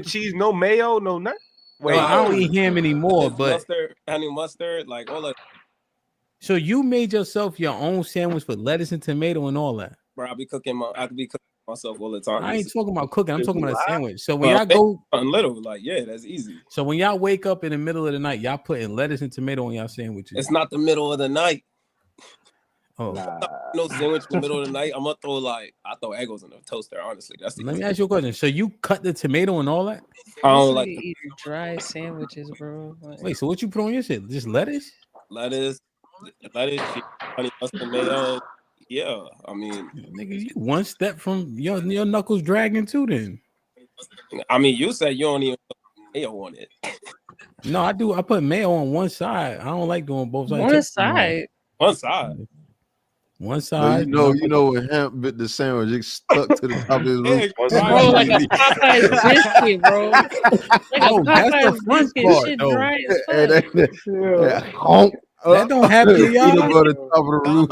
cheese, no mayo, no nothing. Wait, I don't eat ham anymore, but mustard, honey mustard, like all that. So you made yourself your own sandwich with lettuce and tomato and all that? Bro, I could be cooking myself all the time. I ain't talking about cooking. I'm talking about a sandwich. So when y'all go little, like that's easy. So when y'all wake up in the middle of the night, y'all putting lettuce and tomato on y'all sandwiches. It's not the middle of the night. Oh, no sandwich in the middle of the night. I'm gonna throw I throw egos in the toaster. Honestly, that's Let me ask you a question. So you cut the tomato and all that? I don't like eat dry sandwiches, bro. Wait, so what you put on your shit? Just lettuce, honey mustard, mayo. Yeah, I mean, nigga, you one step from your knuckles dragging too. Then, I mean, you said you don't even put mayo on it. No, I do. I put mayo on one side. I don't like doing both sides. One side. One side. Well, you know what Hamp bit the sandwich, it stuck to the top of his roof. Bro, like a Popeye's biscuit, bro. Like a That's the front part, shit though. dry as fuck. That don't happen to y'all. Peanut butter top of the roof.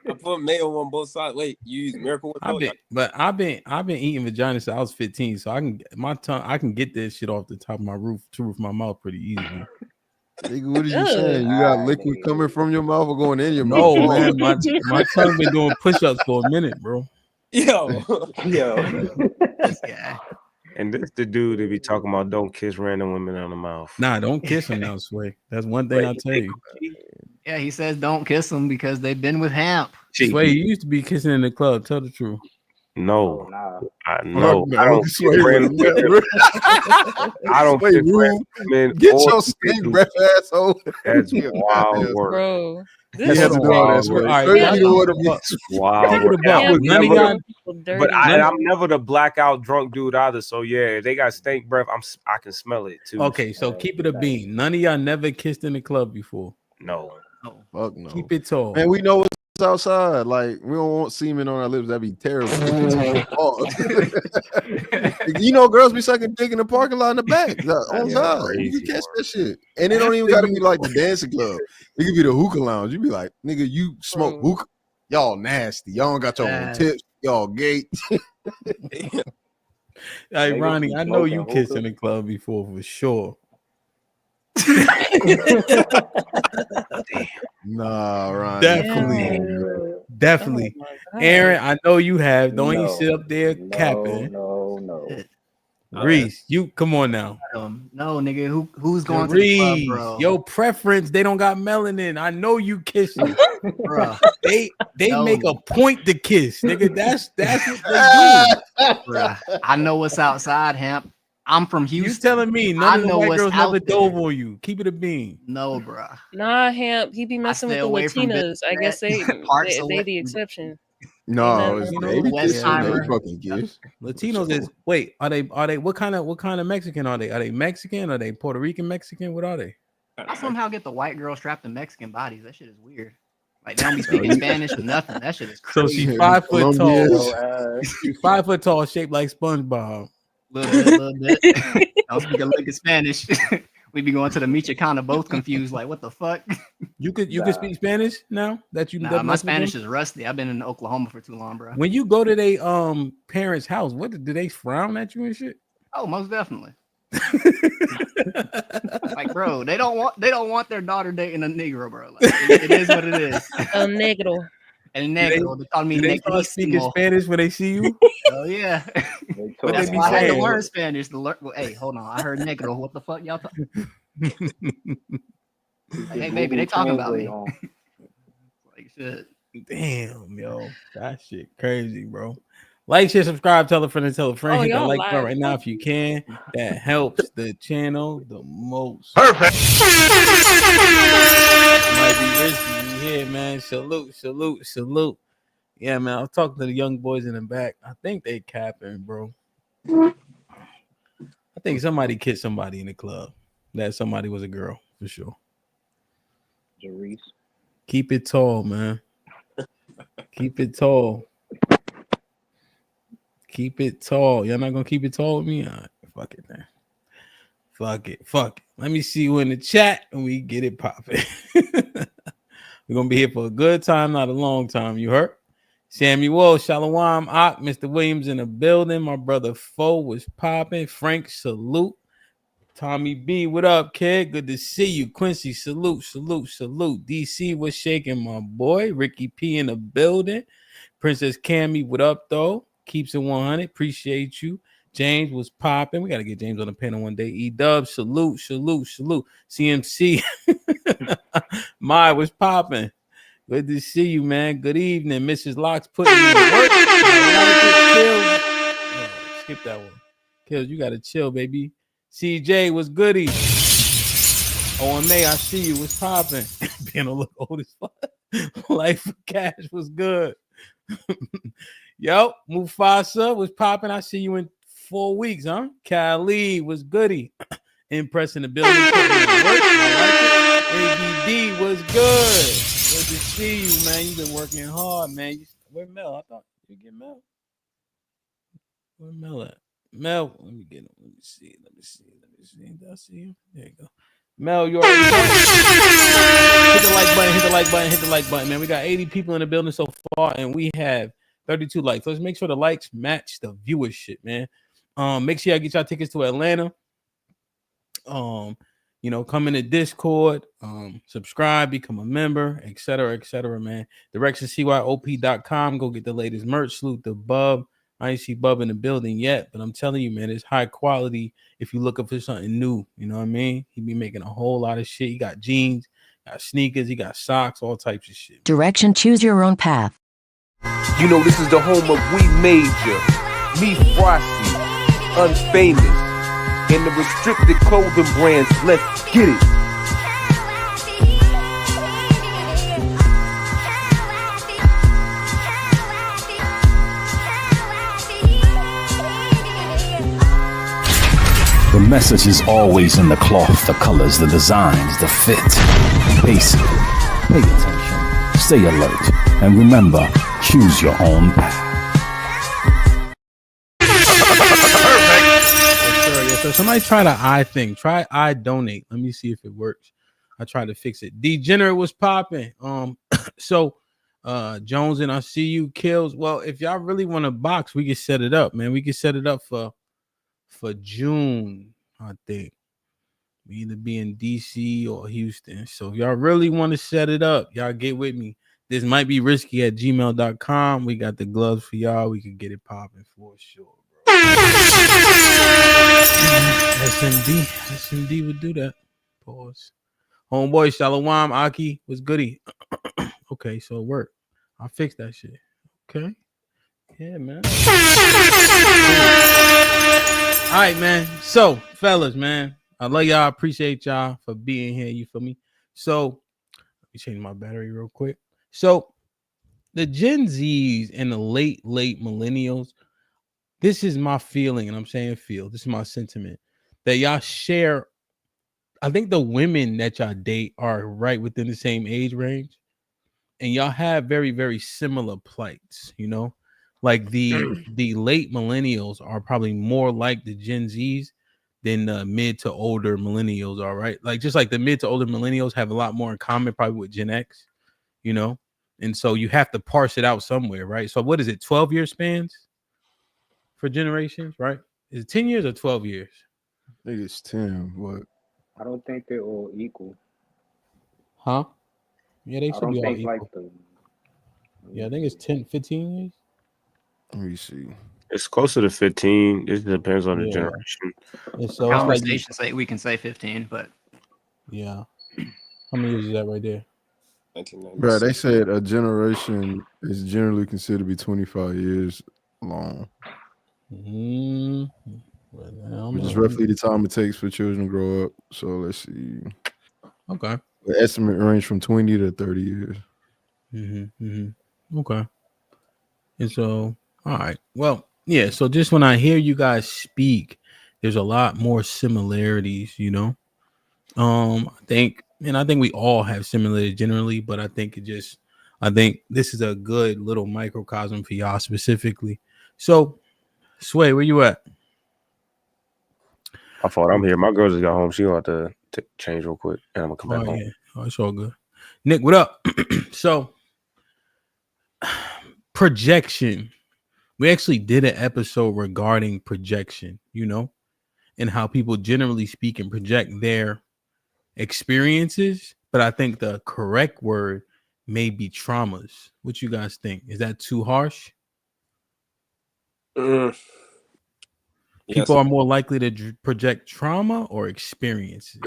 I put mayo on both sides. Wait, you use Miracle Whip? I've been eating vagina since I was 15, so I can get this shit off the top of my roof of my mouth pretty easily. Nigga, what are you saying? You got liquid coming from your mouth or going in your mouth? No, man, my tongue been doing push-ups for a minute, bro. Yo. And this the dude that be talking about don't kiss random women on the mouth. Nah, don't kiss them now, Sway. That's one thing I'll tell you. Yeah, he says don't kiss them because they've been with Hamp. Sway, you used to be kissing in the club. Tell the truth. No, I don't kiss random women. I don't kiss random women. Get your stink breath, asshole. That's wild work. Bro. This is wild work. But I'm never the blackout drunk dude either. So yeah, they got stink breath. I can smell it too. Okay, so keep it a bean. None of y'all never kissed in the club before. No. Fuck no. Keep it tall. Man, we know it's outside. Like we don't want semen on our lips. That'd be terrible. You know, girls be sucking dick in the parking lot in the back. On God, you can catch that shit. And it don't even gotta be like the dancing club. It could be the hookah lounge. You be like, nigga, you smoke hookah. Y'all nasty. Y'all don't got your own tips. Y'all gay. Hey, Ronnie, I know you kissed in the club before for sure. Nah, Ronnie. Definitely. Aaron, I know you have. Don't you sit up there capping. No. Reese, you come on now. No, nigga, who's going Reese, to the club, bro? Your preference, they don't got melanin. I know you kissing. Bro. They make a point to kiss, nigga. That's what they do. Bruh, I know what's outside, Hamp. I'm from Houston. You telling me none of the white girls never dove on you? Keep it a bean. No, bro. Nah, Hamp. He be messing with the Latinas. I guess they the exception. No, it's baby Westheimer. fucking kiss. Latinos is are they what kind of Mexican are they? Are they Mexican? Are they Puerto Rican Mexican? What are they? I somehow get the white girl strapped in Mexican bodies. That shit is weird. Like they don't be speaking Spanish or nothing. That shit is crazy. So she's 5 foot tall. She's 5 foot tall, shaped like SpongeBob. Little bit. I don't speak a lick of Spanish. We be going to the Michoacana both confused. Like, what the fuck? You could speak Spanish now that you. Nah, my Spanish is rusty. I've been in Oklahoma for too long, bro. When you go to their parents' house, what do they frown at you and shit? Oh, most definitely. Like, bro, they don't want their daughter dating a Negro, bro. Like, it is what it is. El Negro. El Negro. They call me They start speaking Spanish when they see you. Oh yeah. That's why I had to learn Spanish. Hey, hold on. I heard Negro. What the fuck y'all talking? Hey, baby, they talking about me. Like shit. Damn, yo, that shit crazy, bro. Like, share, subscribe, tell a friend, and tell a friend. Hit that like button right now if you can. That helps the channel the most. Perfect. Might be risky here, man. Salute. Yeah, man. I'll talk to the young boys in the back. I think they capping, bro. I think somebody kissed somebody in the club. That somebody was a girl for sure. Jerice. Keep it tall, man. Keep it tall. Keep it tall. Y'all not gonna keep it tall with me? All right, fuck it, man. Fuck it. Let me see you in the chat and we get it popping. We're gonna be here for a good time, not a long time. You heard? Samuel, Shalom, Ak, Mr. Williams in the building. My brother Fo was popping. Frank, salute. Tommy B, what up, kid? Good to see you. Quincy, salute. DC was shaking, my boy. Ricky P in the building. Princess Cammy, what up, though? Keeps it 100. Appreciate you. James was popping. We got to get James on the panel one day. E-Dub, salute. CMC. My was popping. Good to see you, man. Good evening. Mrs. Locke's putting in work. Skip that one. Kills, you got to chill, baby. CJ was goody. OMA, I see you. What's popping? Being a look old as fuck. Life for Cash was good. Yo, Mufasa was popping. I see you in 4 weeks, huh? Khalid was goody. Impressing the building. ABD was good. Good to see you, man. You've been working hard, man. Where Mel? I thought you get Mel. Where Mel at? Mel, let me get him. Let me see. Did I see him? There you go. Mel, you already know. Hit the like button, man. We got 80 people in the building so far, and we have 32 likes. Let's make sure the likes match the viewership, man. Make sure y'all get y'all tickets to Atlanta. Come in the Discord, subscribe, become a member, etc., man. DirectionCYOP.com. Go get the latest merch. Salute the Bub. I ain't see Bub in the building yet, but I'm telling you, man, it's high quality if you're looking for something new. You know what I mean? He be making a whole lot of shit. He got jeans, got sneakers, he got socks, all types of shit. Direction, choose your own path. You know, this is the home of We Major, Me Frosty, Unfamous, and the restricted clothing brands. Let's get it. The message is always in the cloth, the colors, the designs, the fit. Basically, pay attention, stay alert, and remember, choose your own path. Yes, sir. Somebody try the I thing. Try I donate. Let me see if it works. I tried to fix it. Degenerate was popping. Jones and I see you kills. Well, if y'all really want to box, we can set it up, man. We can set it up for June, I think. We either be in DC or Houston. So if y'all really want to set it up, y'all get with me. This might be risky at gmail.com. We got the gloves for y'all. We can get it popping for sure, bro. SMD would do that. Pause. Homeboy Shalom Aki was goody. Okay, so it worked. I fixed that shit. Okay. Yeah, man. All right, man. So, fellas, man, I love y'all. Appreciate y'all for being here. You feel me? So, let me change my battery real quick. So, the Gen Zs and the late millennials, this is my feeling, and I'm saying feel. This is my sentiment that y'all share. I think the women that y'all date are right within the same age range, and y'all have very, very similar plights, you know? Like the late millennials are probably more like the Gen Zs than the mid to older millennials are, right? Like just like the mid to older millennials have a lot more in common probably with Gen X, you know? And so you have to parse it out somewhere, right? So what is it, 12-year spans for generations, right? Is it 10 years or 12 years? I think it's 10. What? I don't think they're all equal. Huh? Yeah, they should be all equal. Like yeah, I think it's 10, 15 years. Let me see. It's closer to 15. It depends on the generation. And so conversations say we can say 15, but yeah. How many years is that right there? Bro, they said a generation is generally considered to be 25 years long. Which is roughly the time it takes for children to grow up. So let's see. Okay. The estimate range from 20 to 30 years. Okay. And so, all right. Well, yeah. So just when I hear you guys speak, there's a lot more similarities, you know. I think we all have similarities generally, but I think this is a good little microcosm for y'all specifically. So, Sway, where you at? I thought I'm here. My girl just got home. She gonna have to change real quick, and I'm gonna come back home. Yeah. Oh, it's all good. Nick, what up? So, projection. We actually did an episode regarding projection, and how people generally speak and project their experiences. But I think the correct word may be traumas. What you guys think? Is that too harsh? People are more likely to project trauma or experiences.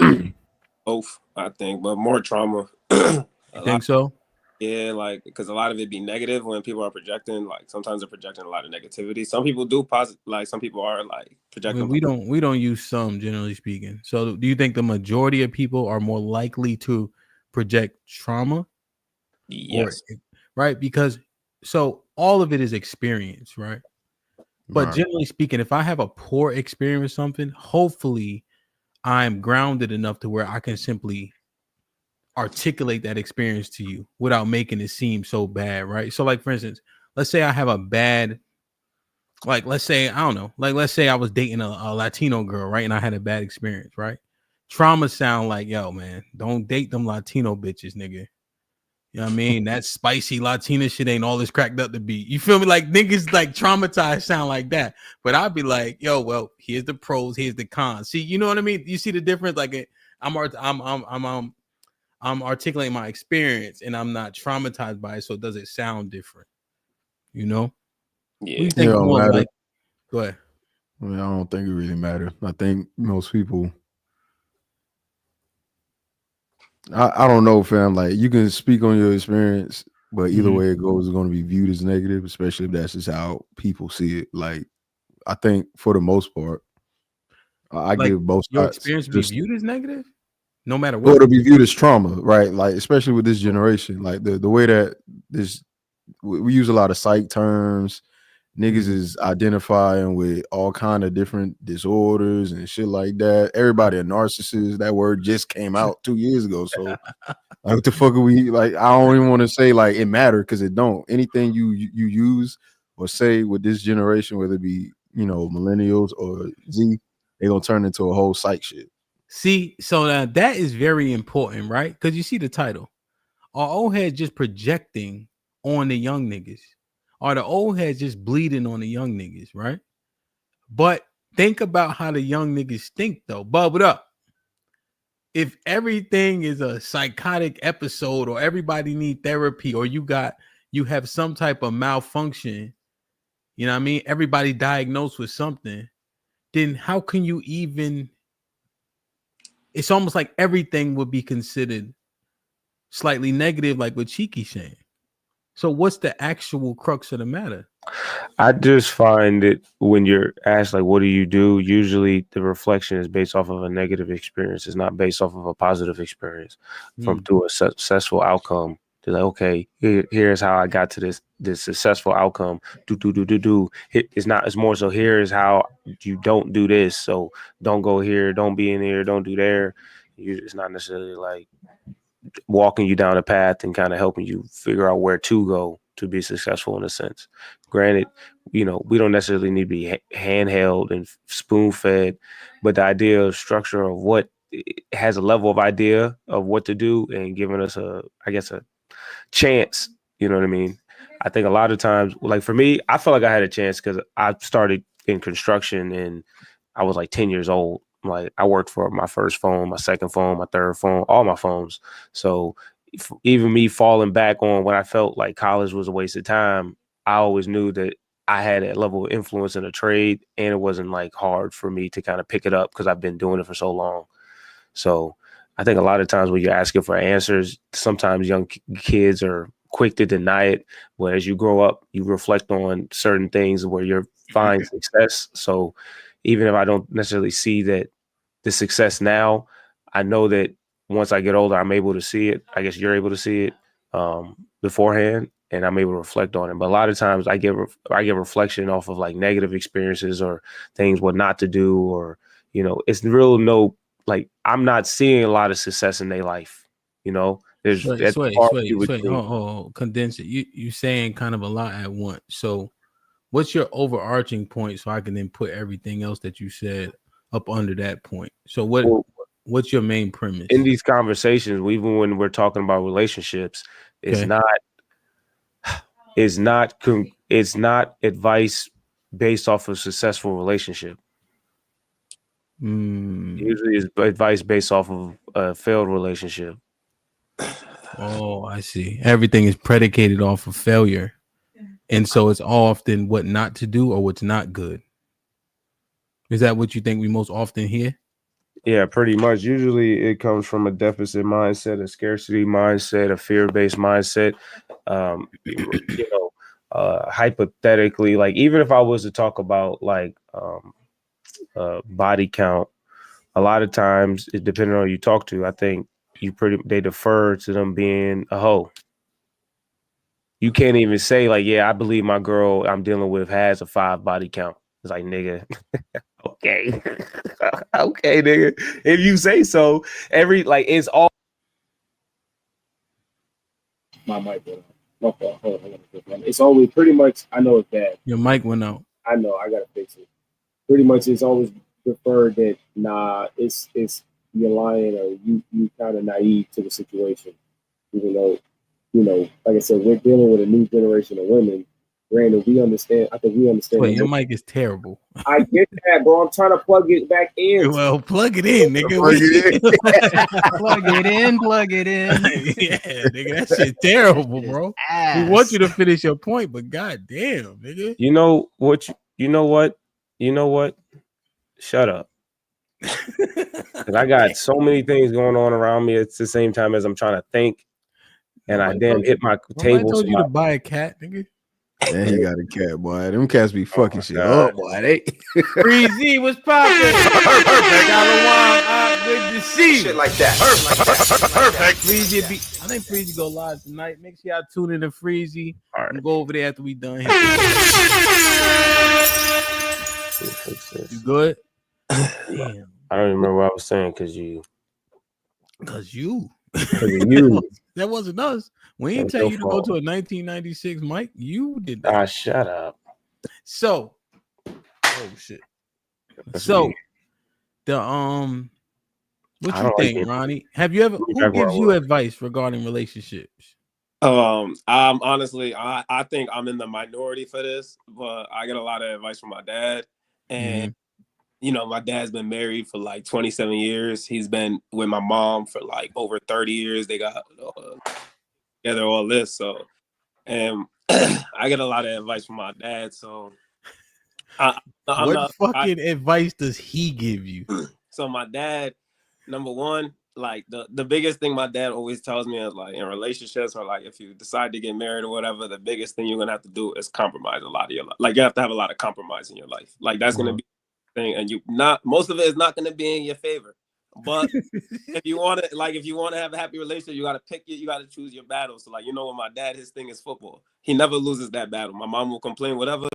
Both, I think, but more trauma. You think so? Yeah, like because a lot of it be negative when people are projecting. Like sometimes they're projecting a lot of negativity. Some people do positive. Like some people are like projecting. We don't use some, generally speaking. So do you think the majority of people are more likely to project trauma? Yes. Right, because so all of it is experience, right? But generally speaking, if I have a poor experience with something, hopefully I'm grounded enough to where I can simply articulate that experience to you without making it seem so bad, right? So like, for instance, let's say I have a bad, like, let's say, I don't know, like, let's say I was dating a Latino girl, right? And I had a bad experience, right? Trauma sound like, yo, man, don't date them Latino bitches, nigga. You know what I mean? That spicy Latina shit ain't all it's cracked up to be. You feel me? Like niggas like traumatized sound like that. But I'd be like, yo, well, here's the pros, here's the cons. See, you know what I mean? You see the difference? Like I'm articulating my experience and I'm not traumatized by it, so does it sound different? You know? Yeah. You think more like, go ahead. I mean, I don't think it really matters. I think most people, I don't know, fam. Like you can speak on your experience, but either way it goes, it's going to be viewed as negative, especially if that's just how people see it. Like I think for the most part, I give both sides. Your experience be viewed as negative, no matter what. Or to be viewed as trauma, right? Like especially with this generation, like the way that we use a lot of psych terms. Niggas is identifying with all kind of different disorders and shit like that. Everybody a narcissist. That word just came out 2 years ago. So like, what the fuck are we like? I don't even want to say like it mattered because it don't. Anything you use or say with this generation, whether it be millennials or Z, they gonna turn into a whole psych shit. See, so that is very important, right? Because you see the title. Are old heads just projecting on the young niggas? Are the old heads just bleeding on the young niggas, right? But think about how the young niggas think, though. Bubble up. If everything is a psychotic episode or everybody need therapy or you have some type of malfunction, you know what I mean? Everybody diagnosed with something, then how can you even... It's almost like everything would be considered slightly negative, like what Cheeky's saying. So what's the actual crux of the matter? I just find it when you're asked, like, what do you do? Usually the reflection is based off of a negative experience. It's not based off of a positive experience through a successful outcome. They're like, okay, here's how I got to this successful outcome. It's more so here is how you don't do this. So don't go here, don't be in here, don't do there. It's not necessarily like walking you down a path and kind of helping you figure out where to go to be successful in a sense. Granted, we don't necessarily need to be handheld and spoon fed, but the idea of structure of what has a level of idea of what to do and giving us a chance. You know what I mean? I think a lot of times, like for me, I feel like I had a chance because I started in construction and I was like 10 years old. Like I worked for my first phone, my second phone, my third phone, all my phones. So even me falling back on when I felt like college was a waste of time, I always knew that I had a level of influence in a trade and it wasn't like hard for me to kind of pick it up because I've been doing it for so long. So I think a lot of times when you're asking for answers, sometimes young kids are quick to deny it. Where as you grow up, you reflect on certain things where you're finding success. So even if I don't necessarily see that the success now, I know that once I get older, I'm able to see it. I guess you're able to see it beforehand, and I'm able to reflect on it. But a lot of times I get reflection off of like negative experiences or things what not to do, or it's real like I'm not seeing a lot of success in their life. There's condense it. You saying kind of a lot at once. So what's your overarching point so I can then put everything else that you said up under that point? So what's your main premise? In these conversations, even when we're talking about relationships, it's is not it's not advice based off of a successful relationship. Usually it's advice based off of a failed relationship. Oh, I see. Everything is predicated off of failure. And so it's often what not to do or what's not good. Is that what you think we most often hear? Yeah, pretty much. Usually it comes from a deficit mindset, a scarcity mindset, a fear-based mindset. Hypothetically, like even if I was to talk about like body count, a lot of times, it depending on who you talk to, I think they defer to them being a hoe. You can't even say like, yeah, I believe my girl I'm dealing with has a 5 body count. It's like, nigga, okay, okay, nigga. If you say so, it's all. My mic went out. My fault. Hold on. It's always pretty much. I know it's bad. Your mic went out. I know. I gotta fix it. Pretty much, it's always preferred that it's you're lying or you kind of naive to the situation, even though like I said, we're dealing with a new generation of women. Granted, we understand. I think we understand. Wait, your mic is terrible. I get that, bro. I'm trying to plug it back in. Well, plug it in, nigga. Plug it in. Plug it in. Yeah, nigga, that shit terrible, bro. We want you to finish your point, but goddamn, nigga. You know what? Shut up. I got so many things going on around me at the same time as I'm trying to think, and I damn hit my table. I told you to buy a cat, nigga. Yeah, he got a cat, boy. Them cats be fucking shit up, boy. They Freezy was popping. Good to see. Shit like that. Perfect. Freezy I think Freezy go live tonight. Make sure y'all tune in to Freezy. All right. We'll go over there after we done here. You good? Damn. I don't remember what I was saying because you. That wasn't us. We ain't tell you to go to a 1996 mic. You did that. Ah, shut up. So, oh shit. So, the what you think, Ronnie? Have you ever? Who gives you advice regarding relationships? I'm honestly, I think I'm in the minority for this, but I get a lot of advice from my dad, and my dad's been married for like 27 years. He's been with my mom for like over 30 years. They got together all this, so and I get a lot of advice from my dad. So, what advice does he give you? So my dad, number one, like the biggest thing my dad always tells me is like in relationships or like if you decide to get married or whatever, the biggest thing you're gonna have to do is compromise a lot of your life. Like you have to have a lot of compromise in your life. Like that's gonna be the thing, and most of it is not gonna be in your favor. But if you want to have a happy relationship, you gotta you gotta choose your battles. So like with my dad, his thing is football. He never loses that battle. My mom will complain, whatever.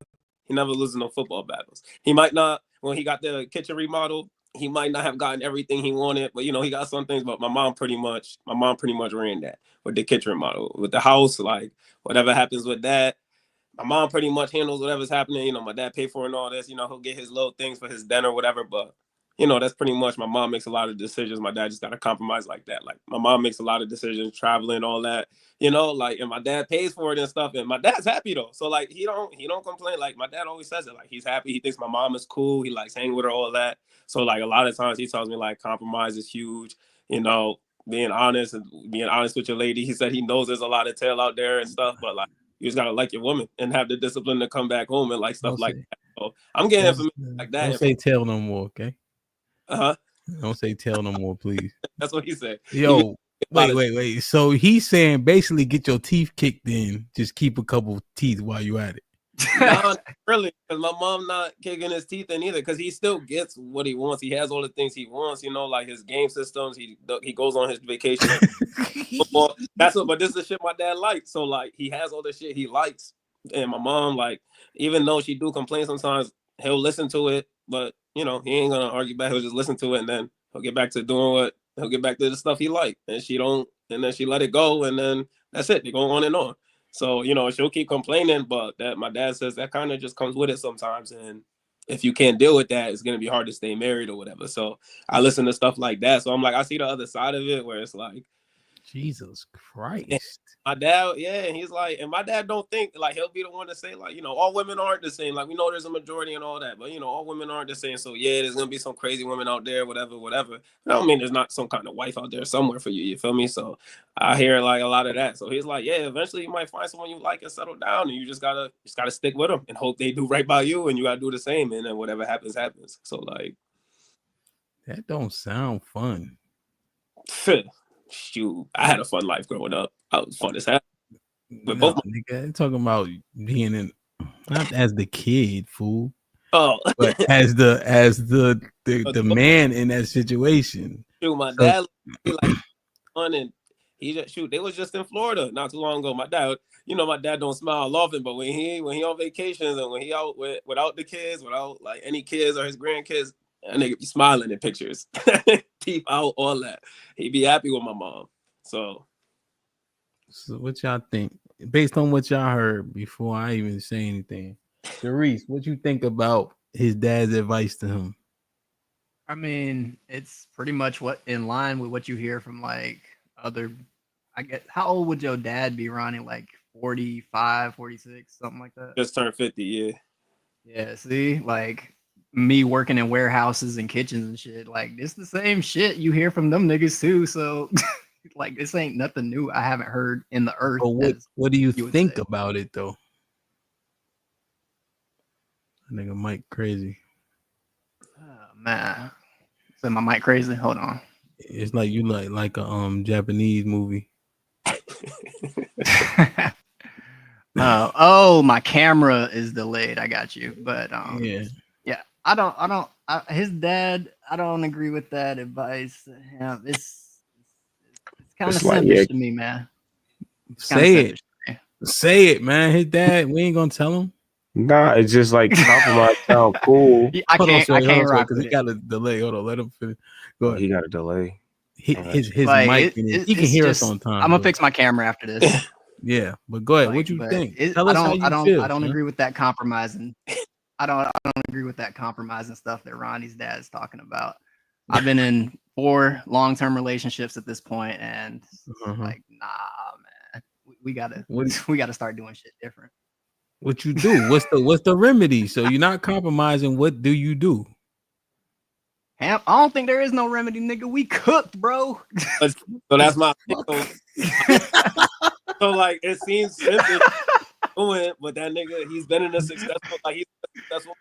He never loses no football battles. He might not when he got the kitchen remodel. He might not have gotten everything he wanted, but he got some things. But my mom pretty much ran that with the kitchen remodel, with the house. Like whatever happens with that, my mom pretty much handles whatever's happening. My dad paid for it and all this. He'll get his little things for his dinner, whatever. But that's pretty much my mom makes a lot of decisions. My dad just got to compromise like that. Like my mom makes a lot of decisions, traveling, all that. And my dad pays for it and stuff. And my dad's happy though. So like he don't complain. Like my dad always says it. Like he's happy. He thinks my mom is cool. He likes hanging with her, all that. So like a lot of times he tells me like compromise is huge. Being honest with your lady. He said he knows there's a lot of tail out there and stuff, but like you just gotta like your woman and have the discipline to come back home and like stuff like that. So I'm getting information like that. Don't say tail no more, okay? Uh-huh. Don't say tail no more, please. That's what he said. Yo, wait. So he's saying basically get your teeth kicked in, just keep a couple teeth while you at it. No, not really, because my mom not kicking his teeth in either, because he still gets what he wants. He has all the things he wants, like his game systems. He goes on his vacation. But this is the shit my dad likes. So like he has all the shit he likes, and my mom, like, even though she do complain sometimes, he'll listen to it, but he ain't gonna argue back. He'll just listen to it, and then he'll get back to he'll get back to the stuff he liked, and then she let it go, and then that's it. They go on and on. So, she'll keep complaining, but that my dad says that kind of just comes with it sometimes. And if you can't deal with that, it's going to be hard to stay married or whatever. So I listen to stuff like that. So I'm like, I see the other side of it where it's like, Jesus Christ. And my dad, and he's like, and my dad don't think like he'll be the one to say like, all women aren't the same. Like we know there's a majority and all that, but all women aren't the same. So there's gonna be some crazy women out there, whatever. I don't mean there's not some kind of wife out there somewhere for you. You feel me? So I hear like a lot of that. So he's like, eventually you might find someone you like and settle down, and you just gotta stick with them and hope they do right by you, and you gotta do the same, and then whatever happens. So like, that don't sound fun. Shoot, I had a fun life growing up. I was fun as hell. But nigga, I'm talking about being in, not as the kid, fool. Oh, but as the man in that situation. Shoot, my dad like fun, and he just they was just in Florida not too long ago. My dad, my dad don't smile often, but when he on vacations and when he out without the kids, without like any kids or his grandkids, that nigga be smiling in pictures, teeth out, all that. He be happy with my mom. So what y'all think? Based on what y'all heard before I even say anything, Sharice, what you think about his dad's advice to him? I mean, it's pretty much in line with what you hear from like other. I guess, how old would your dad be, Ronnie? Like 45, 46, something like that? Just turned 50, yeah. Yeah, see, like me working in warehouses and kitchens and shit, like it's the same shit you hear from them niggas too. So like this ain't nothing new I haven't heard in the earth. But what do you think about it though? That nigga Mike crazy. Oh, man. So my mic crazy? Hold on. It's like you like a Japanese movie. My camera is delayed. I got you. But yeah. His dad, I don't agree with that advice. It's kind of selfish to me, man. Say it, man. His dad, we ain't gonna tell him. Nah, it's just like compromise sound cool. I can't rock because he got a delay. Hold on, let him finish. Go ahead. He got a delay. His like, mic, he can hear us on time. I'm gonna fix my camera after this. Yeah, but go ahead. Like, what you think? Tell us how you feel. I don't agree with that compromising. I don't agree with that compromising stuff that Ronnie's dad is talking about. I've been in 4 long-term relationships at this point, and like, nah, man, we gotta start doing shit different. What you do? What's the remedy? So you're not compromising. What do you do? HAMP, I don't think there is no remedy, nigga. We cooked, bro. So that's my so like it seems simple, but that nigga, he's been in a successful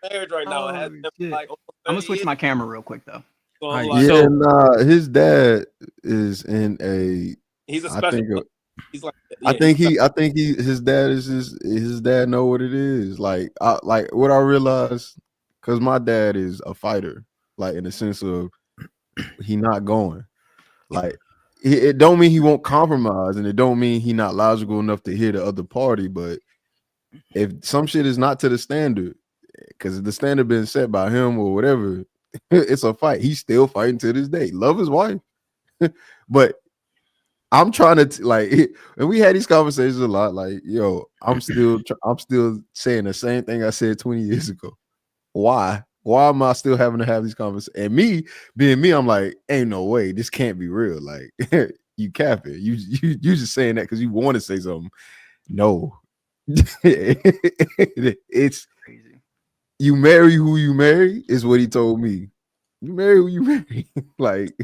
marriage right now. It has been like I'm gonna switch my camera real quick though. So his dad is in a. He's a special. He's like, I think his dad know what it is. Like what I realized, because my dad is a fighter, like in the sense of he not going. Like it don't mean he won't compromise, and it don't mean he not logical enough to hear the other party. But if some shit is not to the standard, because the standard been set by him or whatever, it's a fight. He's still fighting to this day. Love his wife, but I'm trying to like, and we had these conversations a lot. Like, yo, I'm still saying the same thing I said 20 years ago. Why am I still having to have these conversations? And me being me, I'm like, ain't no way, this can't be real. Like, you capping. You just saying that because you want to say something. No, it's crazy. You marry who you marry is what he told me. You marry who you marry. Like.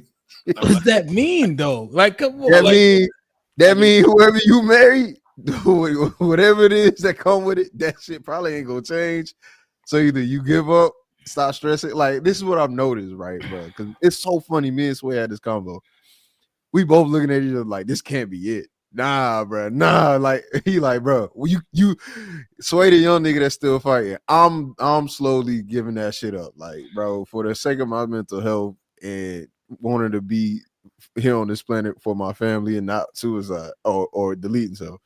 What does that mean though? Like, come on, that mean whoever you marry, whatever it is that come with it, that shit probably ain't gonna change. So either you give up, stop stressing. Like, this is what I've noticed, right, bro? Because it's so funny. Me and Sway had this convo. We both looking at each other like, this can't be it. Nah, bro. Nah, like he like, bro. You Sway the young nigga that's still fighting. I'm slowly giving that shit up. Like, bro, for the sake of my mental health and wanting to be here on this planet for my family and not suicide or deleting stuff.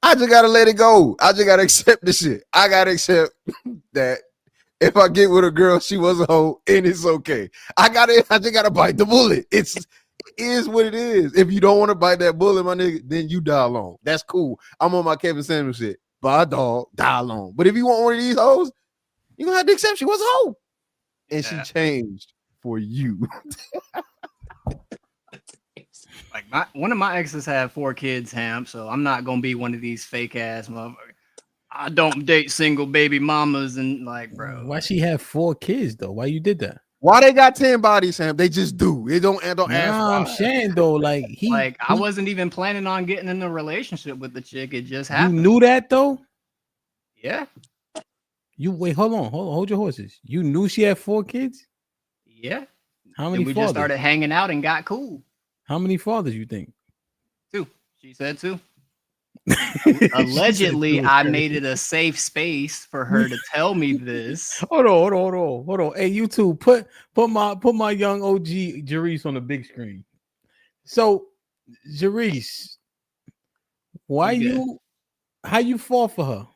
I just gotta let it go. I just gotta accept the shit. I gotta accept that if I get with a girl, she was a hoe, and it's okay. I just gotta bite the bullet. It is what it is. If you don't want to bite that bullet, my nigga, then you die alone. That's cool. I'm on my Kevin Samuels shit. Bye, dog, die alone. But if you want one of these hoes, you're gonna have to accept she was a hoe. And she changed for you. Like one of my exes had 4 kids, Hamp. So I'm not gonna be one of these fake ass motherfuckers. I don't date single baby mamas and like, bro. Why she have 4 kids though? Why you did that? Why they got 10 bodies, Sam? They just do. They don't ask why. I'm saying though, like I wasn't even planning on getting in a relationship with the chick. It just you happened. knew that though? Yeah. You wait, hold your horses. You knew she had 4 kids? Yeah. How many? And we just started hanging out and got cool. How many fathers you think? 2. She said 2. Allegedly, I made it a safe space for her to tell me this. Hold on. Hey, you two, put my young OG Jerice on the big screen. So, Jerice, how you fall for her?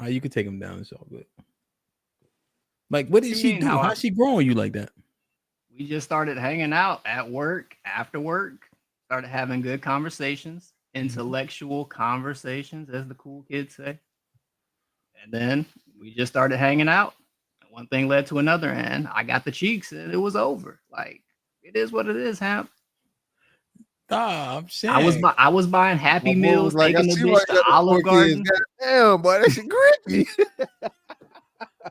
You could take him down. It's all good. Like, what did she do? How's she growing you like that? We just started hanging out at work, after work, started having good conversations. Intellectual conversations, as the cool kids say. And then we just started hanging out. One thing led to another, and I got the cheeks, and it was over. Like, it is what it is, Hamp. I'm saying I was buying Happy Meals, like, taking the bitch to Olive Garden. Damn, boy, that shit grippy.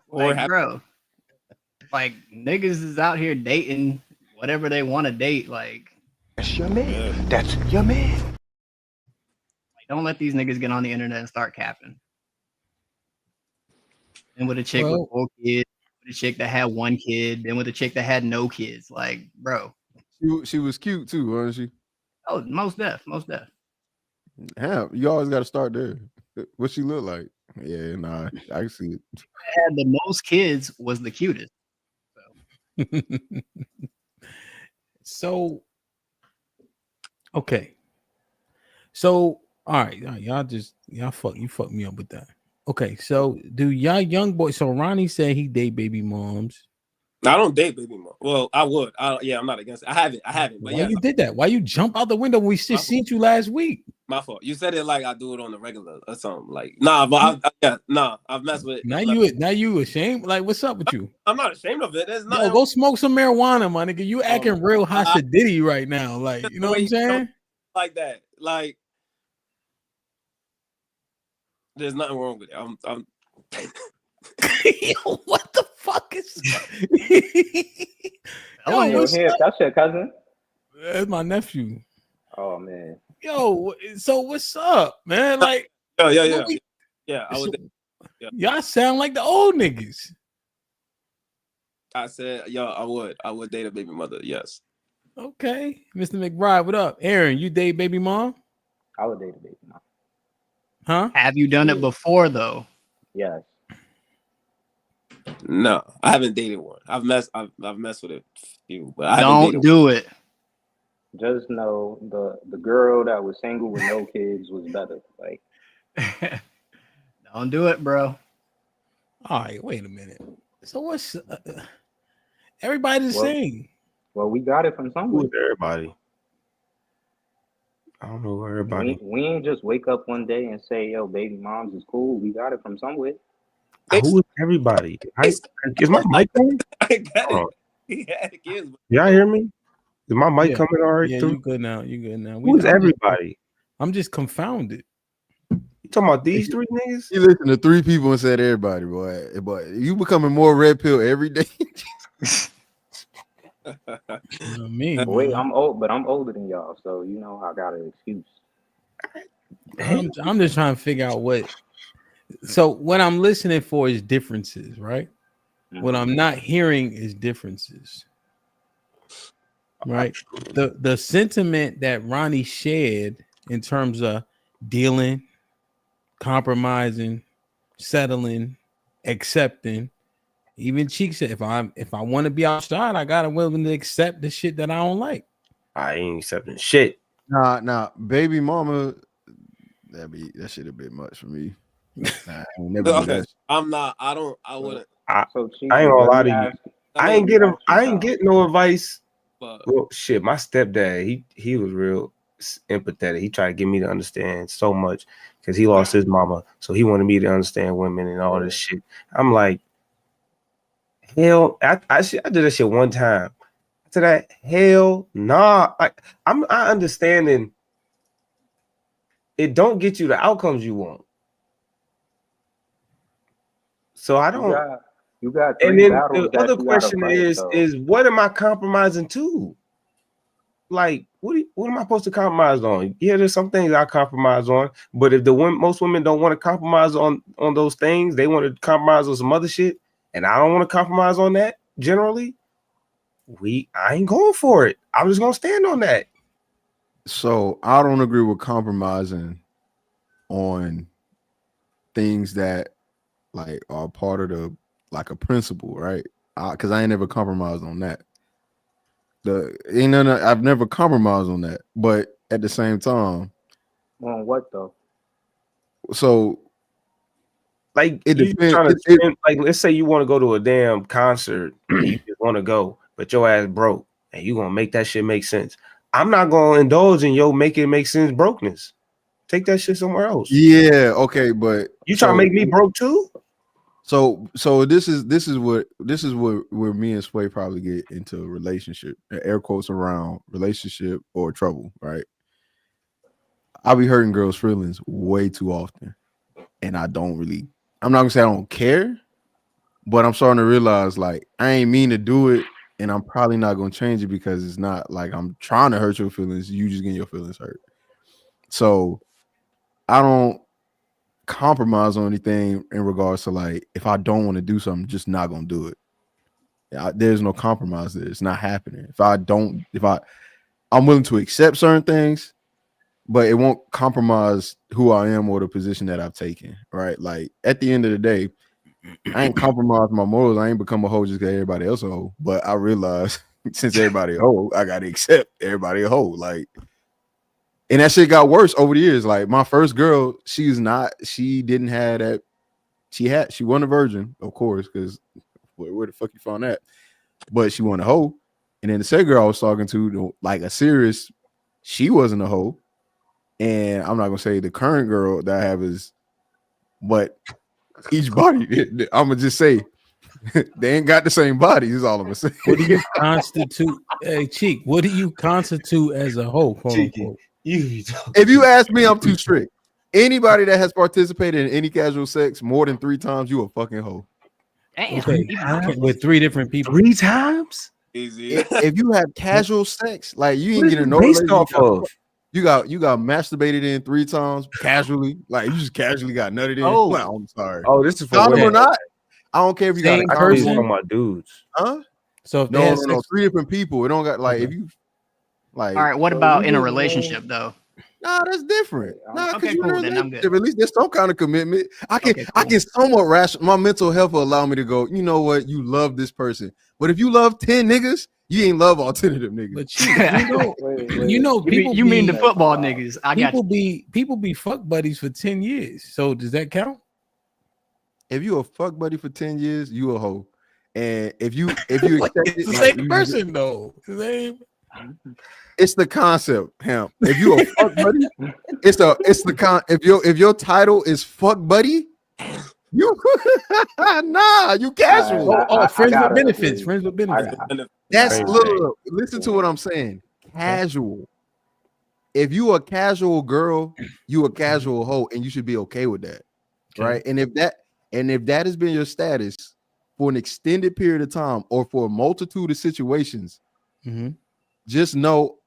Like, bro, like niggas is out here dating whatever they want to date. Like, that's your man. That's your man. Don't let these niggas get on the internet and start capping. And with a chick with 4 kids, with a chick that had 1 kid, then with a chick that had no kids. Like, bro. She was cute too, wasn't she? Oh, most def. Yeah, you always got to start there. What she look like? Yeah, nah, I can see it. Had the most kids was the cutest. So, okay. So, all right, y'all fuck me up with that. Okay, so do y'all young boys? So Ronnie said he date baby moms. I don't date baby mom. Well, I would. I'm not against it. I haven't. But why you did that? Why you jump out the window when we just seen you last week? My fault. You said it like I do it on the regular or something. Like, nah, but I've messed with it. Now you ashamed? Like, what's up with you? I'm not ashamed of it. There's nothing. Go smoke some marijuana, my nigga. You acting real Hasidity right now. Like, you know what I'm saying? Like that. Like, there's nothing wrong with it. I'm Yo, what the fuck is that's your cousin? That's my nephew. Oh man. Yo, so what's up, man? Like, yeah. Y'all sound like the old niggas. I said, I would date a baby mother. Yes. Okay, Mr. McBride, what up? Aaron, you date baby mom? I would date a baby mom. Huh? Have you done it before though? Yes. No, I haven't dated one. I've messed with a few, but I don't do it. Just know the girl that was single with no kids was better. Like, don't do it, bro. All right, wait a minute. So what's everybody the same? Well, we got it from somewhere. Who's everybody? I don't know who everybody. We ain't just wake up one day and say, "Yo, baby moms is cool." We got it from somewhere. Who is everybody? Is my mic on? I got it. Y'all hear me? Is my mic coming all right? Yeah, too? you good now. You good now. Who's everybody? I'm just confounded. You talking about these 3 niggas? You listened to 3 people and said everybody, boy. But you becoming more red pill every day. Wait, I'm old, but I'm older than y'all, so you know I got an excuse. I'm just trying to figure out what. So what I'm listening for is differences, right? Mm-hmm. What I'm not hearing is differences, right? The sentiment that Ronnie shared in terms of dealing, compromising, settling, accepting. Even Cheek said, if I want to be outside, I gotta willing to accept the shit that I don't like. I ain't accepting shit. Nah, baby mama, that shit a bit much for me. Nah, I'm not. I wouldn't. I ain't gonna lie to you. I ain't get no advice. Well, shit, my stepdad, he was real empathetic. He tried to get me to understand so much because he lost his mama, so he wanted me to understand women and all this shit. I'm like, hell, I did that shit one time. I to that? Hell nah. I'm understanding it don't get you the outcomes you want. So I don't. You got and three then battles the that other you gotta question fight, is what am I compromising to? Like, what am I supposed to compromise on? Yeah, there's some things I compromise on, but if most women don't want to compromise on those things, they want to compromise on some other shit, and I don't want to compromise on that. Generally, I ain't going for it. I'm just gonna stand on that. So I don't agree with compromising on things that like are part of the like a principle, right? Because I ain't never compromised on that. I've never compromised on that, but at the same time, on what though? So, like, it you depends. trying to spend, like, let's say you want to go to a damn concert, and you just want to go, but your ass broke, and you gonna make that shit make sense. I'm not gonna indulge in make it make sense brokenness. Take that shit somewhere else. Yeah, okay, but you trying to make me broke too? So this is where me and Sway probably get into a relationship, air quotes around relationship or trouble, right? I be hurting girls' feelings way too often, and I'm not gonna say I don't care, but I'm starting to realize like I ain't mean to do it, and I'm probably not gonna change it because it's not like I'm trying to hurt your feelings. You just getting your feelings hurt. So I don't compromise on anything in regards to like if I don't want to do something, just not gonna do it. There's no compromise there. It's not happening. I'm willing to accept certain things, but it won't compromise who I am or the position that I've taken. Right? Like at the end of the day, I ain't compromised my morals. I ain't become a hoe just because everybody else a hoe. But I realize since everybody a hoe, I gotta accept everybody a hoe. Like. And that shit got worse over the years. Like my first girl, she didn't have that. She wasn't a virgin, of course, because where the fuck you found that? But she wasn't a hoe. And then the second girl I was talking to, like a serious, she wasn't a hoe. And I'm not gonna say the current girl that I have is, but each body, I'm gonna just say they ain't got the same bodies, is all I'm gonna say. What do you constitute? Hey, Cheek, what do you constitute as a hoe? Quote unquote? If you ask me, I'm too strict. Anybody that has participated in any casual sex more than 3 times, you a fucking hoe. Okay, with 3 different people. 3 times? Easy. If you have casual sex, like you ain't getting no based off of. You got masturbated in 3 times casually, like you just casually got nutted in. Oh, well, I'm sorry. Oh, this is for condom women. or not. I don't care if you Same got a person? condom. On my dudes. Huh? So if No, 3 different people. It don't got like Okay. if you like. all right. What about in a relationship though? Nah, that's different. Nah, because Okay, you're cool, in a then I'm relationship. good. At least there's some kind of commitment. I can Okay, cool. somewhat rational. My mental health will allow me to go, you know what? You love this person. But if you love 10 niggas, you ain't love all 10 of them niggas. But you know, people. You mean the football niggas? I got you. People be fuck buddies for 10 years. So does that count? If you a fuck buddy for 10 years, you a hoe. And if you accept It's the same person though. It's the concept, Hamp. If you a fuck buddy, if your title is fuck buddy, you you casual. Friends with benefits. Friends with benefits. That's listen to what I'm saying. Casual. If you a casual girl, you a casual hoe, and you should be okay with that. Okay. Right. And if that has been your status for an extended period of time or for a multitude of situations, just know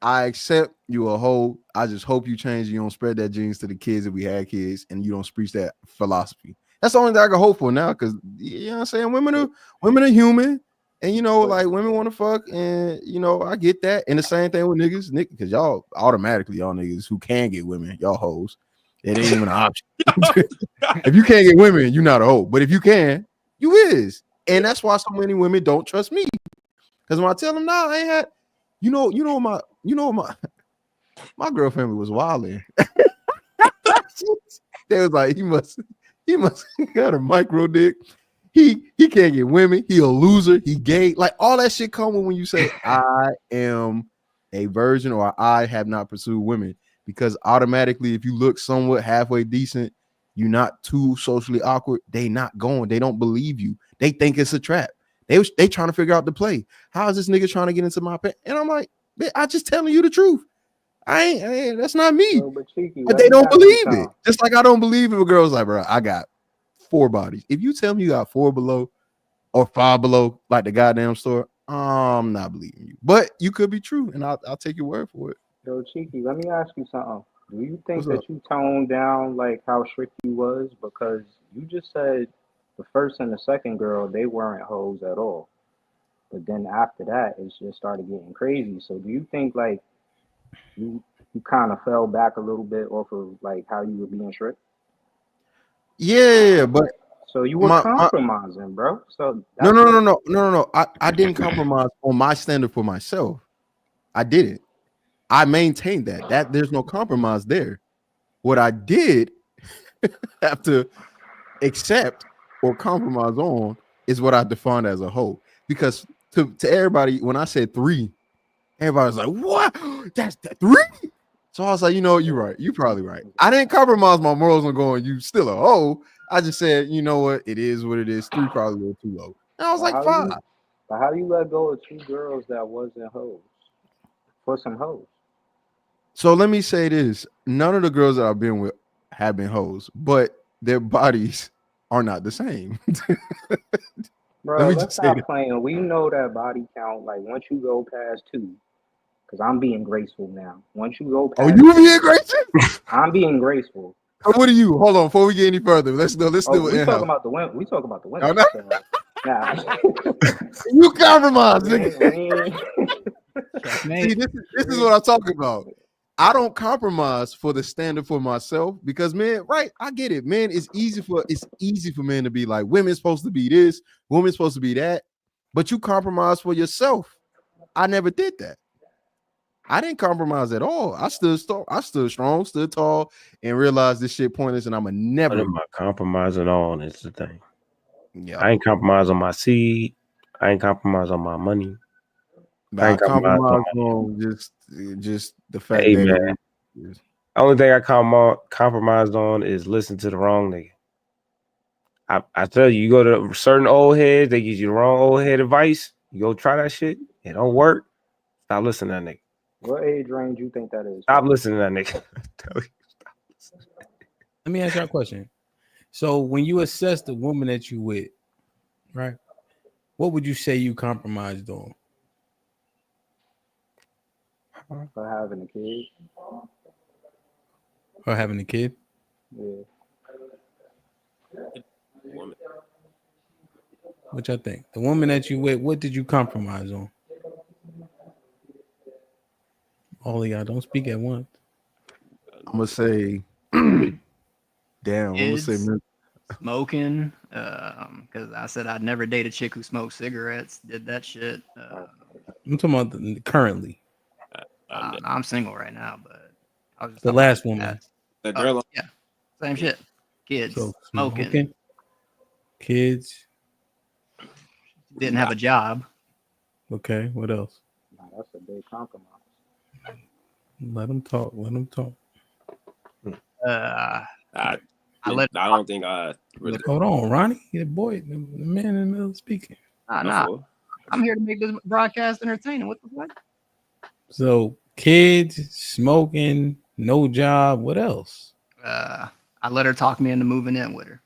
I accept you a hoe. I just hope you change. You don't spread that genes to the kids if we had kids, and you don't preach that philosophy. That's the only thing I can hope for now, because you know what I'm saying, women are human, and you know, like women want to fuck, and you know, I get that. And the same thing with niggas, because y'all niggas who can get women, y'all hoes. It ain't even an option. If you can't get women, you're not a hoe. But if you can, you is. And that's why so many women don't trust me. Because when I tell them, nah, I ain't had, my girl family was wilding. They was like, he must got a micro dick. He can't get women. He a loser. He gay. Like all that shit coming when you say I am a virgin or I have not pursued women. Because automatically, if you look somewhat halfway decent, you're not too socially awkward. They not going. They don't believe you. They think it's a trap. They trying to figure out the play. How is this nigga trying to get into my pants? And I'm like, I just telling you the truth. I ain't that's not me. But Cheeky, but they don't believe it. Just like I don't believe if a girl's like, bro, I got 4 bodies. If you tell me you got 4 below or 5 below, like the goddamn store, I'm not believing you. But you could be true, and I'll take your word for it. Yo, Cheeky, let me ask you something. Do you think that you toned down like how strict you was? Because you just said the first and the second girl, they weren't hoes at all. But then after that, it just started getting crazy. So do you think like you kind of fell back a little bit off of like how you were being strict? Yeah, but so you were compromising, bro. So no. I didn't compromise on my standard for myself. I didn't. I maintained that there's no compromise there. What I did have to accept or compromise on is what I defined as a hoe. Because to everybody, when I said 3, everybody was like, what? That's the 3? So I was like, you know, you're right. You're probably right. I didn't compromise my morals on going, you still a hoe. I just said, you know what? It is what it is. 3 probably a little too low. And I was like, 5. But how do you let go of 2 girls that wasn't hoes for some hoes? So let me say this. None of the girls that I've been with have been hoes, but their bodies are not the same. Bro, let's stop playing. We know that body count, like once you go past 2, because I'm being graceful now. Once you go past you being graceful? I'm being graceful. What are you? Hold on, before we get any further, let's do it. We talk about the women. We talk about the women. Nah. You compromise, nigga. See, this is what I'm talking about. I don't compromise for the standard for myself because, man, right? I get it, man. It's easy for men to be like, women's supposed to be this, women's supposed to be that, but you compromise for yourself. I never did that. I didn't compromise at all. I stood strong, stood tall, and realized this shit pointless, and I'm a never. What am I compromising on? Is the thing. Yeah, I ain't compromise on my seed. I ain't compromise on my money. I compromise on just the fact that. Man, the only thing I compromised on is listen to the wrong nigga. I tell you, you go to certain old heads, they give you the wrong old head advice. You go try that shit, it don't work. Stop listening to that nigga. What age range you think that is? Stop listening to that nigga. Let me ask you a question. So when you assess the woman that you with, right? What would you say you compromised on? For having a kid. Or having a kid? Yeah. What y'all think? The woman that you with, what did you compromise on? All of y'all don't speak at once. I'm gonna say, damn. I'm gonna say smoking. Because I said I'd never date a chick who smoked cigarettes. Did that shit. I'm talking about currently. I'm single right now, but I was just the last woman. The girl. Yeah, same shit. Kids, so, smoking. Kids. Didn't have a job. Okay, what else? That's a big compromise. Let them talk. I don't think I really. Hold on, Ronnie. Your boy, the man in the middle of speaking. Nah. I'm here to make this broadcast entertaining. What the fuck? So, kids, smoking, no job. What else? I let her talk me into moving in with her.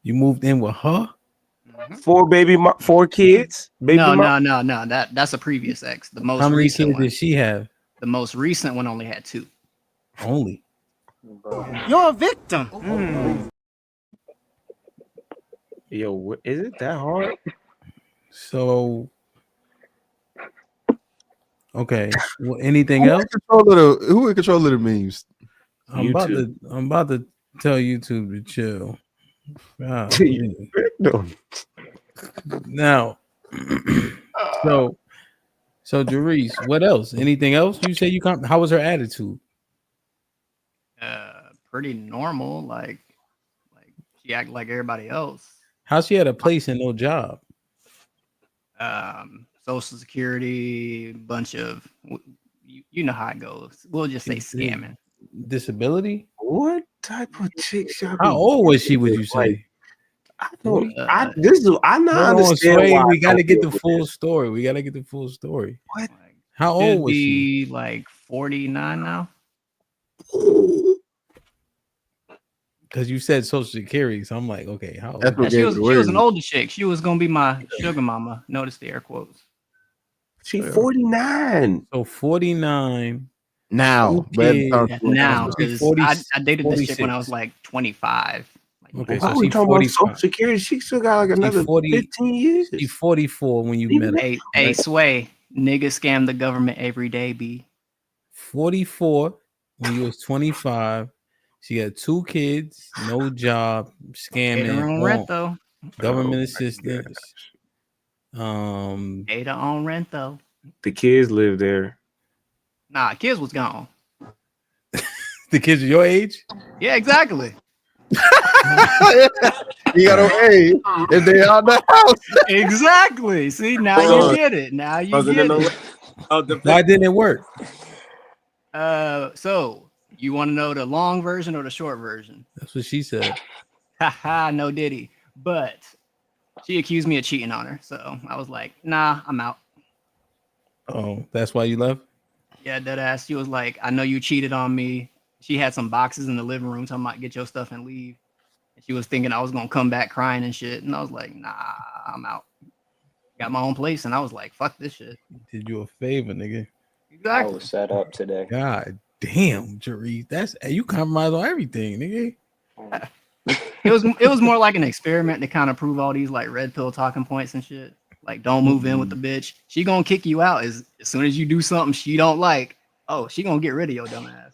You moved in with her? Mm-hmm. 4 kids? No. That's a previous ex. The most How many recent kids one. did she have? The most recent one only had 2. Only. You're a victim. Yo, is it that hard? So, okay. Well, anything else? Who in control of the memes? I'm about to tell YouTube to chill. Now, so Jerice, what else? Anything else? You say how was her attitude? Pretty normal. Like she acted like everybody else. How she had a place and no job? Social Security, bunch of you know how it goes. We'll just say scamming. Disability? What type of chick? How old was she? Would you say? I'm not understanding why we got to get the full story. We got to get the full story. What? How old was she? Like 49 now. Because you said Social Security, so I'm like, okay, how old? Yeah, she was an older chick. She was gonna be my sugar mama. Notice the air quotes. She 49. So 49 now. Now, because 40, I dated 46. this chick when I was like 25. Okay, so she's 45. Social Security, she still got like another 15 years. She's 44 when you met her. Hey, Sway, niggas scam the government every day, B. 44 when you was 25. She had 2 kids, no job, scamming. Paid her own rent though. Government assistance. Paid her own rent though. The kids live there. Nah, kids was gone. The kids are your age? Yeah, exactly. You gotta if they out the house. Exactly. See, now you get it. Now you get it. Why didn't it work? So you want to know the long version or the short version? That's what she said. Haha, no diddy. But she accused me of cheating on her. So I was like, nah, I'm out. Oh, that's why you left? Yeah, dead ass. She was like, I know you cheated on me. She had some boxes in the living room, so I might get your stuff and leave. And she was thinking I was gonna come back crying and shit. And I was like, nah, I'm out. Got my own place, and I was like, fuck this shit. Did you a favor, nigga? Exactly. I was set up today. God damn, Jerry. You compromise on everything, nigga. It was more like an experiment to kind of prove all these like red pill talking points and shit. Like, don't move in with the bitch. She gonna kick you out as soon as you do something she don't like. Oh, she gonna get rid of your dumb ass.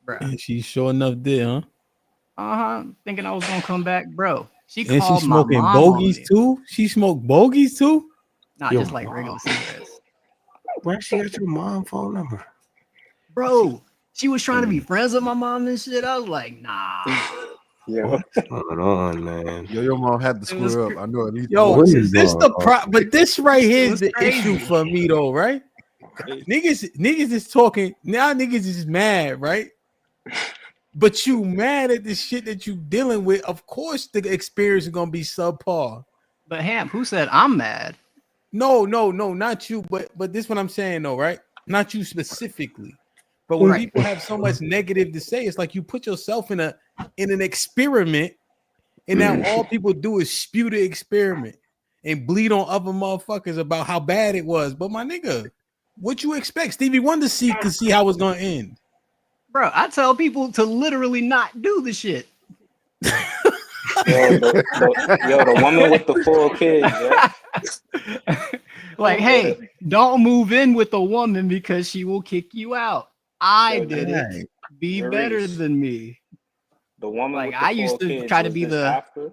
Bruh. And she sure enough did, huh? Thinking I was gonna come back, bro. She and called she smoking my mom bogeys too? She smoked bogeys too? Not just like regular cigarettes. Where she got your mom phone number? Bro, she was trying to be friends with my mom and shit. I was like, nah. Yeah, what's going on, man? Yo, your mom had to square up. I know at least. Yo, is this the but this right here is the issue for me though, right? Niggas is talking now. Niggas is mad, right? But you mad at the shit that you dealing with. Of course, the experience is gonna be subpar. But Hamp, who said I'm mad? No, not you. But this what I'm saying though, right? Not you specifically. But when people have so much negative to say, it's like you put yourself in an experiment, and now all people do is spew the experiment and bleed on other motherfuckers about how bad it was. But my nigga, what you expect? Stevie Wonder could see how it's gonna end. Bro, I tell people to literally not do the shit. Yo, the woman with the 4 kids, yeah? Like, hey, don't move in with a woman because she will kick you out. I did it. Be better than me. The woman like with the I used 4 to kids, try to be the after?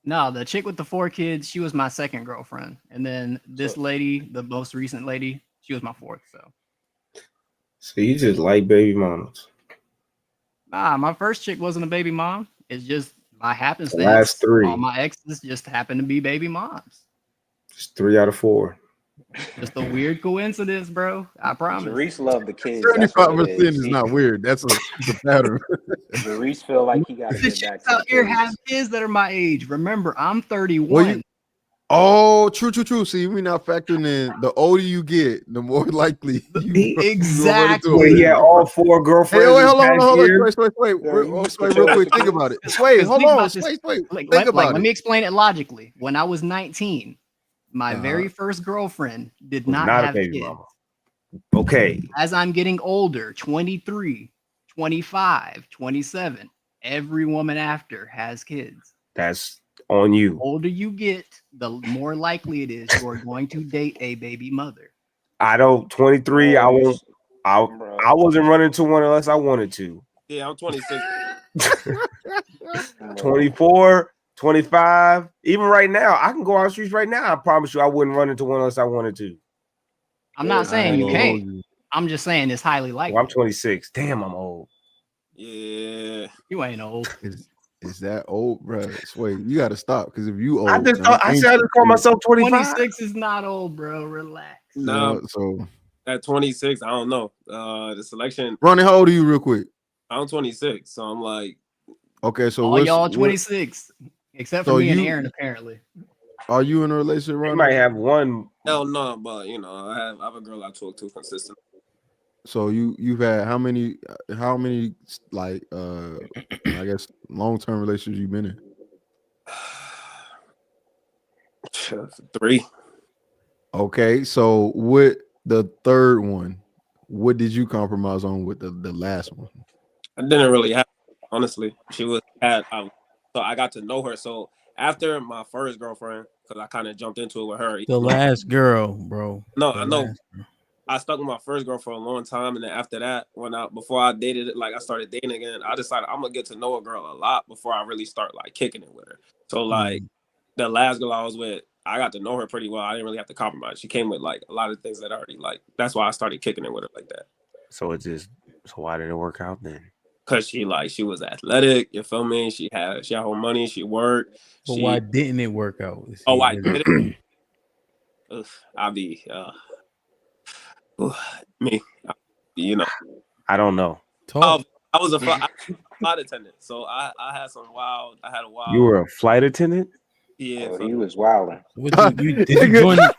No, the chick with the 4 kids, she was my second girlfriend. And then this lady, the most recent lady, she was my 4th. So you just like baby mamas? Nah, my first chick wasn't a baby mom. It's just by happenstance. The last 3. All my exes just happened to be baby moms. Just 3 out of 4. Just a weird coincidence, bro. I promise. Reese loved the kids. 75% is not weird. That's a pattern. Reese feel like he got to the get back chicks to out here have kids that are my age. Remember, I'm 31. Well, oh, true. See, we're not factoring in the older you get, the more likely you exactly. He had all 4 girlfriends. Hey, wait, hold on. Wait, real quick. Think about it. Wait, hold on. Wait. Think about it. Let me explain it logically. When I was 19, my very first girlfriend did not have kids. Mama. Okay. As I'm getting older, 23, 25, 27, every woman after has kids. That's on you. The older you get, the more likely it is you are going to date a baby mother. I don't. 23. I won't. I wasn't running to one unless I wanted to. Yeah, I'm 26. 24. 25, even right now, I can go on the streets right now. I promise you, I wouldn't run into one unless I wanted to. I'm not saying you can't. I'm just saying it's highly likely. Well, I'm 26. Damn, I'm old. Yeah, you ain't old. Is that old, bro? Wait, you got to stop because if you old, I said I just call myself 25. 26 is not old, bro. Relax. No, so at 26, I don't know. The selection. Ronnie, how old are you, real quick? I'm 26, so I'm like, Okay, so all y'all 26, except for me and Aaron, apparently. Are you in a relationship, Ronnie? You might have one. Hell no, but you know, I have a girl I talk to consistently. So you've had how many like I guess long-term relationships you've been in? 3. Okay, so with the third one, what did you compromise on with the last one? I didn't really have, honestly. She was so I got to know her. So after my first girlfriend, because I kind of jumped into it with her. The last girl, bro. No, I know. I stuck with my first girl for a long time, and then after that, before I dated it, like I started dating again, I decided I'm gonna get to know a girl a lot before I really start like kicking it with her. So like the last girl I was with, I got to know her pretty well. I didn't really have to compromise. She came with like a lot of things that I already like. That's why I started kicking it with her like that. So why didn't it work out then? Cause she was athletic, you feel me? She had her money, she worked. But why didn't it work out? Why didn't it? I'll be me, you know. I don't know. I was a flight attendant, so I had a wild. You were a flight attendant? Yeah, he was wilding. Did you join the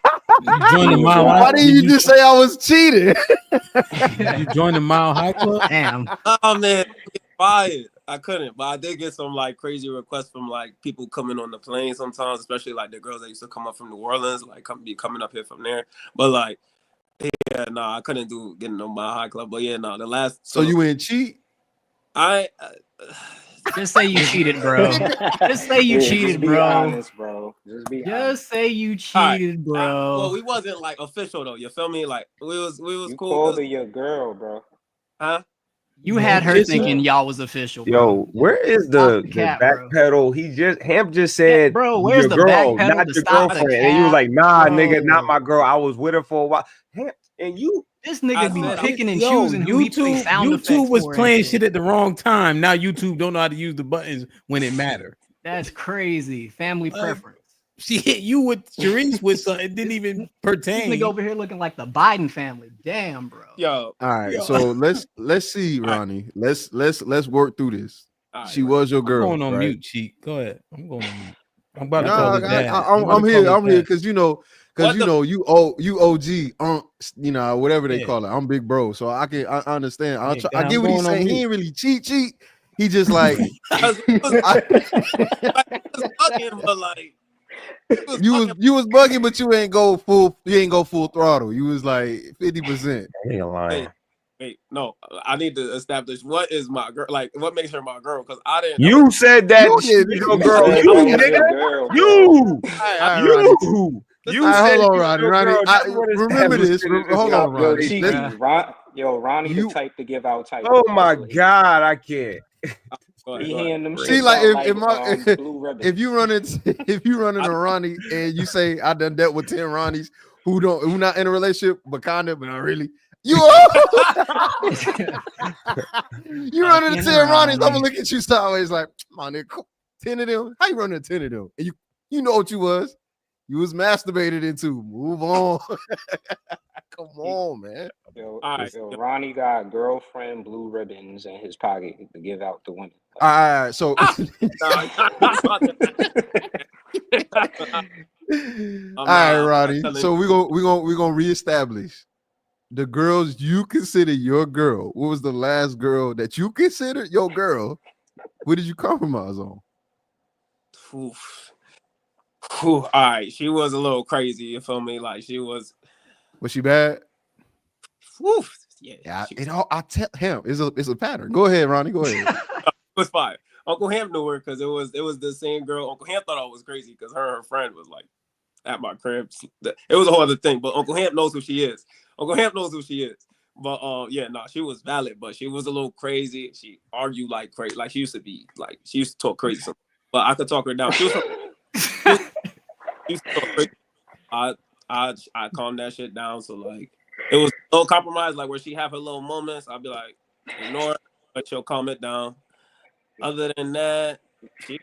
Mile High? Why didn't you just say I was cheating? Did you join the Mile High Club? Damn. Oh man, fired. I couldn't, but I did get some like crazy requests from like people coming on the plane sometimes, especially like the girls that used to come up from New Orleans, like coming up here from there. But like, yeah, no, I couldn't do getting on Mile High Club. But yeah, no, the last. So you ain't cheat? Just say you cheated, bro. Just say you cheated, be bro. Honest, bro. Just say you cheated, bro. Well, we wasn't like official though. You feel me? Like we was you cool. Called her your girl, bro. Huh? You had her thinking y'all was official, bro. Yo, where is the back pedal? HAMP just said, bro, where's your the girl, back pedal not to your stop the girlfriend. And you was like, nah, bro. nigga, not my girl. I was with her for a while. HAMP, and you. This nigga be picking and choosing who he plays sound effects YouTube was for playing shit at the wrong time. Now YouTube don't know how to use the buttons when it matters. That's crazy. Family preference. She hit you with Sharice with something. It didn't even pertain. This nigga over here looking like the Biden family. Damn, bro. Yo. All right, so let's see, Ronnie. Let's work through this. She was your girl. I'm going on mute, Cheek. Go ahead. I'm going on mute. I'm about to call his dad. I'm here because you OG, you know, whatever they call it. I'm big bro, so I understand. I get what he's saying. He ain't really cheat. He just like you was bugging, but you ain't go full throttle. You was like 50%. Ain't lying. Wait, no, I need to establish what is my girl, like what makes her my girl, because I didn't. You said that she's your girl. You nigga. You said hold on, Ronnie. Remember this. Hold on, Ronnie. Ronnie the type to give out type. Oh my God, I can't. See, like if you run into Ronnie and you say I done dealt with 10 Ronnies who not in a relationship but kind of, but not really. You run into 10 Ronnies, I'm gonna look at you sideways like, my nigga, 10 of them. How you running 10 of them? And you know what you was. You was masturbated into. Move on. Come on, man. Yo, Ronnie got girlfriend blue ribbons in his pocket to give out to women. All right, so all right, Ronnie. So we're gonna reestablish the girls you consider your girl. What was the last girl that you considered your girl? What did you compromise on? All right, she was a little crazy. You feel me? Like she was. Was she bad? Yeah. I tell him it's a pattern. Go ahead, Ronnie. Go ahead. It was fine. Uncle Hamp knew her because it was the same girl. Uncle Hamp thought I was crazy because her and her friend was like at my crib. It was a whole other thing. But Uncle Hamp knows who she is. Uncle Hamp knows who she is. But she was valid, but she was a little crazy. She argued like crazy. Like she used to be like she used to talk crazy. But I could talk her down. She used to talk crazy. I calmed that shit down. So like it was a little compromise, like where she have her little moments. I'd be like, ignore it, but she'll calm it down. Other than that, she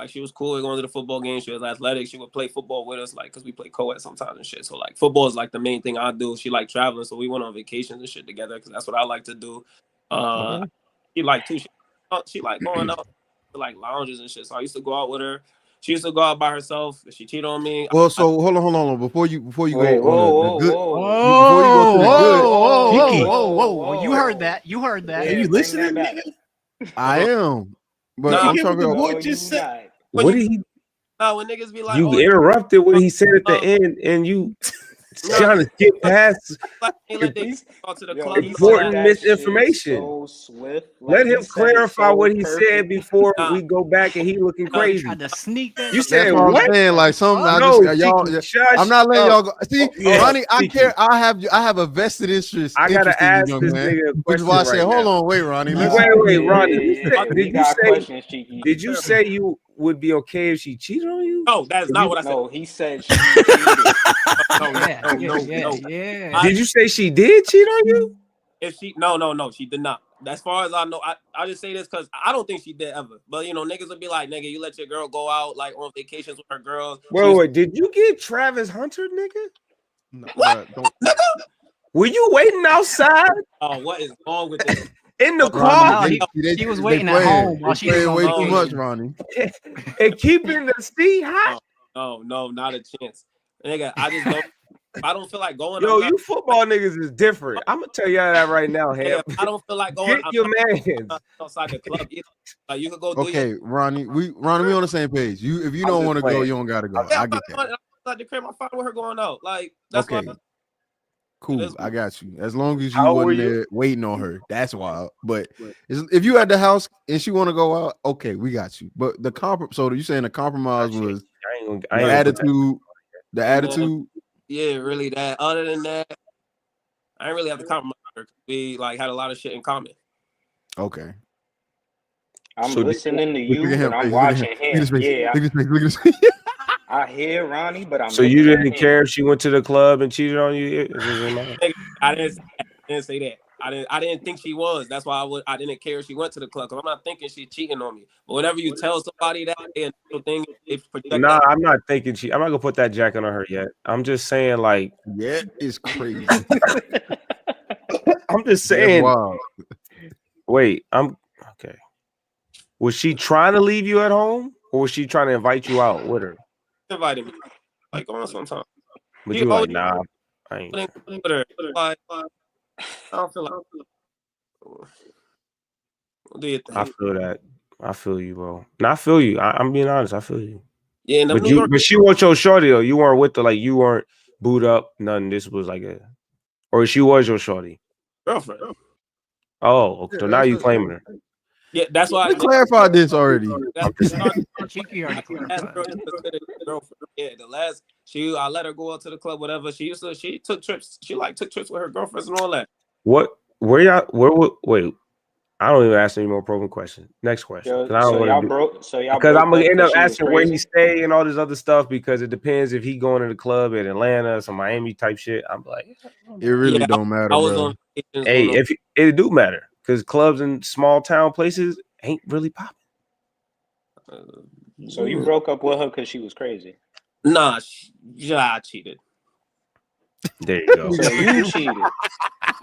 she was cool going to the football game. She was athletic. She would play football with us, like because we play co-ed sometimes and shit. So like football is like the main thing I do. She like traveling, so we went on vacations and shit together because that's what I like to do. She like two shit. going out to like lounges and shit. So I used to go out with her. She used to go out by herself. If she cheated on me. Well, so hold on. Before you Wait, go on whoa, the good, whoa, before you go to the good, whoa. You heard that. Are you listening, nigga? I am. But I'm trying to what just said. What did he? No, when niggas be like, You interrupted what he said at the end, and you trying to skip past important misinformation. So swift. Let him clarify what he said before we go back, and he looking crazy. Tried to sneak that. You said that's what what? I'm saying. Like something. I No, just y'all. I'm not letting y'all go. See, Ronnie, I care. I have a vested interest. I gotta ask young this man, nigga a which is why I said, question hold right on, wait, Ronnie. Wait, Ronnie. Did you Questions, say you would be okay if she cheated on you? No, that's not what I said. No, he said she cheated. Yeah. Did you say she did cheat on you? If she no, she did not. As far as I know, I just say this because I don't think she did ever. But you know, niggas would be like, nigga, you let your girl go out like on vacations with her girls. Wait, did you get Travis Hunter, nigga? No, what? Nigga? Were you waiting outside? Oh, what is wrong with this? In the car? He was waiting at home while she was on way vacation. too much, Ronnie. And keeping the seat hot? No, not a chance. Nigga, I just don't. I don't feel like going. Yo, you football niggas is different. I'm gonna tell y'all that right now, Ham. I don't feel like going. Get your man outside the club either. Like you could go. Do Okay, Ronnie, we on the same page. If you don't want to go, you don't gotta go. I get that. Like the crib, I'm fine with her going out. Like that's okay. why. Cool, I got you. As long as you How wasn't were you? there waiting on her, that's wild. But if you at the house and she want to go out, okay, we got you. But so you saying the compromise was the attitude, the attitude. Yeah, really. That. Other than that, I didn't really have to compromise her. We like had a lot of shit in common. Okay. I'm listening to you, and I'm watching him. Yeah, I hear Ronnie, but I'm. So you didn't care if she went to the club and cheated on you? I didn't say that. I didn't think she was. That's why I didn't care if she went to the club, because I'm not thinking she's cheating on me. But whenever you tell somebody that thing, nah, I'm not thinking I'm not gonna put that jacket on her yet. I'm just saying, like, yeah, it's crazy. I'm just saying. Wait, I'm okay. Was she trying to leave you at home, or was she trying to invite you out with her? Invited me, like on sometime. But you like, nah, I ain't. With her. Like, I don't feel like. Do you think? I feel that. I feel you, bro. No, I feel you. I'm being honest. I feel you. Yeah, but she wasn't your shorty though. You weren't with her. Like you weren't booed up. Nothing. This was like or she was your shorty. Girlfriend. Oh, okay. So now you claiming her. Yeah, that's why we clarified this already. Yeah, the last I let her go out to the club, whatever. She took trips. She took trips with her girlfriends and all that. Wait, I don't even ask any more probing questions. Next question. Because I'm gonna end up asking where he stay and all this other stuff, because it depends if he going to the club in Atlanta, some Miami type shit. I'm like, it really don't matter, bro. Hey, if it do matter, because clubs in small town places ain't really popping. So you broke up with her because she was crazy? Nah, I cheated. There you go. So you cheated.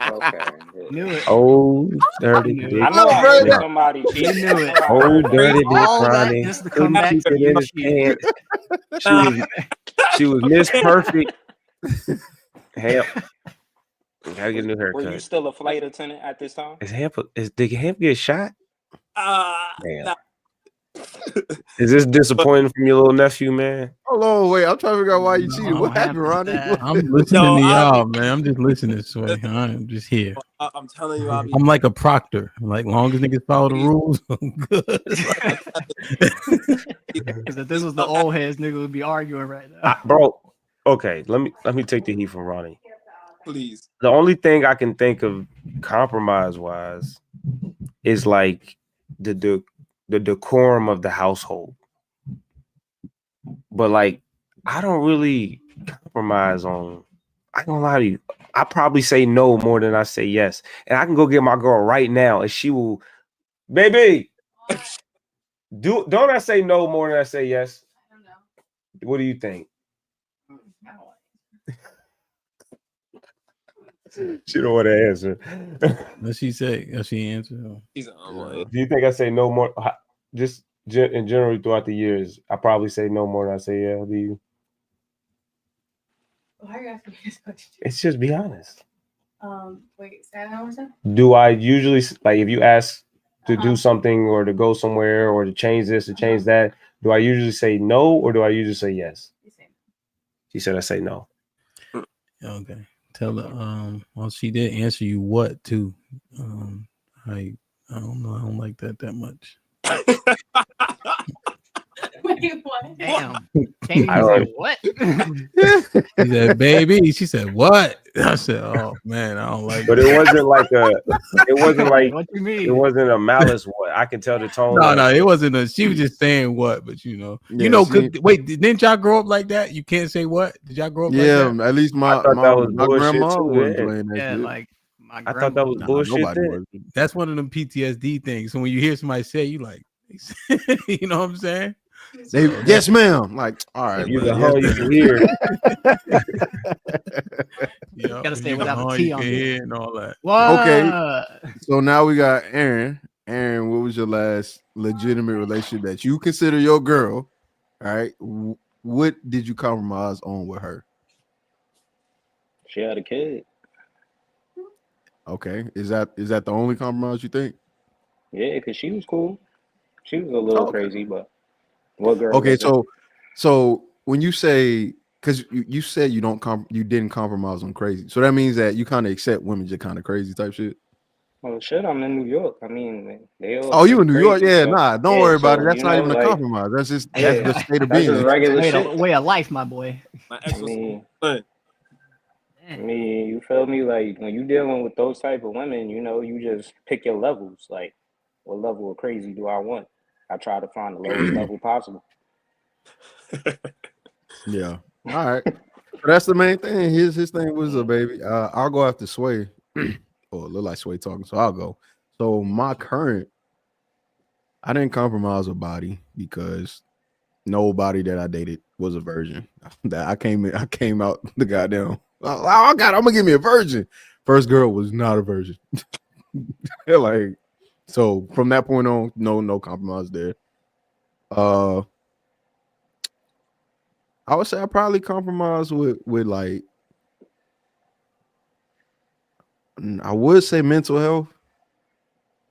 Okay. Knew it. Oh, dirty bitch. I know I heard somebody cheated. Knew it. Oh, dirty bitch, Ronnie. Just to come back. She was Miss Perfect. Hell. Gotta get a new haircut. Were you still a flight attendant at this time? Did Hamp get shot? Damn. Nah. Is this disappointing from your little nephew, man? Hold on, wait. I'm trying to figure out why you cheated. What happened, Ronnie? I'm listening to y'all, man. I'm just listening to it. I'm just here. I'm telling you, I'm like a proctor. Like, long as niggas follow the rules, I'm good. Because if this was the old heads, nigga would be arguing right now. Bro, okay. Let me take the heat from Ronnie. Please. The only thing I can think of compromise-wise is like the decorum of the household. But like, I don't really compromise on. I ain't gonna lie to you. I probably say no more than I say yes. And I can go get my girl right now, and she will, baby. Don't I say no more than I say yes? I don't know. What do you think? She don't want to answer. What she say? She answered. Do you think I say no more? Just in general throughout the years, I probably say no more than I say yeah. Do you? Why are you asking me this question? It's just be honest. Wait, say that one more time. Do I usually, like, if you ask to do something or to go somewhere or to change this or change that, do I usually say no or do I usually say yes? She said I say no. Okay. Tell her. Well, she did answer you what too. I don't know. I don't like that much. Wait, what? Damn. Can't even say what? She said, baby. She said, what? I said, oh man, I don't like. But it wasn't like it wasn't like what you mean? It wasn't a malice what. I can tell the tone. No, it wasn't she was just saying what, but wait, didn't y'all grow up like that? You can't say what? Did y'all grow up like that? Yeah, at least my grandma was playing that shit. Like I thought that was bullshit. That's one of them PTSD things. So when you hear somebody say, you like, you know what I'm saying? Yes, ma'am. Like, all right, you can hear. Gotta stay without the T on it and all that. What? Okay, so now we got Aaron. Aaron, what was your last legitimate relationship that you consider your girl? All right, what did you compromise on with her? She had a kid. Okay, is that the only compromise you think? Yeah, because she was cool. She was a little crazy, but what girl? Okay, so when you say, because you said you didn't compromise on crazy, so that means that you kind of accept women just kind of crazy type shit. Well, shit, I'm in New York. I mean, they all. Oh, you in New York? Yeah, so, don't worry about it. That's not even like, a compromise. That's just that's the state of being. Just regular shit. Way of life, my boy. I mean, you feel me? Like when you dealing with those type of women, you just pick your levels. Like, what level of crazy do I want? I try to find the lowest level possible. Yeah. All right. So that's the main thing. His thing was a baby. I'll go after Sway. Or look like Sway talking, so I'll go. So my current, I didn't compromise with body because nobody that I dated was a virgin. That I came out the goddamn. I'm gonna give me a virgin. First girl was not a virgin. Like, so from that point on, no compromise there. I would say I probably compromise with like, I would say mental health,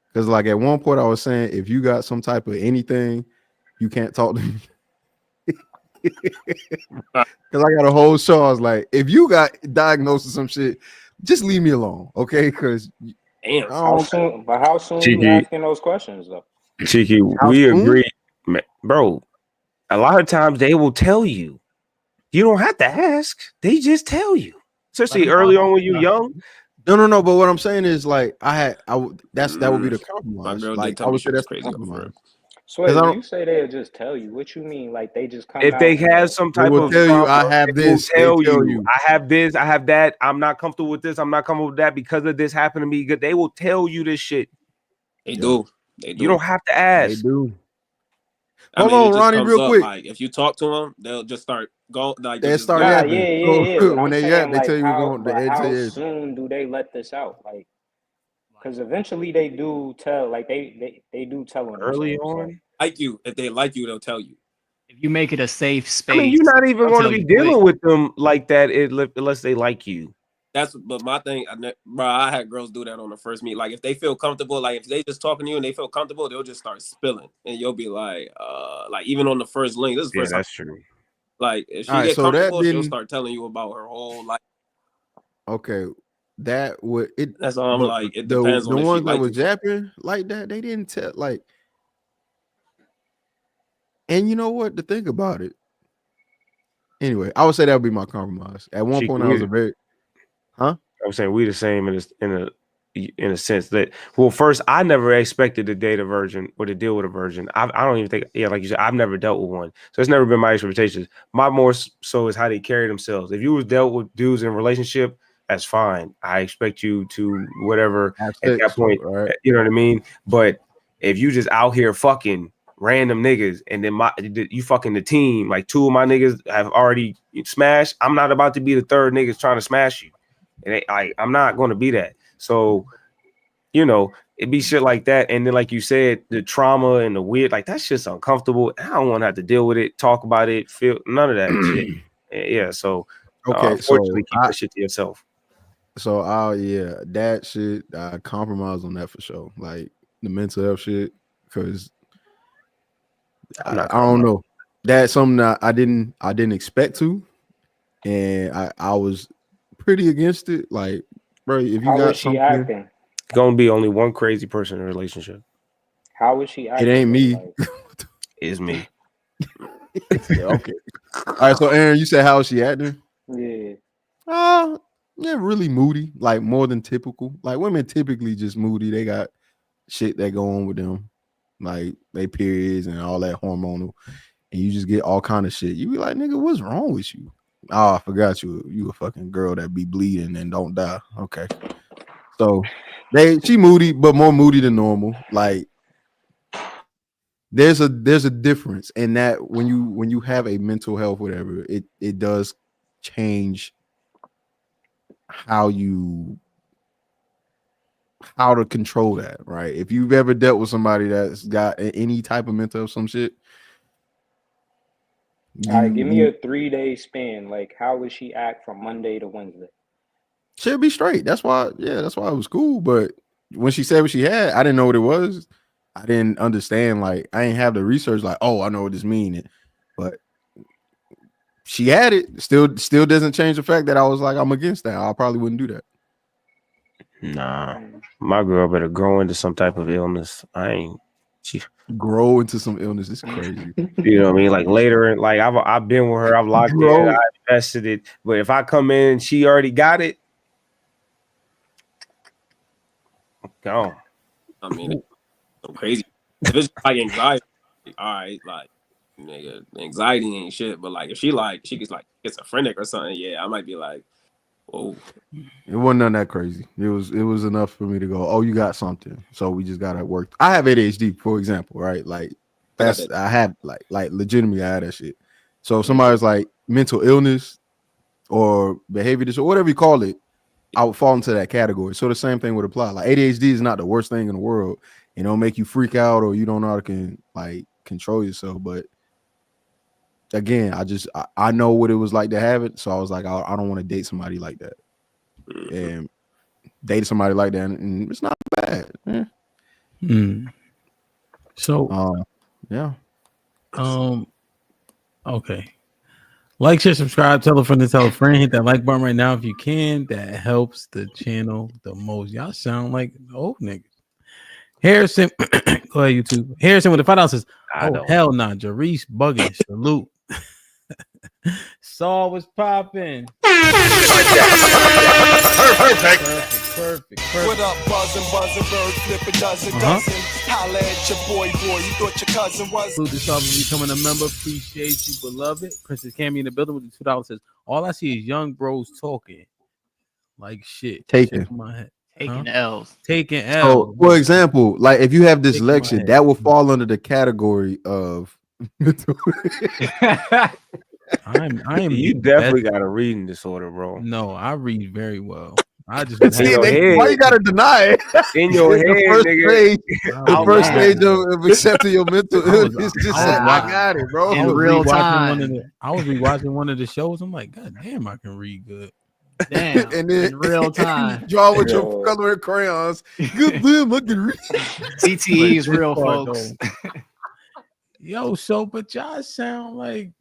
because like at one point I was saying if you got some type of anything, you can't talk to me. Because I got a whole show. I was like, if you got diagnosed with some shit, just leave me alone, okay? Because how soon you asking those questions though? Cheeky, we agree, bro. A lot of times they will tell you. You don't have to ask. They just tell you. Especially early on when you're young. No. But what I'm saying is like that would be the compromise. Like I would say that's crazy. So when you say they'll just tell you, what you mean? Like they just come if out they have some type of tell you I have this, tell you I have this, I have that. I'm not comfortable with this. I'm not comfortable with that because of this happened to me. They will tell you this shit. They do. You don't have to ask. They do. Hold on, Ronnie, real quick. Like if you talk to them, they'll just start going. Like they start yapping. Yeah. When they yap, they tell you going. How soon do they let this out? Like, because eventually they do tell. Like they do tell them early on. Like you, if they like you, they'll tell you. If you make it a safe space, I mean, you're not even going to be dealing with them like that unless they like you. But my thing, bro, I had girls do that on the first meet. Like if they feel comfortable, like if they just talking to you and they feel comfortable, they'll just start spilling, and you'll be like even on the first link, this is the first that's time. true. Like if she get comfortable, she'll start telling you about her whole life. Okay, that would it. That's all I'm like. It depends on the if ones she that like was japping like that. They didn't tell like. And you know what? To think about it. Anyway, I would say that would be my compromise. At one point, I was I was saying we the same in a sense that, well, first, I never expected to date a virgin or to deal with a virgin. I don't even think, like you said, I've never dealt with one. So it's never been my expectations. My more so is how they carry themselves. If you was dealt with dudes in a relationship, that's fine. I expect you to whatever at that point, right? You know what I mean? But if you just out here fucking random niggas and then you fucking the team, like two of my niggas have already smashed, I'm not about to be the third niggas trying to smash you. I'm not going to be that. So, you know, it'd be shit like that. And then, like you said, the trauma and the weird, like that shit's uncomfortable. I don't want to have to deal with it, talk about it, feel none of that shit. Yeah. So, okay, unfortunately, so keep that shit to yourself. So, yeah, that shit, I compromise on that for sure. Like the mental health shit, because I don't know. That's something that I didn't expect to, and I was pretty against it. Like, bro, if you How got is she something, acting? Gonna be only one crazy person in a relationship. How is she acting? it ain't me. Like, It's me. Yeah, okay. All right. So, Aaron, you said how is she acting? yeah. Yeah, really moody, like more than typical. Like women typically just moody. They got shit that go on with them, like they periods and all that hormonal, and you just get all kind of shit. You be like, nigga, what's wrong with you? Oh, I forgot you a fucking girl that be bleeding and don't die. Okay, so she moody, but more moody than normal. Like there's a difference in that when you have a mental health, whatever, it does change how to control that, right? If you've ever dealt with somebody that's got any type of mental some shit, All right, give me a 3-day span. Like, how would she act from Monday to Wednesday? She'll be straight. That's why it was cool. But when she said what she had, I didn't know what it was. I didn't understand. Like, I ain't have the research. Like, oh, I know what this means. But she had it. Still doesn't change the fact that I was like, I'm against that. I probably wouldn't do that. Nah, my girl better grow into some type of illness. She grow into some illness is crazy. You know what I mean? Like later, like I've been with her, I've locked in, I invested it. But if I come in, she already got it. Gone. I mean, it's so crazy. If it's like anxiety, all right, like nigga, anxiety ain't shit. But like if she gets like schizophrenic or something, yeah, I might be like, whoa. It wasn't none that crazy. It was enough for me to go, oh, you got something. So we just gotta work. I have ADHD, for example, right? Like I have like legitimately I had that shit. So if somebody's like mental illness or behavior disorder, whatever you call it, I would fall into that category. So the same thing would apply. Like ADHD is not the worst thing in the world. It don't make you freak out or you don't know how to control yourself. But again, I know what it was like to have it. So I was like, I don't want to date somebody like that. And date somebody like that, and it's not bad. So, yeah. Okay. Like, share, subscribe, tell a friend to tell a friend. Hit that like button right now if you can. That helps the channel the most. Y'all sound like old niggas. Harrison, go ahead, YouTube. Harrison with the $5 says, "Oh hell nah, Jarice bugging. Salute." Saul was popping. Perfect. What up, buzzing, bird flipping dozen. Holla at your boy, you thought your cousin was. Salute to Saul for becoming a member. Appreciate you, beloved. Princess Cammy in the building with the $2 says, "All I see is young bros talking like shit." Taking L's. Taking L's. So, for example, like if you have dyslexia, that will fall under the category of I am. You definitely got a reading disorder, bro. No, I read very well. I just see, why you gotta deny it? In your head, the first stage of accepting your mental illness is just like, I got it, bro. In real time. I was rewatching one of the shows. I'm like, God damn, I can read good. Damn, and then in real time. Draw with your coloring crayons. Good damn, I can read. CTE is real, folks. Yo, so but y'all sound like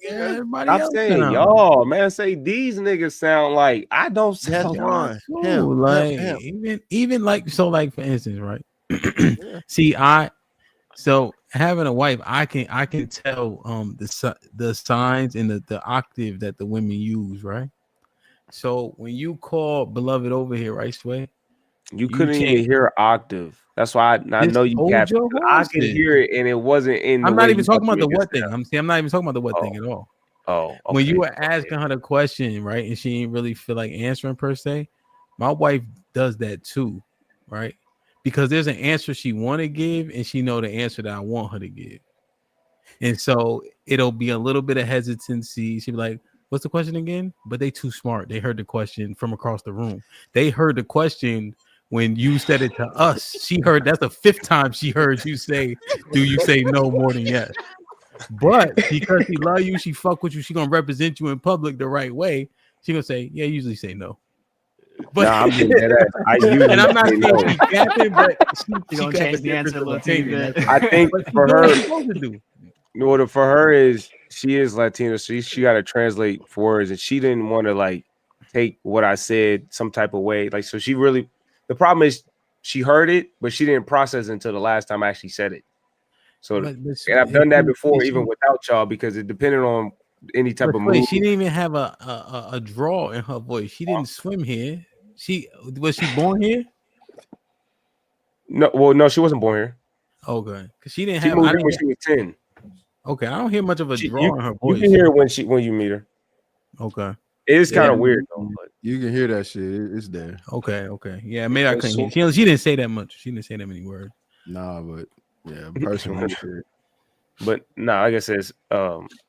everybody I'm else. saying y'all, man, say these niggas sound like I don't sound like even like so like for instance, right? See, so having a wife, I can tell the signs and the octave that the women use, right? So when you call beloved over here, right, Sway? You couldn't even hear octave. That's why I know you got. I can hear it, and it wasn't in. I'm not even talking about the what thing. I'm not even talking about the what thing at all. Oh, okay. When you were asking her the question, right, and she didn't really feel like answering per se, my wife does that too, right? Because there's an answer she want to give, and she know the answer that I want her to give, and so it'll be a little bit of hesitancy. She'll be like, What's the question again? But they too smart. They heard the question from across the room. They heard the question when you said it to us. She heard, that's the 5th time she heard you say, do you say no more than yes? But because she love you, she fuck with you, she gonna represent you in public the right way. She gonna say, yeah, I usually say no. But nah, I'm being dead ass. I usually and I'm not say saying no. she capping, but She gonna change the answer a little teeny bit. I think But she for doing what her, she's supposed to do. what for her is she is Latina, so she got to translate for words, and she didn't want to like take what I said some type of way. Like, so she really, the problem is she heard it, but she didn't process it until the last time I actually said it. So, and I've done that before, even without y'all, because it depended on any type of mood. She didn't even have a draw in her voice. She didn't swim here. Was she born here? No, well, no, she wasn't born here. Okay, because she didn't She have. moved here when she was 10. Okay, I don't hear much of a draw in her voice. You can hear it when you meet her. Okay, it is kind of weird though. But you can hear that shit. It's there. Okay. Yeah, maybe I couldn't hear. She didn't say that much. She didn't say that many words. Nah, but yeah, personal shit. But nah, like I says,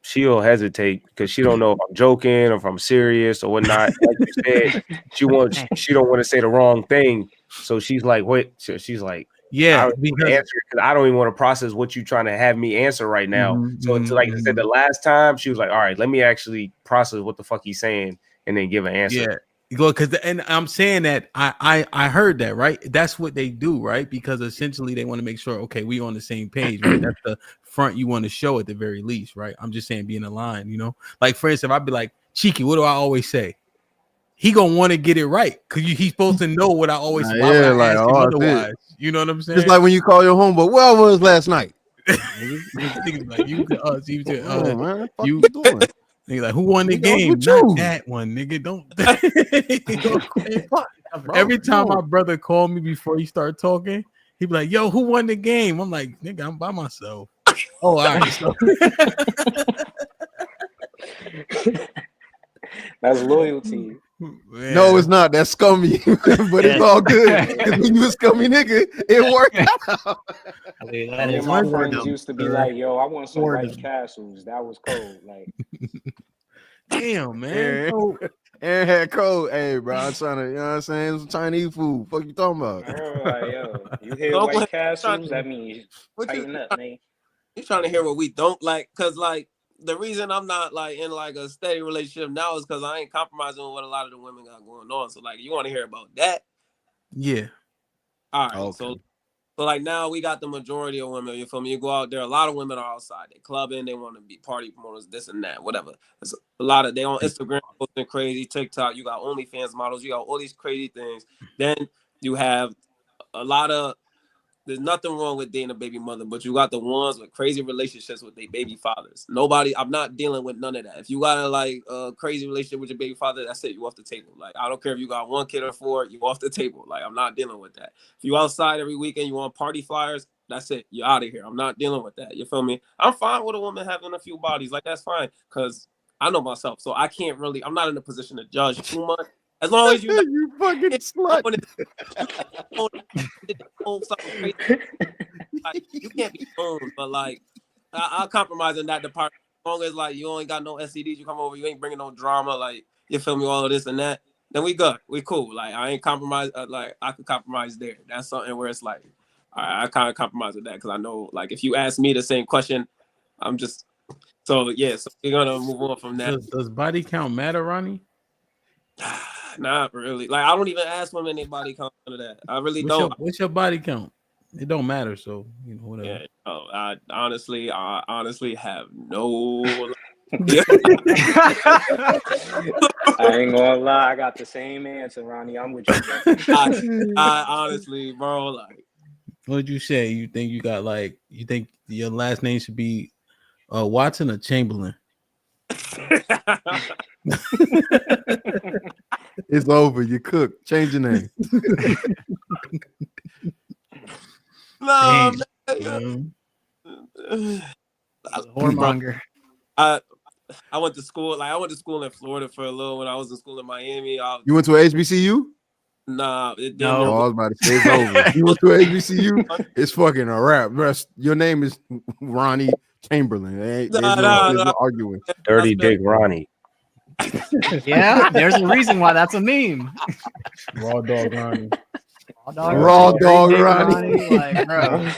she'll hesitate because she don't know if I'm joking or if I'm serious or whatnot. Like you said, she don't want to say the wrong thing, so she's like, wait, she's like, yeah, because I don't even want to process what you're trying to have me answer right now. So it's like I said, the last time she was like, all right, let me actually process what the fuck he's saying and then give an answer. Yeah. Because and I'm saying that I heard that, right? That's what they do, right? Because essentially they want to make sure, okay, we on the same page, right? That's the front you want to show at the very least, right? I'm just saying being aligned, you know. Like for instance, if I'd be like, Cheeky, what do I always say? He gonna want to get it right because he's supposed to know what I always say. Yeah, like otherwise, you know what I'm saying? It's like when you call your homeboy, where I was last night. Like you to us, you to man, what you doing? Nigga, like who won the game? Not that one, nigga. Don't. Every time my brother called me before he started talking, he'd be like, "Yo, who won the game?" I'm like, "Nigga, I'm by myself." Oh, all right. So. That's loyalty. Man. No, it's not. That's scummy, but it's all good. Because when you a scummy nigga, it worked out. My friends used to be like, "Yo, I want some White Castles." That was cold. Like, damn, man. Aaron had cold. Hey, bro, I'm trying to, you know what I'm saying? Some Chinese food. Fuck you talking about? like, yo, you hear White Castles? That means tighten up, man. You trying to hear what we don't like? Cause like the reason I'm not like in like a steady relationship now is because I ain't compromising with what a lot of the women got going on. So like, you want to hear about that? Yeah. All right. Okay. So like now we got the majority of women. You feel me? You go out there. A lot of women are outside. They clubbing. They want to be party promoters. This and that. Whatever. There's a lot of they on Instagram posting crazy. TikTok. You got OnlyFans models. You got all these crazy things. Then you have a lot of. There's nothing wrong with dating a baby mother, but you got the ones with crazy relationships with their baby fathers. I'm not dealing with none of that. If you got a like a crazy relationship with your baby father, that's it. You off the table. Like I don't care if you got 1 kid or 4, you off the table. Like I'm not dealing with that. If you outside every weekend, you want party flyers, that's it. You're out of here. I'm not dealing with that. You feel me? I'm fine with a woman having a few bodies. Like that's fine because I know myself, so I can't really. I'm not in a position to judge too much. As long as you fucking slut. Like, you can't be owned, but like I'll compromise in that department. As long as like you ain't got no STDs, you come over, you ain't bringing no drama, like you feel me, all of this and that. Then we good, we cool. Like I ain't compromise. Like I could compromise there. That's something where it's like I kind of compromise with that because I know like if you ask me the same question, I'm just so yeah. So we're gonna move on from that. Does body count matter, Ronnie? Not really. Like I don't even ask women their body count of that. I really don't. What's your body count? It don't matter. So you know whatever. Yeah. Oh, I honestly have no. I ain't gonna lie. I got the same answer, Ronnie. I'm with you. I honestly, bro, like. What did you say? You think you got like? You think your last name should be Watson or Chamberlain? It's over. You cooked. Change your name. No, Whoremonger. I went to school. Like I went to school in Florida for a little. When I was in school in Miami, you went to an HBCU? Nah, no. I was about to say it's over. You went to an HBCU? It's fucking a wrap. Your name is Ronnie Chamberlain. There's no arguing. Dirty Dick Ronnie. Yeah, there's a reason why that's a meme. Raw dog Ronnie. Raw dog Ronnie. Like, bro.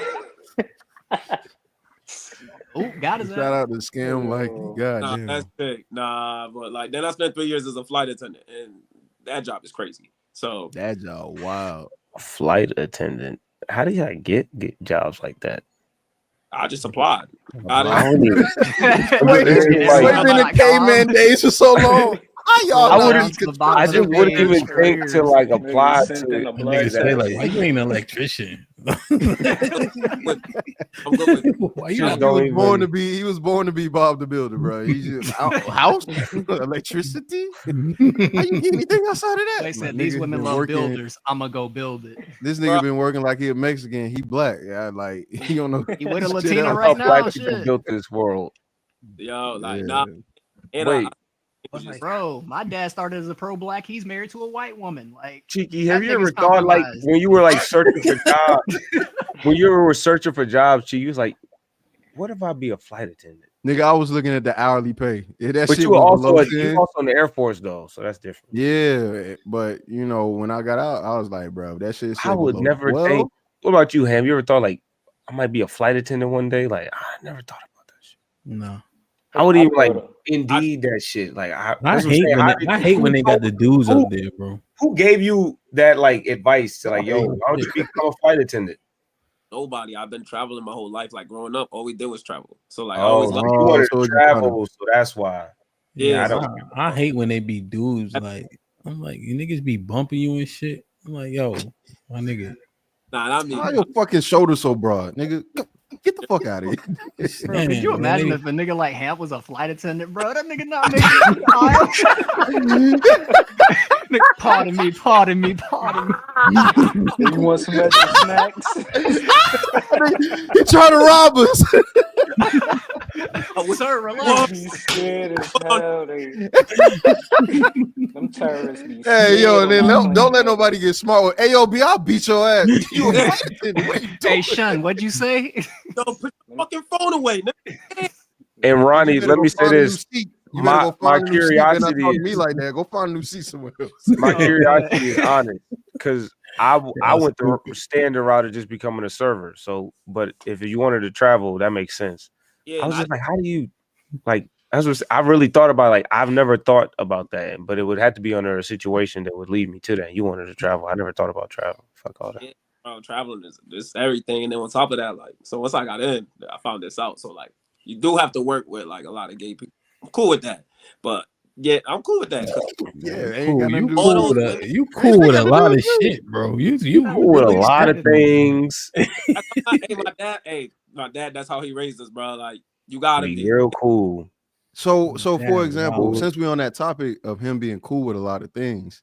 Oh, got his Shout out to Scam like God Nah, damn. that's big. Nah, but like then I spent 3 years as a flight attendant, and that job is crazy. So that job, wow. Flight attendant. How do you get jobs like that? I just applied. Wait a minute, Like, caveman days for so long. I just wouldn't even think to like apply to Niggas say like, why you ain't an electrician? He was born to be Bob the Builder, bro. He just house electricity. How you get anything outside of that? They said these women love builders. I'ma go build it. This nigga been working like he a Mexican. He black. Yeah, like he don't know. He with a Latina right now. Black people built this world. Yo, like nah. And wait. Bro, my dad started as a pro black. He's married to a white woman. Like, Cheeky, have you ever thought like when you were like searching for jobs? When you were searching for jobs, you was like, "What if I be a flight attendant?" Nigga, I was looking at the hourly pay. That but shit you were was also you also in the Air Force though, so that's different. Yeah, but you know when I got out, I was like, bro, that shit. I would never think. What about you, Ham? You ever thought like I might be a flight attendant one day? Like I never thought about that shit. No. I would even like Indeed that shit. Like I hate when they got the dudes up there, bro. Who gave you that like advice to like, yo, why don't you become a flight attendant? Nobody. I've been traveling my whole life. Like growing up, all we did was travel. So like, I Oh, always you wanted to travel, so that's why. Yeah, I hate when they be dudes. Like I'm like, you niggas be bumping you and shit. I'm like, yo, my nigga. Nah, not me. Why your fucking shoulder so broad, nigga? Get the fuck out of here. Bro, could you imagine if a nigga like Hamp was a flight attendant, bro? That nigga not making Pardon me. You want some extra snacks? He trying to rob us. Sir, relax. Be scared as hell. Them terrorists be scared. Hey, yo, then don't let nobody get smart. Hey, yo, B, I'll beat your ass. You a flight attendant. What you doing? Hey, Shun, what'd you say? Yo, put your fucking phone away. And Ronnie, let me say this. My curiosity is me like that. Go find a new seat somewhere else. My curiosity is honest because I went the standard route of just becoming a server. So, but if you wanted to travel, that makes sense. Yeah, I was just like, how do you like? I really thought about like I've never thought about that, but it would have to be under a situation that would lead me to that. You wanted to travel. I never thought about travel. Fuck all that. Yeah, bro, traveling is everything, and then on top of that, like, so once I got in, I found this out. So like, you do have to work with like a lot of gay people. I'm cool with that, but yeah, I'm cool with that. Yeah, you cool with a lot of shit, bro. You cool with a lot of things. My dad, that's how he raised us, bro. Like, you gotta be real cool. So for example, since we're on that topic of him being cool with a lot of things,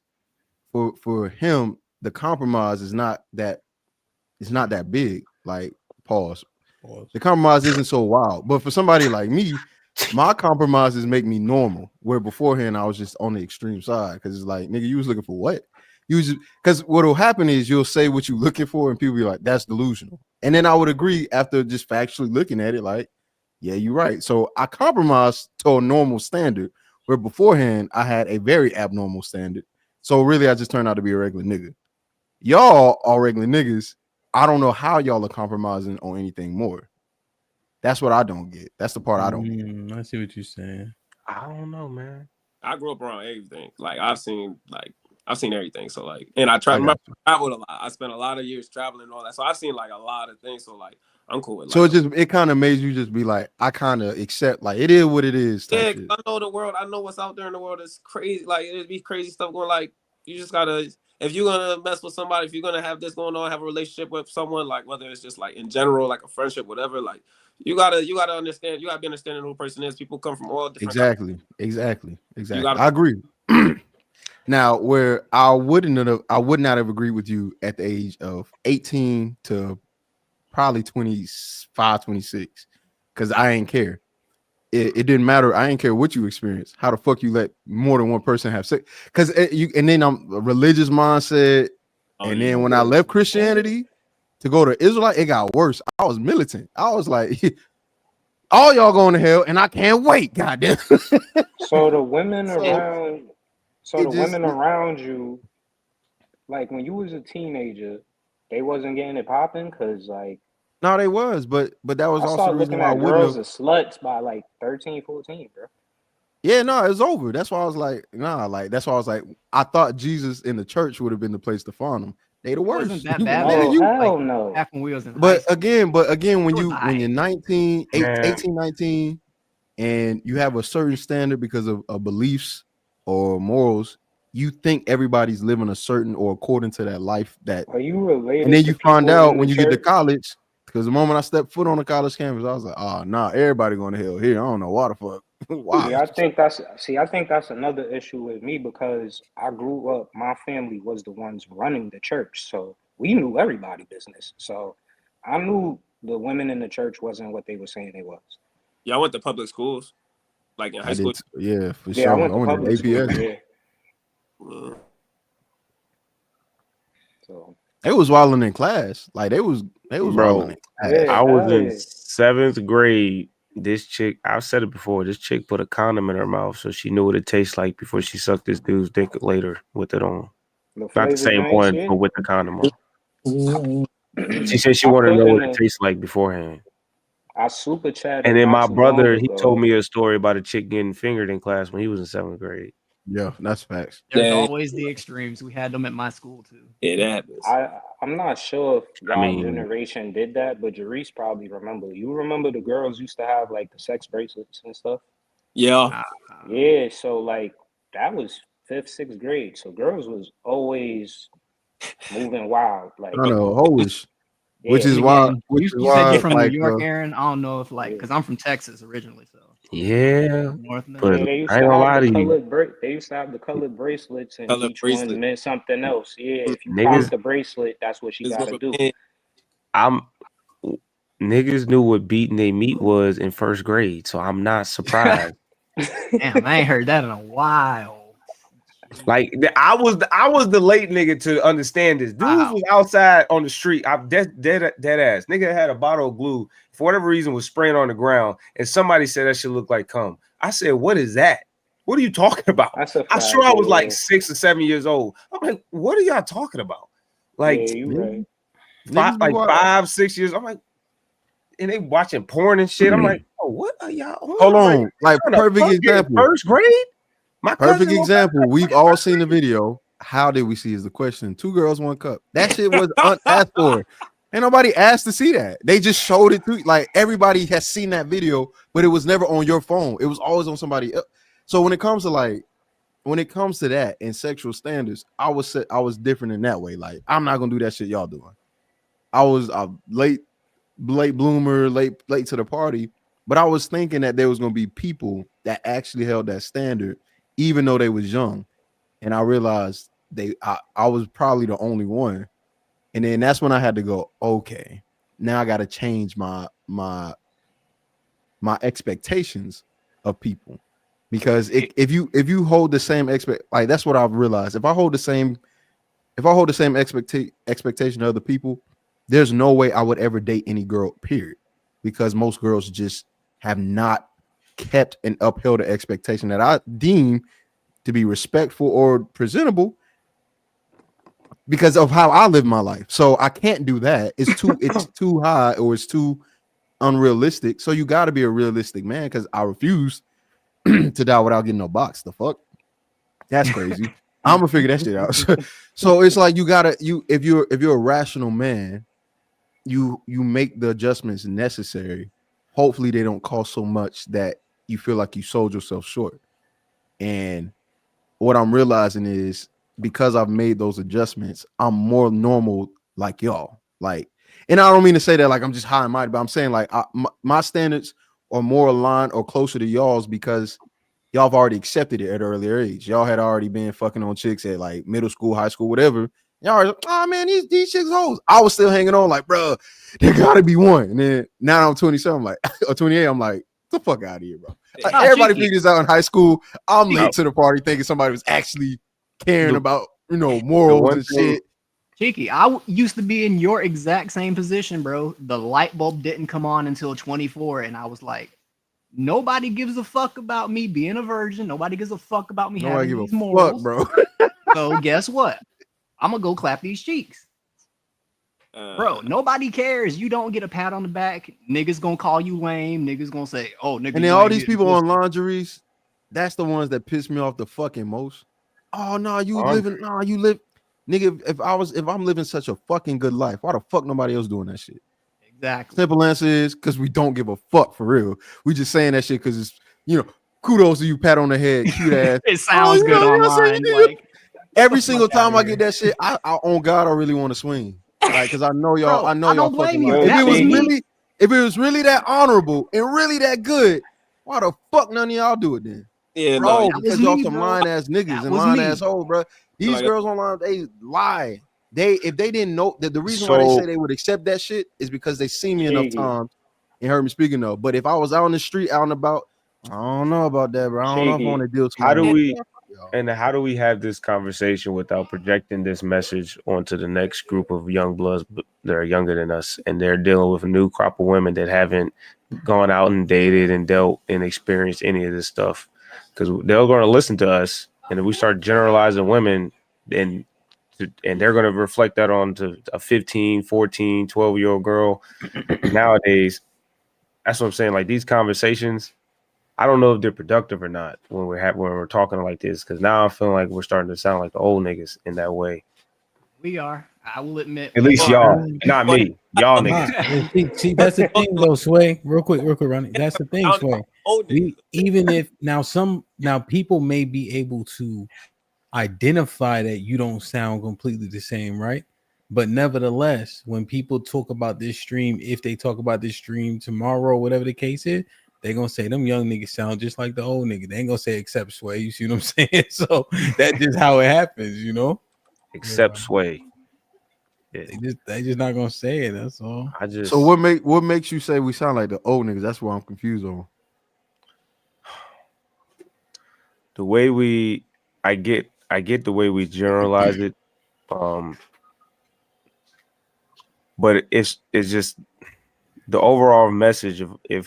for him, the compromise is not that big. Like, pause. The compromise isn't so wild. But for somebody like me, my compromises make me normal. Where beforehand I was just on the extreme side because it's like, nigga, you was looking for what? Because what will happen is you'll say what you're looking for, and people be like, that's delusional. And then I would agree after just factually looking at it, like, yeah, you're right. So I compromised to a normal standard, where beforehand I had a very abnormal standard. So really, I just turned out to be a regular nigga. Y'all are regular niggas. I don't know how y'all are compromising on anything more. That's what I don't get. That's the part I don't get. I see what you're saying. I don't know, man. I grew up around everything. Like, I've seen everything. So like, and I traveled a lot. I spent a lot of years traveling and all that. So I've seen like a lot of things. So like, I'm cool with. So it kind of made you just be like, I kind of accept, like, it is what it is. Yeah, I know the world. I know what's out there in the world. It's crazy. Like, it'd be crazy stuff going. Like, you just gotta. If you're gonna mess with somebody, if you're gonna have this going on, have a relationship with someone, like whether it's just like in general, like a friendship, whatever, like you gotta understand. You gotta be understanding who a person is. People come from all different. Exactly. I agree. Now, where I would not have agreed with you at the age of 18 to probably 25, 26, because I ain't care. It didn't matter. I ain't care what you experienced. How the fuck you let more than one person have sex? Because and then I'm a religious mindset. And then when I left Christianity to go to Israelite, it got worse. I was militant. I was like, all y'all going to hell, and I can't wait. Goddamn. So the women women around you, like when you was a teenager, they wasn't getting it popping because like. No, they was, but that was I also started the reason looking why I at wouldn't girls have. as sluts by like 13, 14, bro. Yeah, no, it was over. That's why I was like, nah, like that's why I was like, I thought Jesus in the church would have been the place to find them. They the worst. Wasn't that bad? No, hell like, no. Back when we was in high But school. again, when It was you're aight. 19, Man. 18, 19, and you have a certain standard because of beliefs or morals, you think everybody's living a certain or according to that life that. Are you related? And then you find out in when the you get to church? college, because the moment I stepped foot on a college campus, I was like, oh, nah, everybody going to hell here. I don't know why the fuck. Why? Yeah, I think that's another issue with me because I grew up, my family was the ones running the church. So we knew everybody business. So I knew the women in the church wasn't what they were saying they was. Y'all went to public schools? Like in high I school? did, yeah, for Yeah, sure. I went to to public school, APS. yeah. So They was wilding in class. Like they was wilding in class. Yeah, I was in yeah. 7th grade. This chick, I've said it before. This chick put a condom in her mouth so she knew what it tastes like before she sucked this dude's dick later with it on. The Not the flavor same joints, one, yeah. but with the condom on. She said she I wanted to put know in what it a- tastes like beforehand. I super chatted. And then not my too brother, long he ago. told me a story about a chick getting fingered in class when he was in 7th grade. Yeah, that's facts. There's Yeah. always the extremes. We had them at my school too. It happens. I'm not sure if y'all mean- generation did that, but Jerice probably remember. You remember the girls used to have like the sex bracelets and stuff? Yeah. Yeah, so like that was 5th, 6th grade. So girls was always moving wild. Like I know, hoish. Which Yeah. is why, Again, which you is said why, you're from like, New York, Aaron. I don't know if like because I'm from Texas originally, so Yeah, North Middle. but yeah, they used I ain't to gonna have lie the to you. colored they used to have the colored bracelets, and Colored each bracelet. one meant something else. Yeah, if you Niggas- pop the bracelet, that's what she This gotta one do. for Niggas knew what beating they meat was in 1st grade, so I'm not surprised. Damn, I ain't heard that in a while. Like I was the late nigga to understand this. Dudes was outside on the street. I'm dead ass. Nigga had a bottle of glue for whatever reason was spraying on the ground, and somebody said that should look like cum. I said, "What is that? What are you talking about?" That's a I fact, sure I was like yeah. 6 or 7 years old. I'm like, "What are y'all talking about?" Like, Yeah, you right. Niggas be wild. 5, 6 years. I'm like, and they watching porn and shit. I'm like, "Oh, what are y'all on?" Hold right on, like now? perfect Fuck, you're in example. 1st grade. My Perfect cousin was example. We've all seen the video. How did we see is the question. 2 girls, 1 cup. That shit was unasked for. Ain't nobody asked to see that. They just showed it to you. Like everybody has seen that video, but it was never on your phone. It was always on somebody else. So when it comes to that and sexual standards, I was different in that way. Like I'm not gonna do that shit y'all doing. I was a late bloomer, late to the party, but I was thinking that there was gonna be people that actually held that standard, even though they was young. And I realized I was probably the only one. And then that's when I had to go, okay, now I got to change my expectations of people. Because if you hold the same like that's what I've realized. If I hold the same expectation of other people, there's no way I would ever date any girl, period. Because most girls just have not kept and upheld the expectation that I deem to be respectful or presentable because of how I live my life. So I can't do that. It's too high or it's too unrealistic. So you got to be a realistic man because I refuse to die without getting no box. The fuck? That's crazy. I'm gonna figure that shit out. So it's like if you're a rational man, you make the adjustments necessary. Hopefully they don't cost so much that you feel like you sold yourself short. And what I'm realizing is because I've made those adjustments, I'm more normal like y'all. Like, and I don't mean to say that like I'm just high and mighty, but I'm saying like my standards are more aligned or closer to y'all's because y'all have already accepted it at an earlier age. Y'all had already been fucking on chicks at like middle school, high school, whatever. Y'all are, oh man, these chicks hoes. I was still hanging on like, bro, there gotta be one. And then now I'm 27, I'm like, or 28, I'm like, the fuck out of here, bro. Like, everybody figured this out in high school. I'm late to the party thinking somebody was actually caring about, morals and shit. Cheeky, I used to be in your exact same position, bro. The light bulb didn't come on until 24, and I was like, Nobody gives a fuck about me being a virgin. Nobody gives a fuck about me Nobody having give these a morals, fuck, bro. So guess what? I'm gonna go clap these cheeks. Bro, nobody cares. You don't get a pat on the back. Niggas gonna call you lame. Niggas gonna say, "Oh, nigga." And then all these people on lingeries, that's the ones that piss me off the fucking most. Oh no, you live. Nigga, if I'm living such a fucking good life, why the fuck nobody else doing that shit? Exactly. Simple answer is because we don't give a fuck for real. We just saying that shit because it's, you know, kudos to you, pat on the head, cute ass. It sounds good online. Like every single time I get that shit, I on God, I really want to swing. Like, cause I know y'all, Bro, I know I y'all don't blame fucking you. lying. That was me. If it was really that honorable and really that good, why the fuck none of y'all do it then? Yeah, bro, no, because y'all some lying ass niggas and lying assholes, bro. These girls online, they lie. If they didn't know that the reason why they say they would accept that shit is because they see me enough times and heard me speaking though. But if I was out on the street, out and about, I don't know about that, bro. I don't know if I want to deal too How do much. we have this conversation without projecting this message onto the next group of young bloods that are younger than us, and they're dealing with a new crop of women that haven't gone out and dated and dealt and experienced any of this stuff? Because they're going to listen to us, and if we start generalizing women, and they're going to reflect that onto a 15, 14, 12-year-old girl nowadays. That's what I'm saying. Like, these conversations, I don't know if they're productive or not when we're talking like this, because now I'm feeling like we're starting to sound like the old niggas in that way. We are. I will admit. At least y'all, not me. Y'all niggas. See, that's the thing though, Sway. Real quick, Ronnie. That's the thing, Sway. Even if now people may be able to identify that you don't sound completely the same, right? But nevertheless, when people talk about this stream, if they talk about this stream tomorrow, whatever the case is, they're gonna say them young niggas sound just like the old nigga. They ain't gonna say except Sway. You see what I'm saying? So that's just how it happens, you know. Except Sway. Yeah. They just not gonna say it. That's all. So what makes you say we sound like the old niggas? That's what I'm confused on. The way I get the way we generalize it, but it's just the overall message of if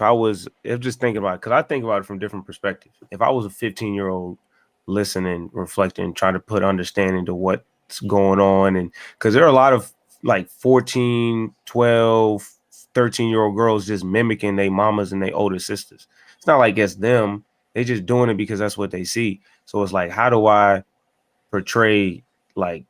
just thinking about it, because I think about it from different perspectives. If I was a 15-year-old listening, reflecting, trying to put understanding to what's going on, and because there are a lot of like 14, 12, 13-year-old girls just mimicking their mamas and their older sisters. It's not like it's them. They just doing it because that's what they see. So it's like, how do I portray like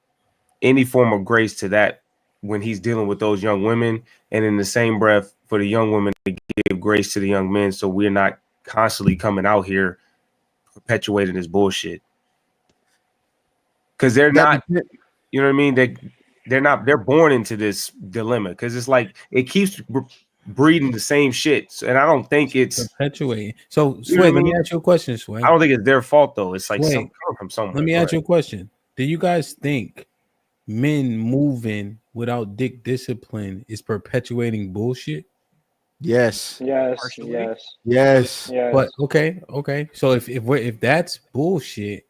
any form of grace to that when he's dealing with those young women, and in the same breath for the young women to give grace to the young men, so we're not constantly coming out here perpetuating this bullshit? Because they're not, you know what I mean? They're born into this dilemma, because it's like it keeps breeding the same shit, and I don't think it's perpetuating. So Sway, let me ask you a question, Sway. I don't think it's their fault though. It's like Sway, coming from somewhere. Let me ask you a question. Do you guys think men moving without dick discipline is perpetuating bullshit? Yes. Yes. But okay. So if that's bullshit,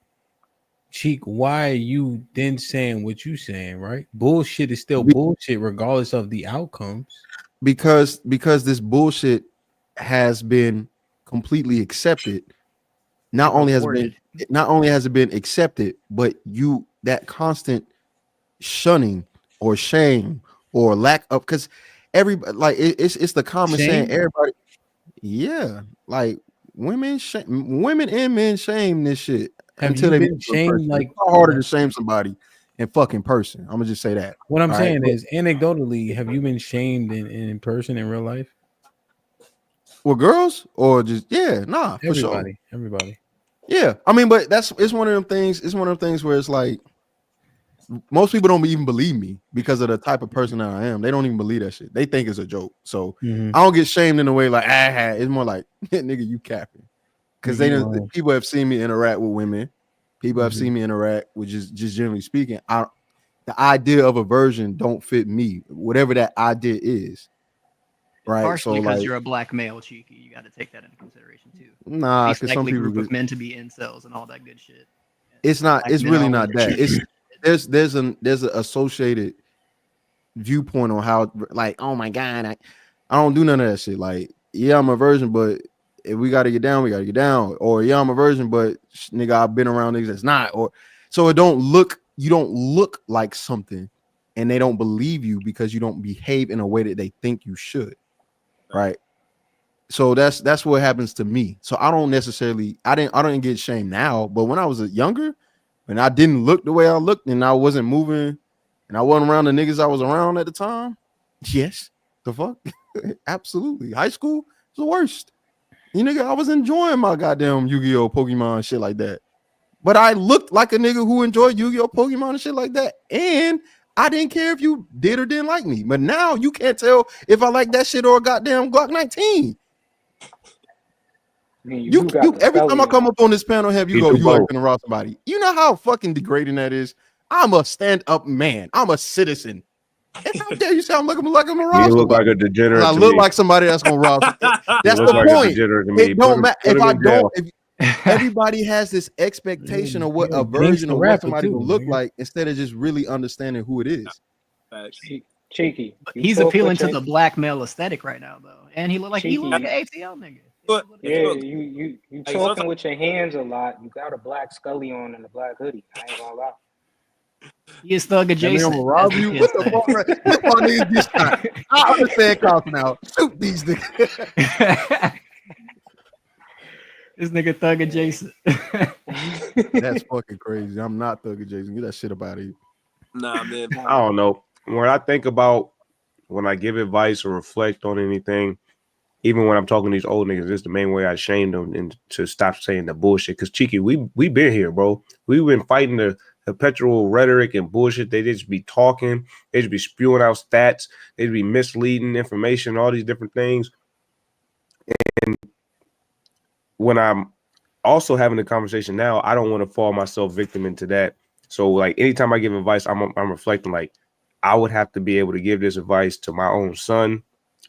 Cheek, why are you then saying what you saying, right? Bullshit is still bullshit regardless of the outcomes. Because this bullshit has been completely accepted. Not only has it been accepted, but that constant shunning or shame or lack of, because everybody, like, it's the common saying, everybody, yeah, like women and men shame this shit. Have you been shamed? Like, it's harder to shame somebody in fucking person. I'm gonna just say that. What I'm saying is, anecdotally, have you been shamed in person in real life? Well, girls or just for sure. Everybody. Yeah, I mean, but it's one of them things. It's one of them things where it's like most people don't even believe me because of the type of person that I am. They don't even believe that shit. They think it's a joke. So I don't get shamed in a way like it's more like nigga, you capping. Because people have seen me interact with women. People have seen me interact with just generally speaking. The idea of aversion don't fit me, whatever that idea is. Right. Partially so because like, you're a black male, Cheeky. You got to take that into consideration too. Nah, because some people group of men to be incels and all that good shit. It's not. It's really not that. It's there's an associated viewpoint on how, like, oh my god, I don't do none of that shit. Like, yeah, I'm a virgin, but if we gotta get down, we gotta get down. Or yeah, I'm a virgin, but nigga, I've been around niggas that's not. Or so you don't look like something, and they don't believe you because you don't behave in a way that they think you should, right? So that's what happens to me. So I don't get shamed now, but when I was younger, when I didn't look the way I looked and I wasn't moving and I wasn't around the niggas I was around at the time, yes, the fuck, absolutely. High school was the worst. You nigga, I was enjoying my goddamn Yu-Gi-Oh, Pokemon, shit like that. But I looked like a nigga who enjoyed Yu-Gi-Oh, Pokemon and shit like that, and I didn't care if you did or didn't like me. But now you can't tell if I like that shit or a goddamn Glock 19. You every time I come up on this panel, have you go, you like gonna rob somebody. You know how fucking degrading that is. I'm a stand-up man. I'm a citizen. And how dare you say I'm looking like I'm a rob? You look like a degenerate. I look like somebody that's gonna rob. That's the point. It don't matter if I don't. If everybody has this expectation of what a version of what somebody will look like instead of just really understanding who it is. Cheeky. He's appealing to the black male aesthetic right now, though, and he look like an ATL nigga. But yeah, you talking with your hands a lot. You got a black Scully on and a black hoodie. I ain't gonna lie. He is thug adjacent. I'm gonna rob you. What the fuck? This one niggas get shot. I understand cops now. Shoot these niggas. This nigga thug adjacent. That's fucking crazy. I'm not thug adjacent. Get that shit up out of here. Nah, man. I don't know. When I think about when I give advice or reflect on anything, even when I'm talking to these old niggas, this is the main way I shame them and to stop saying the bullshit. Because Cheeky, we been here, bro. We've been fighting the perpetual rhetoric and bullshit. They just be talking. They just be spewing out stats. They just be misleading information, all these different things. And when I'm also having the conversation now, I don't want to fall myself victim into that. So like anytime I give advice, I'm reflecting like I would have to be able to give this advice to my own son,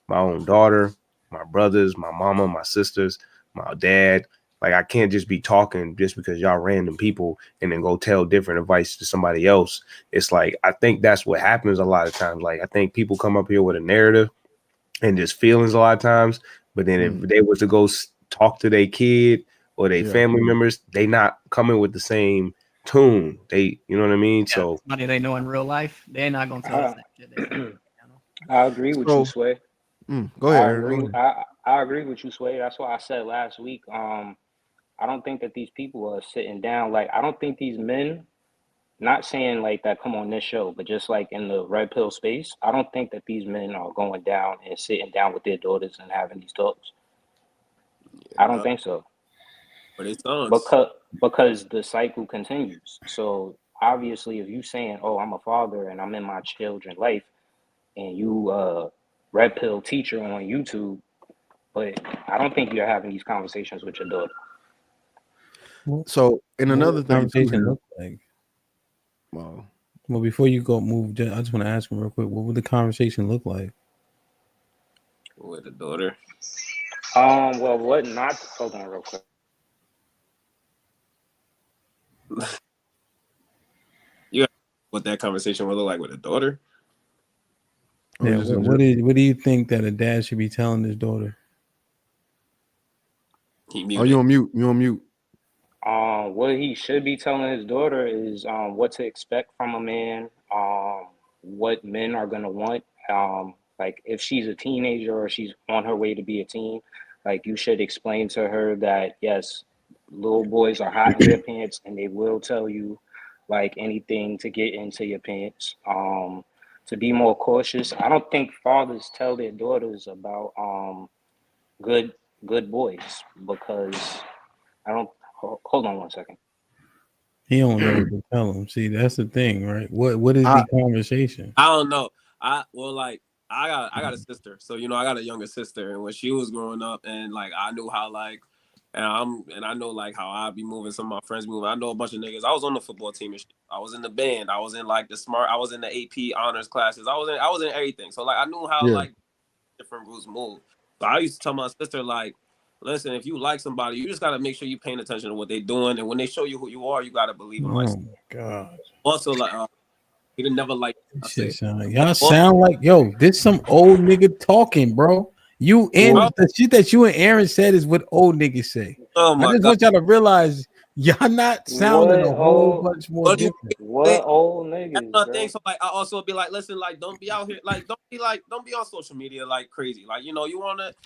my own daughter, my brothers, my mama, my sisters, my dad. Like I can't just be talking just because y'all random people and then go tell different advice to somebody else. It's like I think that's what happens a lot of times. Like I think people come up here with a narrative and just feelings a lot of times, but then if they was to go talk to their kid or their family members, they not coming with the same tune. They, you know what I mean? So somebody they know in real life, they're not gonna tell us that shit. I agree with you, Sway. Go ahead. I agree with you, Sway. That's why I said last week. I don't think that these people are sitting down. Like I don't think these men, not saying like that come on this show, but just like in the red pill space, I don't think that these men are going down and sitting down with their daughters and having these talks. I don't think so. But it sounds because the cycle continues. So obviously, if you saying, "Oh, I'm a father and I'm in my children's life," and you red pill teacher on YouTube, but I don't think you're having these conversations with your daughter. So, and another thing, conversation look like. Well, before you go move, I just want to ask him real quick. What would the conversation look like with the daughter? Well, what not? Hold on, real quick. What that conversation would look like with a daughter? Yeah, what do you think that a dad should be telling his daughter? You on mute? You on mute? What he should be telling his daughter is what to expect from a man, what men are gonna want. Like if she's a teenager or she's on her way to be a teen, like you should explain to her that yes, little boys are hot in their pants and they will tell you like anything to get into your pants. To be more cautious. I don't think fathers tell their daughters about good boys because I don't. Hold on one second. He don't know what to tell him. See, that's the thing, right? What is the conversation? I don't know. I got a sister, so you know I got a younger sister, and when she was growing up, and like I knew how like, and I know like how I be moving. Some of my friends moving. I know a bunch of niggas. I was on the football team and shit. I was in the band. I was in like I was in the AP honors classes. I was in everything. So like I knew how like different groups move. So I used to tell my sister like, listen, if you like somebody, you just gotta make sure you paying attention to what they're doing, and when they show you who you are, you gotta believe them. Oh my god. Also, like, he didn't never like. Y'all sound like this some old nigga talking, bro. You and the shit that you and Aaron said is what old niggas say. Oh my I just God. want y'all to realize y'all not sounding a whole bunch more different. What old That's niggas, another bro? thing. So like, I also be like, listen, like, don't be out here, like, don't be on social media like crazy. Like, you know,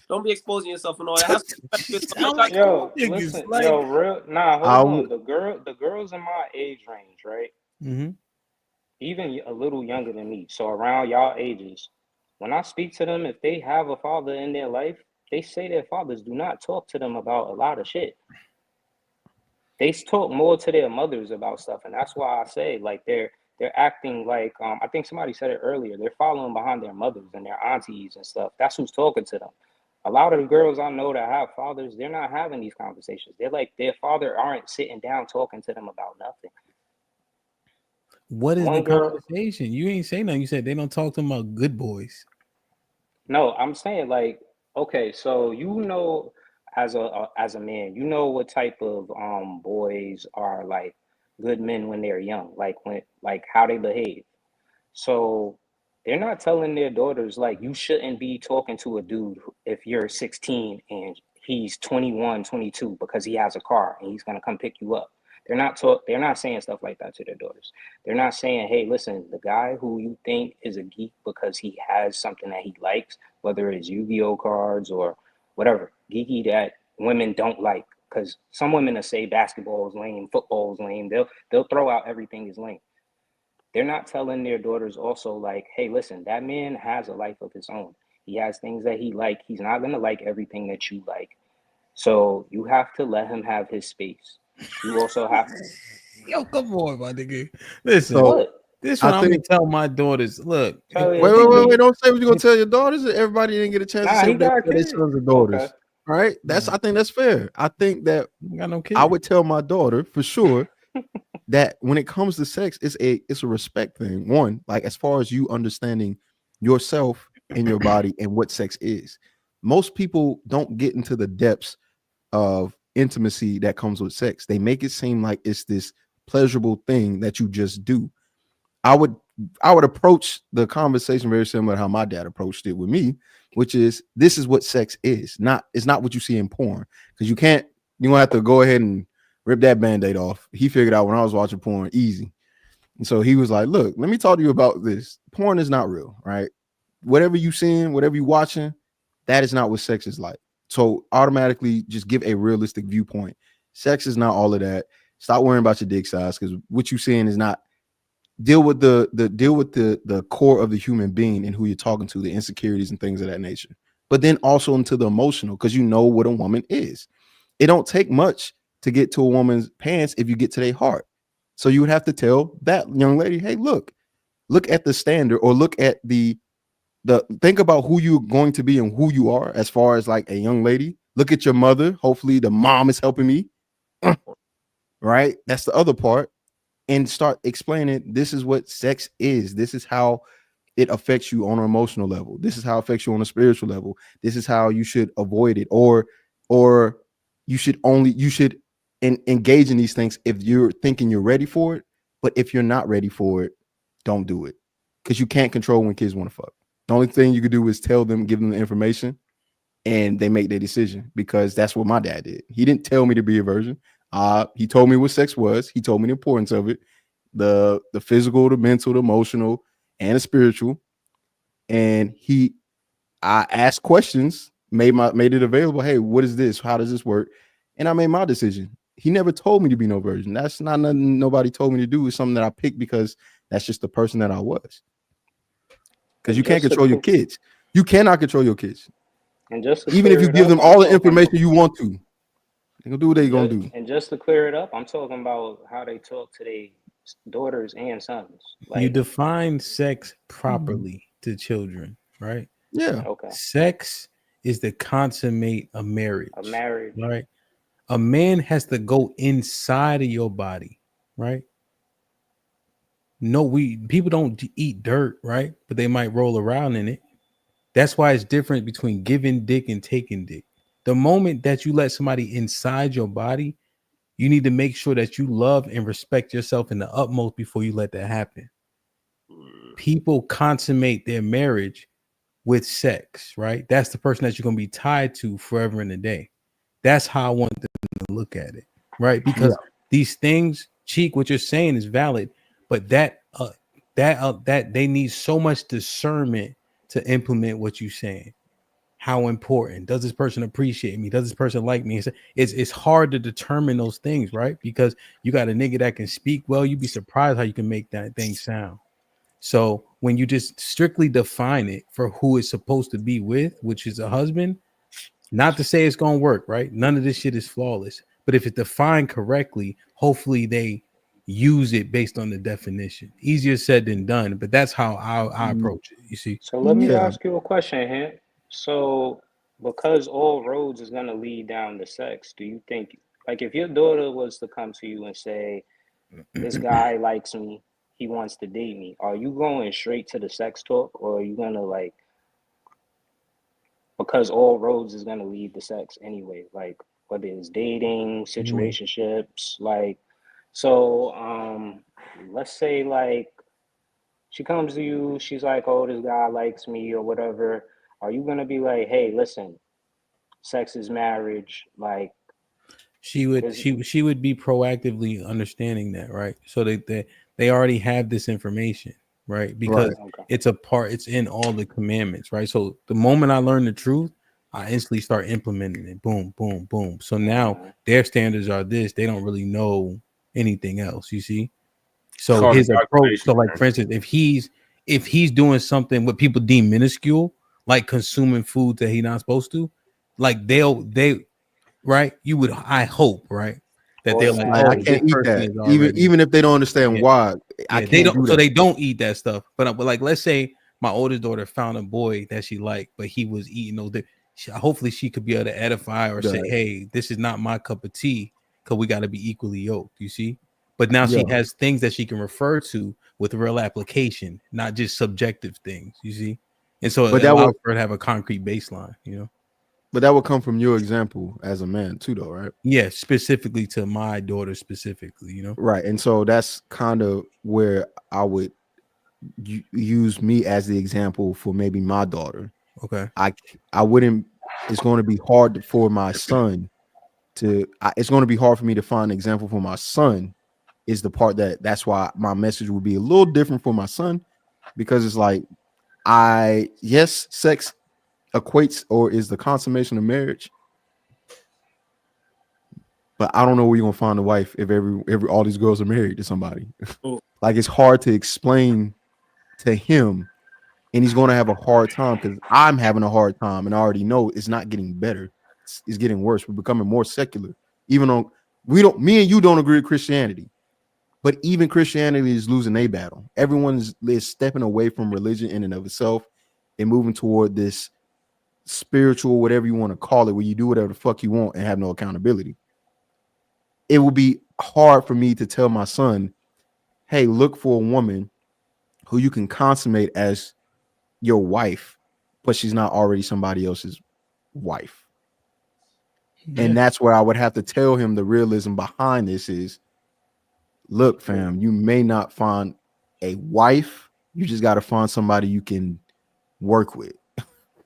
don't be exposing yourself and all that. Have some respect for yourself. Like, Yo, listen, yo, real, nah, hold on. The girls in my age range, right? Mm-hmm. Even a little younger than me, so around y'all ages. When I speak to them, if they have a father in their life, they say their fathers do not talk to them about a lot of shit. They talk more to their mothers about stuff, and that's why I say like they're acting like I think somebody said it earlier. They're following behind their mothers and their aunties and stuff. That's who's talking to them. A lot of the girls I know that have fathers, they're not having these conversations. They're like their father aren't sitting down talking to them about nothing. What is the conversation? You ain't saying nothing. You said they don't talk to them about good boys. No, I'm saying like, okay, so you know, as a man, you know what type of boys are like good men when they're young, like how they behave. So they're not telling their daughters like you shouldn't be talking to a dude if you're 16 and he's 21, 22 because he has a car and he's gonna come pick you up. They're not saying stuff like that to their daughters. They're not saying, hey, listen, the guy who you think is a geek because he has something that he likes, whether it's Yu-Gi-Oh cards or whatever, geeky that women don't like. Because some women will say basketball is lame, football is lame. They'll throw out everything is lame. They're not telling their daughters also like, hey, listen, that man has a life of his own. He has things that he like. He's not gonna like everything that you like. So you have to let him have his space. You also have to. Yo, come on, my nigga. Listen, So, this one I I'm gonna think- tell my daughters. Look, Wait. Don't say what you're gonna tell your daughters. Everybody didn't get a chance to say what they tell their sons and daughters. Okay. Right? I think that's fair. I think that got no kids. I would tell my daughter for sure that when it comes to sex, it's a respect thing. One, like as far as you understanding yourself and your body and what sex is. Most people don't get into the depths of intimacy that comes with sex. They make it seem like it's this pleasurable thing that you just do. I would approach the conversation very similar to how my dad approached it with me, which is this is what sex is. It's not what you see in porn. Because you're gonna have to go ahead and rip that band-aid off. He figured out when I was watching porn easy. And so he was like, look, let me talk to you about this. Porn is not real, right? Whatever you seeing, whatever you watching, that is not what sex is like. So automatically just give a realistic viewpoint. Sex is not all of that. Stop worrying about your dick size because what you're seeing is not. Deal with the core of the human being and who you're talking to, the insecurities and things of that nature. But then also into the emotional, because you know what a woman is. It don't take much to get to a woman's pants if you get to their heart. So you would have to tell that young lady, hey, look at the standard, or look at the think about who you're going to be and who you are as far as like a young lady. Look at your mother. Hopefully the mom is helping me. Right? That's the other part. And start explaining this is what sex is. This is how it affects you on an emotional level. This is how it affects you on a spiritual level. This is how you should avoid it, or you should engage in these things if you're thinking you're ready for it. But if you're not ready for it, don't do it, because you can't control when kids want to fuck. The only thing you could do is tell them, give them the information, and they make their decision, because that's what my dad did. He didn't tell me to be a virgin. He told me what sex was. He told me the importance of it, the physical, the mental, the emotional, and the spiritual. And I asked questions, made it available. Hey, what is this? How does this work? And I made my decision. He never told me to be no virgin. That's not nothing nobody told me to do. It's something that I picked because that's just the person that I was. Because you can't control your kids. You cannot control your kids. And just even if you give them all the information you want to. They're gonna do what they're gonna do. And just to clear it up, I'm talking about how they talk to their daughters and sons. You define sex properly to children, right? Yeah. Okay. Sex is the consummate of marriage. A marriage. Right? A man has to go inside of your body, right? No, people don't eat dirt, right? But they might roll around in it. That's why it's different between giving dick and taking dick. The moment that you let somebody inside your body, you need to make sure that you love and respect yourself in the utmost before you let that happen. People consummate their marriage with sex, right? That's the person that you're going to be tied to forever and a day. That's how I want them to look at it, right? Because these things, Cheek, what you're saying is valid, but that they need so much discernment to implement what you're saying. How important? Does this person appreciate me? Does this person like me? It's hard to determine those things, right? Because you got a nigga that can speak well. You'd be surprised how you can make that thing sound. So when you just strictly define it for who it's supposed to be with, which is a husband, not to say it's gonna work, right? None of this shit is flawless. But if it's defined correctly, hopefully they use it based on the definition. Easier said than done, but that's how I approach it. You see? So let me ask you a question, Hint. So because all roads is gonna lead down to sex, do you think, like, if your daughter was to come to you and say, this guy likes me, he wants to date me, are you going straight to the sex talk, or are you gonna, like, because all roads is gonna lead to sex anyway, like whether it's dating, situationships, like, so let's say, like, she comes to you, she's like, oh, this guy likes me or whatever. Are you gonna be like, hey, listen, sex is marriage, like, She would be proactively understanding that, right? So they already have this information, right? Because it's in all the commandments, right? So the moment I learn the truth, I instantly start implementing it. Boom, boom, boom. So now their standards are this. They don't really know anything else. You see? So his approach. So, like, for instance, if he's doing something what people deem minuscule, like consuming food that he's not supposed to, like they right? You would, I hope, right, that they're like, I can't eat that. Even if they don't understand why, I can't. They don't. So they don't eat that stuff. But like, let's say my oldest daughter found a boy that she liked, but he was eating those. Hopefully, she could be able to edify or say, "Hey, this is not my cup of tea," because we got to be equally yoked. You see. But now she has things that she can refer to with real application, not just subjective things. You see. And so it allows her to have a concrete baseline. You know. But that would come from your example as a man too, though, right? Yeah, specifically to my daughter, specifically, you know. Right, and so that's kind of where I would use me as the example for maybe my daughter. Okay, I wouldn't. It's going to be hard for my son to. It's going to be hard for me to find an example for my son. Is the part that's why my message would be a little different for my son, because it's like sex equates or is the consummation of marriage, but I don't know where you're gonna find a wife if every all these girls are married to somebody. Like, it's hard to explain to him, and he's gonna have a hard time because I'm having a hard time, and I already know it's not getting better. It's getting worse. We're becoming more secular, even though me and you don't agree with Christianity, but even Christianity is losing a battle. Everyone is stepping away from religion in and of itself and moving toward this spiritual, whatever you want to call it, where you do whatever the fuck you want and have no accountability. It will be hard for me to tell my son, hey, look for a woman who you can consummate as your wife, but she's not already somebody else's wife. And that's where I would have to tell him the realism behind this is, look, fam, you may not find a wife, you just got to find somebody you can work with.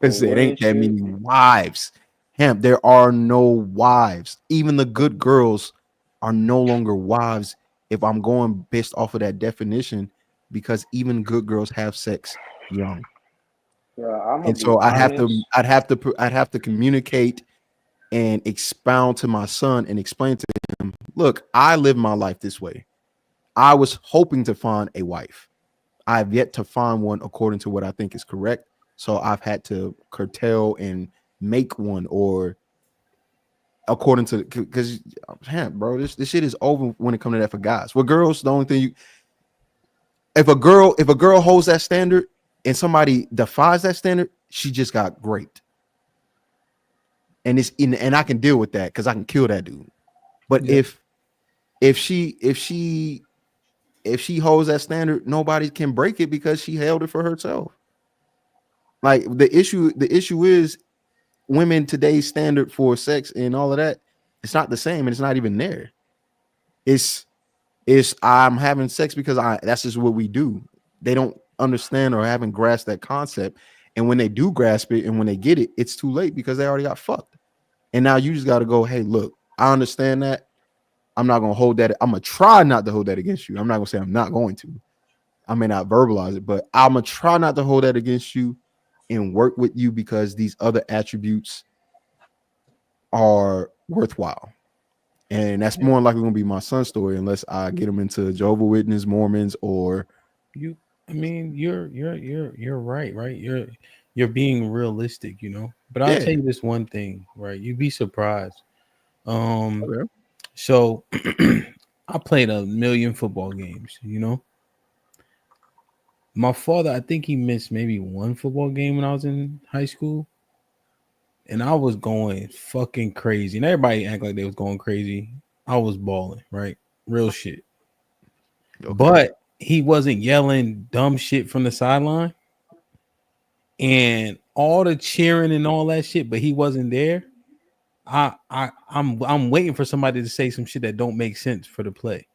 Because it ain't that many wives. Hamp, there are no wives. Even the good girls are no longer wives if I'm going based off of that definition, because even good girls have sex young. And so I'd have to communicate and expound to my son and explain to him, look, I live my life this way. I was hoping to find a wife. I've yet to find one according to what I think is correct. So I've had to curtail and make one, or according to, because bro, this shit is over when it comes to that for guys. With girls, the only thing if a girl holds that standard and somebody defies that standard, she just got great. And I can deal with that because I can kill that dude. But if she holds that standard, nobody can break it because she held it for herself. Like, the issue is women today's standard for sex and all of that, it's not the same, and it's not even there. It's I'm having sex because that's just what we do. They don't understand or haven't grasped that concept. And when they do grasp it and when they get it, it's too late because they already got fucked. And now you just got to go, hey, look, I understand that. I'm not going to hold that. I'm going to try not to hold that against you. I'm not going to say I'm not going to. I may not verbalize it, but I'm going to try not to hold that against you and work with you because these other attributes are worthwhile. And that's more likely going to be my son's story unless I get him into Jehovah's Witness, Mormons, or you. I mean, you're right. You're being realistic, you know. But I'll tell you this one thing, right? You'd be surprised. Okay. So I played a million football games, you know. My father, I think he missed maybe one football game when I was in high school. And I was going fucking crazy. And everybody act like they was going crazy. I was balling, right? Real shit. Okay. But he wasn't yelling dumb shit from the sideline. And all the cheering and all that shit, but he wasn't there. I'm waiting for somebody to say some shit that don't make sense for the play.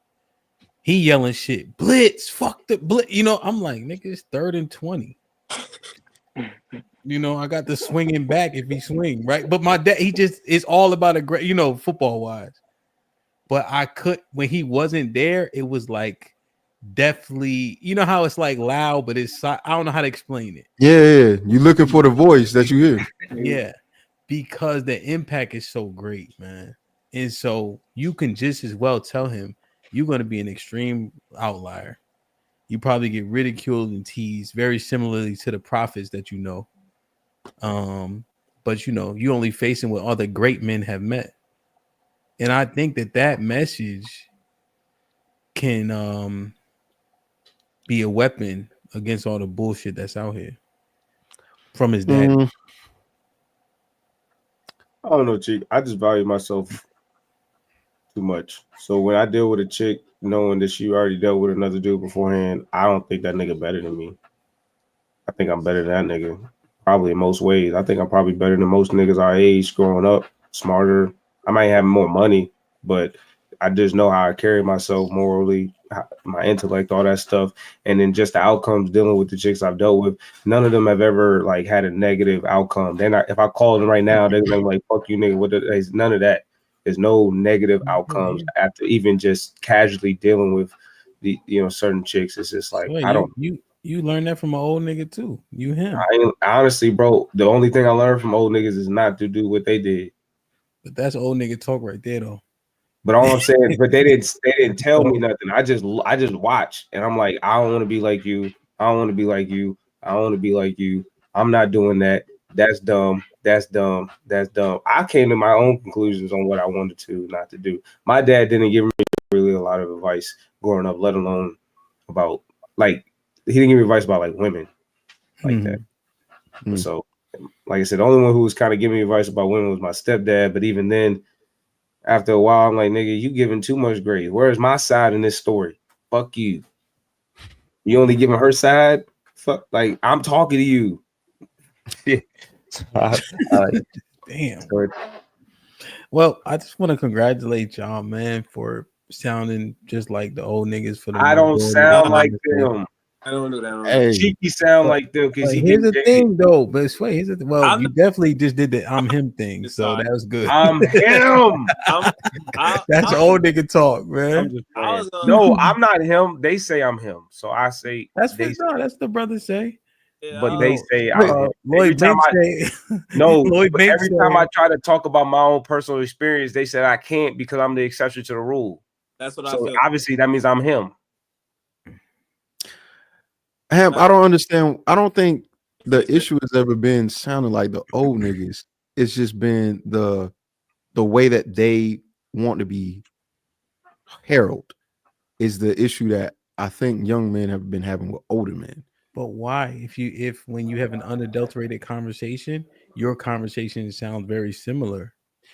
He yelling shit, blitz, fuck the blitz. You know, I'm like, nigga, it's 3rd and 20. You know, I got the swinging back if he swing, right? But my dad, he just is all about a great, you know, football wise. But I could, when he wasn't there, it was like definitely, you know how it's like loud, but it's, I don't know how to explain it. Yeah. You're looking for the voice that you hear. Yeah. Because the impact is so great, man. And so you can just as well tell him you're going to be an extreme outlier. You probably get ridiculed and teased very similarly to the prophets that you know. But you know, you only facing what other great men have met. And I think that message can be a weapon against all the bullshit that's out here from his dad. I don't know, chick. I just value myself too much. So when I deal with a chick, knowing that she already dealt with another dude beforehand, I don't think that nigga better than me. I think I'm better than that nigga. Probably in most ways. I think I'm probably better than most niggas our age growing up, smarter. I might have more money, but I just know how I carry myself morally, my intellect, all that stuff. And then just the outcomes dealing with the chicks I've dealt with, none of them have ever like had a negative outcome. They're not, if I call them right now, they're like, fuck you, nigga. None of that. There's no negative outcomes after even just casually dealing with the, you know, certain chicks. It's just like, Wait, I don't. You learned that from an old nigga too. You him. Honestly, bro, the only thing I learned from old niggas is not to do what they did. But that's old nigga talk right there, though. But all I'm saying, but they didn't tell me nothing. I just watch, and I'm like, I don't want to be like you. I don't want to be like you. I don't want to be like you. I'm not doing that. That's dumb. That's dumb. That's dumb. I came to my own conclusions on what I wanted to not to do. My dad didn't give me really a lot of advice growing up, let alone about like he didn't give me advice about like women like that. So, like I said, the only one who was kind of giving me advice about women was my stepdad. But even then, after a while, I'm like, nigga, you giving too much grace. Where's my side in this story? Fuck you. You only giving her side? Fuck, like I'm talking to you. Damn. Well, I just want to congratulate y'all, man, for sounding just like the old niggas. For the I don't sound like them. I don't do that. Hey, Cheeky sound like them because he. Here's the thing, though. But wait, here's the thing. Well, you definitely just did the "I'm him" thing, so that was good. I'm him. That's old nigga talk, man. No, I'm not him. They say I'm him, so I say that's the brothers say. But they say I'm him. Lloyd Every time I try to talk about my own personal experience, they said I can't because I'm the exception to the rule. That's what I feel. Obviously, that means I'm him. Hamp, I don't understand. I don't think the issue has ever been sounding like the old niggas. It's just been the way that they want to be heralded is the issue that I think young men have been having with older men. But why? If when you have an unadulterated conversation, your conversation sounds very similar.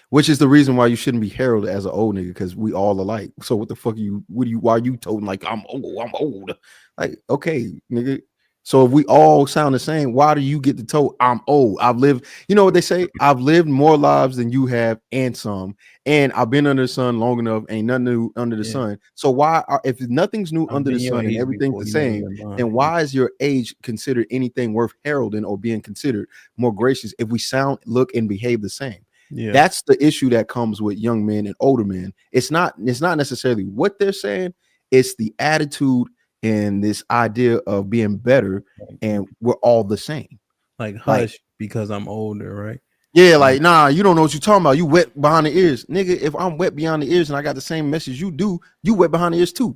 Which is the reason why you shouldn't be heralded as an old nigga, because we all alike. So what the fuck why are you told like I'm old? Like, okay, nigga, So if we all sound the same, why do you get to tell I'm old? I've lived, you know what they say? I've lived more lives than you have and some. And I've been under the sun long enough. Ain't nothing new under the sun. So why if nothing's new under the sun and everything's the same, then why is your age considered anything worth heralding or being considered more gracious if we sound, look, and behave the same? Yeah. That's the issue that comes with young men and older men. It's not necessarily what they're saying, it's the attitude and this idea of being better, and we're all the same. Like hush because I'm older, right? Yeah, like nah, you don't know what you're talking about. You wet behind the ears, nigga. If I'm wet behind the ears and I got the same message you do, you wet behind the ears too.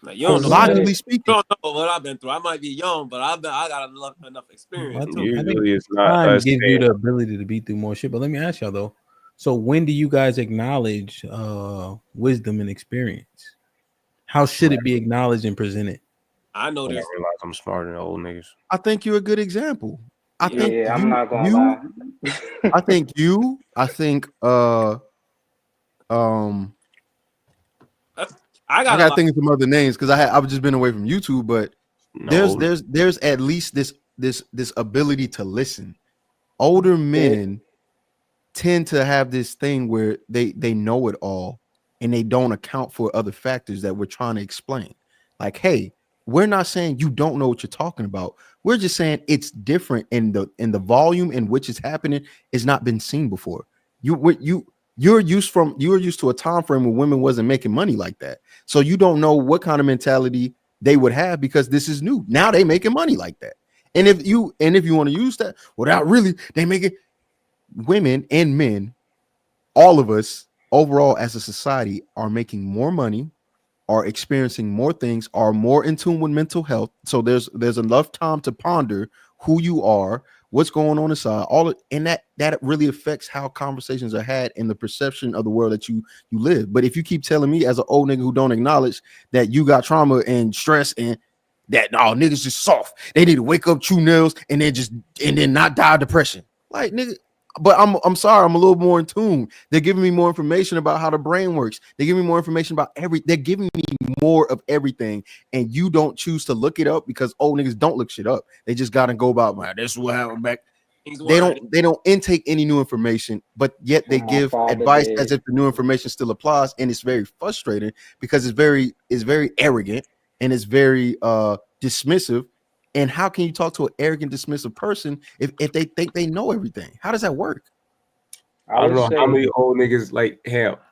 Like, you don't know logically speaking. You don't know what I've been through. I might be young, but I got enough experience. Usually it's not time us gives you saying- the ability to be through more shit. But let me ask y'all though. So when do you guys acknowledge wisdom and experience? How should it be acknowledged and presented? I know When I this. realize I'm smarter than old niggas. I think you're a good example. I think Yeah, I'm not gonna lie. I think I gotta think of some other names because I've just been away from YouTube, but there's at least this ability to listen. Older men tend to have this thing where they know it all and they don't account for other factors that we're trying to explain. Like, hey, we're not saying you don't know what you're talking about. We're just saying it's different in the volume in which it's happening has not been seen before. You're used to a time frame where women wasn't making money like that. So you don't know what kind of mentality they would have because this is new. Now they making money like that. And if you want to use that without really, they make it women and men, all of us overall as a society are making more money, are experiencing more things, are more in tune with mental health. So there's enough time to ponder who you are, what's going on inside, and that really affects how conversations are had and the perception of the world that you live. But if you keep telling me as an old nigga who don't acknowledge that you got trauma and stress and that niggas just soft, they need to wake up, chew nails, and then not die of depression. Like nigga, but I'm sorry, I'm a little more in tune. They're giving me more information about how the brain works. They're giving me more information about they're giving me more of everything, and you don't choose to look it up because old niggas don't look shit up. They just gotta go about, man, this is what happened back. They don't intake any new information, but yet they give advice as if the new information still applies, and it's very frustrating because it's very arrogant and it's very dismissive. And how can you talk to an arrogant, dismissive person if they think they know everything? How does that work? I don't know how many old niggas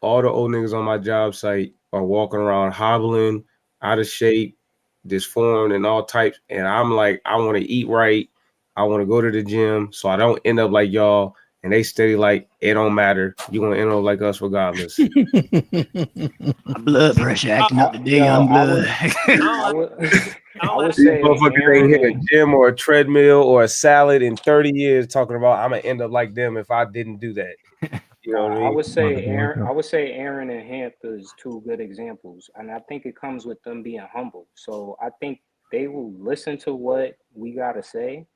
all the old niggas on my job site are walking around hobbling, out of shape, disformed, and all types. And I'm like, I want to eat right. I want to go to the gym so I don't end up like y'all. And they steady like, it don't matter. You gonna end up like us regardless. My blood pressure acting up today. I'm blood. I would These say motherfuckers ain't hit a gym or a treadmill or a salad in 30 years talking about I'm gonna end up like them if I didn't do that. You know what I mean? I would say Aaron and Hamp is two good examples, and I think it comes with them being humble. So I think they will listen to what we gotta say,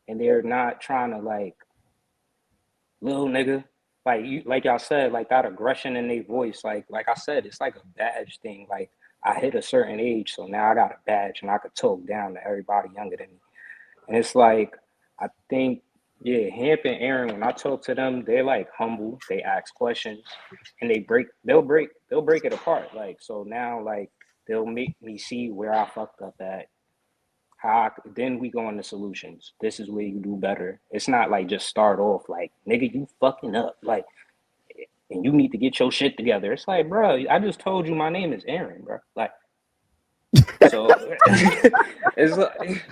and they're not trying to like little nigga, like y'all said, like that aggression in their voice. Like I said, it's like a badge thing. Like I hit a certain age, so now I got a badge and I could talk down to everybody younger than me. And it's like, I think, Hamp and Aaron, when I talk to them, they're like humble. They ask questions and they'll break it apart. Like, so now like they'll make me see where I fucked up at. Then we go into solutions. This is where you do better. It's not like just start off like, nigga, you fucking up. Like, and you need to get your shit together. It's like, bro, I just told you my name is Aaron, bro. Like, so it's like,